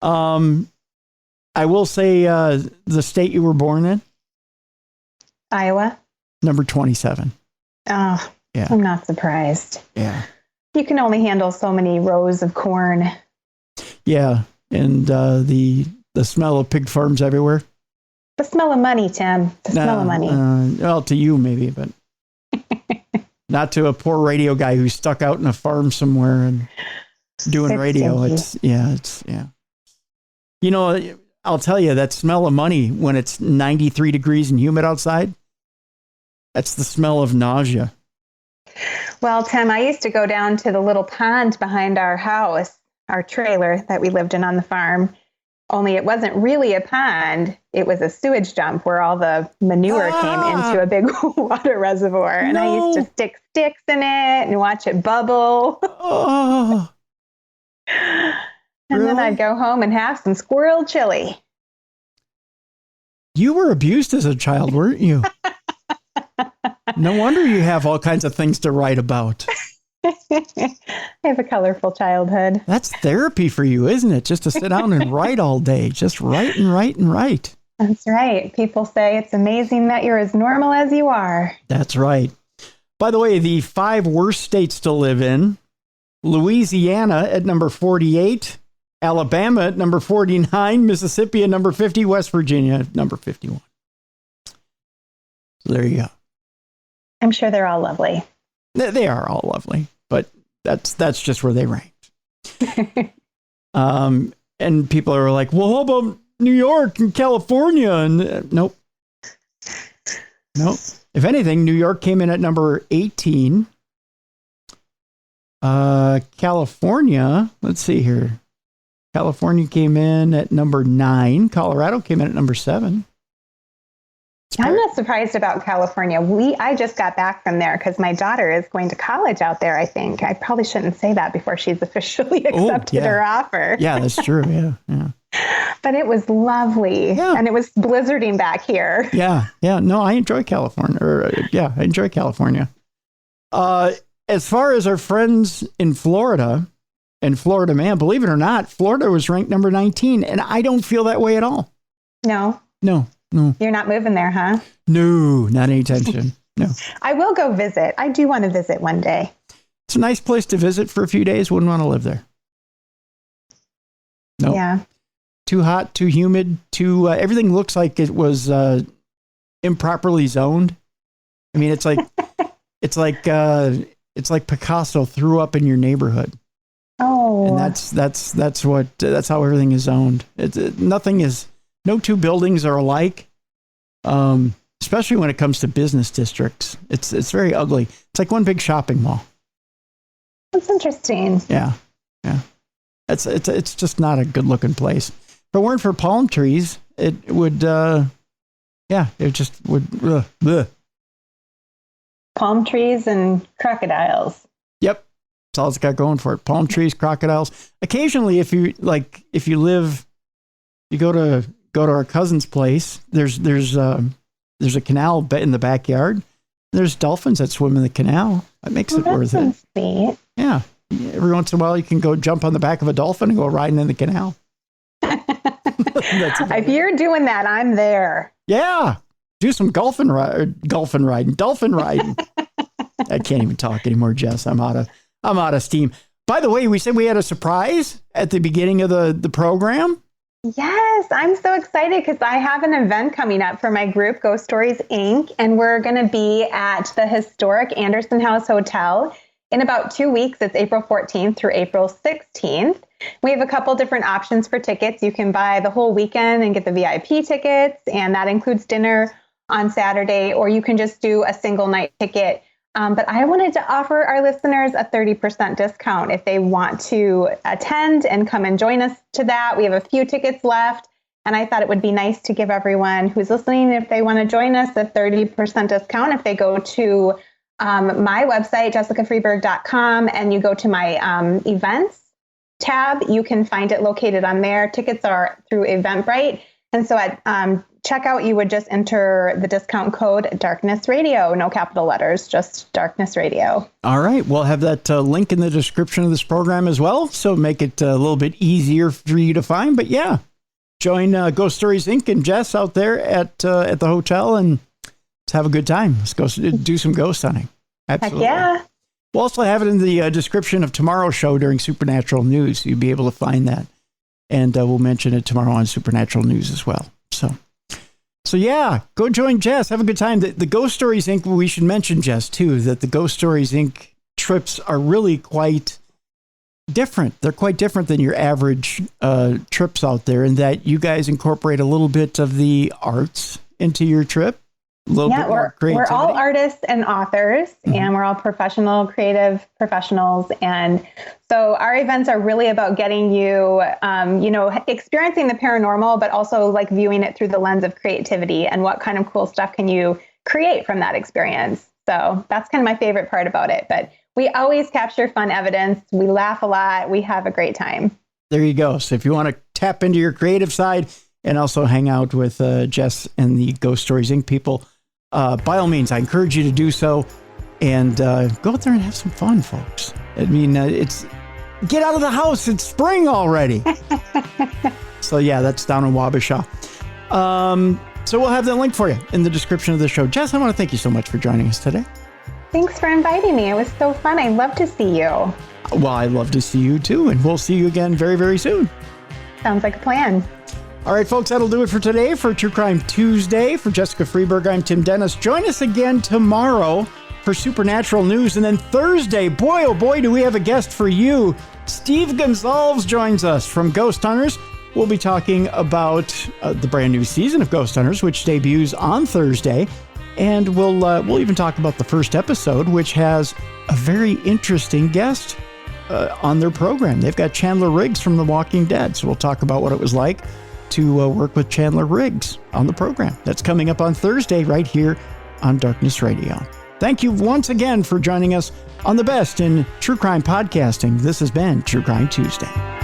I will say the state you were born in, Iowa, number 27. Oh, yeah. I'm not surprised. Yeah. You can only handle so many rows of corn. Yeah, and the smell of pig farms everywhere. The smell of money, Tim. The smell of money. Well, to you maybe, but not to a poor radio guy who's stuck out in a farm somewhere and doing radio. Stinky. Yeah. You know, I'll tell you, that smell of money when it's 93 degrees and humid outside, that's the smell of nausea. Well, Tim, I used to go down to the little pond behind our house, our trailer that we lived in on the farm. Only it wasn't really a pond. It was a sewage dump where all the manure came into a big water reservoir. And I used to stick sticks in it and watch it bubble. Oh. And Really? then I'd go home and have some squirrel chili. You were abused as a child, weren't you? No wonder you have all kinds of things to write about. I have a colorful childhood. That's therapy for you, isn't it? Just to sit down and write all day. Just write and write and write. That's right. People say it's amazing that you're as normal as you are. That's right. By the way, the 5 worst states to live in: Louisiana at number 48, Alabama at number 49, Mississippi at number 50, West Virginia at number 51. So there you go. I'm sure they're all lovely. They are all lovely, but that's just where they ranked. And people are like, well, how about New York and California? And nope. If anything, New York came in at number 18. California, let's see here. California came in at number 9. Colorado came in at number 7. I'm not surprised about California. I just got back from there because my daughter is going to college out there, I think. I probably shouldn't say that before she's officially accepted her offer. Yeah, that's true. Yeah. But it was lovely. Yeah. And it was blizzarding back here. Yeah. No, I enjoy California. I enjoy California. As far as our friends in Florida, man, believe it or not, Florida was ranked number 19, and I don't feel that way at all. No. You're not moving there, huh? No, not anytime soon. No. I will go visit. I do want to visit one day. It's a nice place to visit for a few days. Wouldn't want to live there. No. Yeah. Too hot, too humid, everything looks like it was improperly zoned. I mean, it's like Picasso threw up in your neighborhood. Oh. And that's how everything is zoned. No two buildings are alike. Especially when it comes to business districts. It's very ugly. It's like one big shopping mall. That's interesting. Yeah. It's just not a good looking place. If it weren't for palm trees, it would it just would bleh. Palm trees and crocodiles. Yep. That's all it's got going for it. Palm trees, crocodiles. Occasionally, if you go to our cousin's place, there's a canal in the backyard. There's dolphins that swim in the canal. That makes it worth it. Sweet. Yeah. Every once in a while, you can go jump on the back of a dolphin and go riding in the canal. If you're doing that, I'm there. Yeah. Do some dolphin riding. I can't even talk anymore, Jess. I'm out of steam. By the way, we said we had a surprise at the beginning of the program. Yes, I'm so excited because I have an event coming up for my group, Ghost Stories, Inc., and we're going to be at the historic Anderson House Hotel in about 2 weeks. It's April 14th through April 16th. We have a couple different options for tickets. You can buy the whole weekend and get the VIP tickets, and that includes dinner on Saturday, or you can just do a single night ticket. But I wanted to offer our listeners a 30% discount if they want to attend and come and join us to that. We have a few tickets left, and I thought it would be nice to give everyone who's listening, if they want to join us, a 30% discount. If they go to my website, jessicafreeberg.com, and you go to my events tab, you can find it located on there. Tickets are through Eventbrite. And so at checkout, you would just enter the discount code Darkness Radio, no capital letters, just Darkness Radio. All right. We'll have that link in the description of this program as well. So make it a little bit easier for you to find. But yeah, join Ghost Stories Inc. and Jess out there at the hotel, and let's have a good time. Let's go do some ghost hunting. Absolutely. Heck yeah. We'll also have it in the description of tomorrow's show during Supernatural News. So you'll be able to find that. And we'll mention it tomorrow on Supernatural News as well. So yeah, go join Jess. Have a good time. The Ghost Stories Inc., we should mention, Jess, too, that the Ghost Stories Inc. trips are really quite different. They're quite different than your average trips out there, in that you guys incorporate a little bit of the arts into your trip. We're all artists and authors, and we're all creative professionals. And so our events are really about getting you, experiencing the paranormal, but also like viewing it through the lens of creativity and what kind of cool stuff can you create from that experience. So that's kind of my favorite part about it. But we always capture fun evidence. We laugh a lot. We have a great time. There you go. So if you want to tap into your creative side and also hang out with Jess and the Ghost Stories Inc. people, by all means, I encourage you to do so, and go out there and have some fun, folks. I mean, get out of the house. It's spring already. So yeah, that's down in Wabasha. So we'll have that link for you in the description of the show. Jess, I want to thank you so much for joining us today. Thanks for inviting me. It was so fun. I love to see you. Well, I love to see you too, and we'll see you again very, very soon. Sounds like a plan. All right, folks, that'll do it for today for True Crime Tuesday. For Jessica Freeberg, I'm Tim Dennis. Join us again tomorrow for supernatural news. And then Thursday, boy, oh boy, do we have a guest for you. Steve Gonzalez joins us from Ghost Hunters. We'll be talking about the brand new season of Ghost Hunters, which debuts on Thursday. And we'll even talk about the first episode, which has a very interesting guest on their program. They've got Chandler Riggs from The Walking Dead. So we'll talk about what it was like to work with Chandler Riggs on the program. That's coming up on Thursday right here on Darkness Radio. Thank you once again for joining us on the best in true crime podcasting. This has been True Crime Tuesday.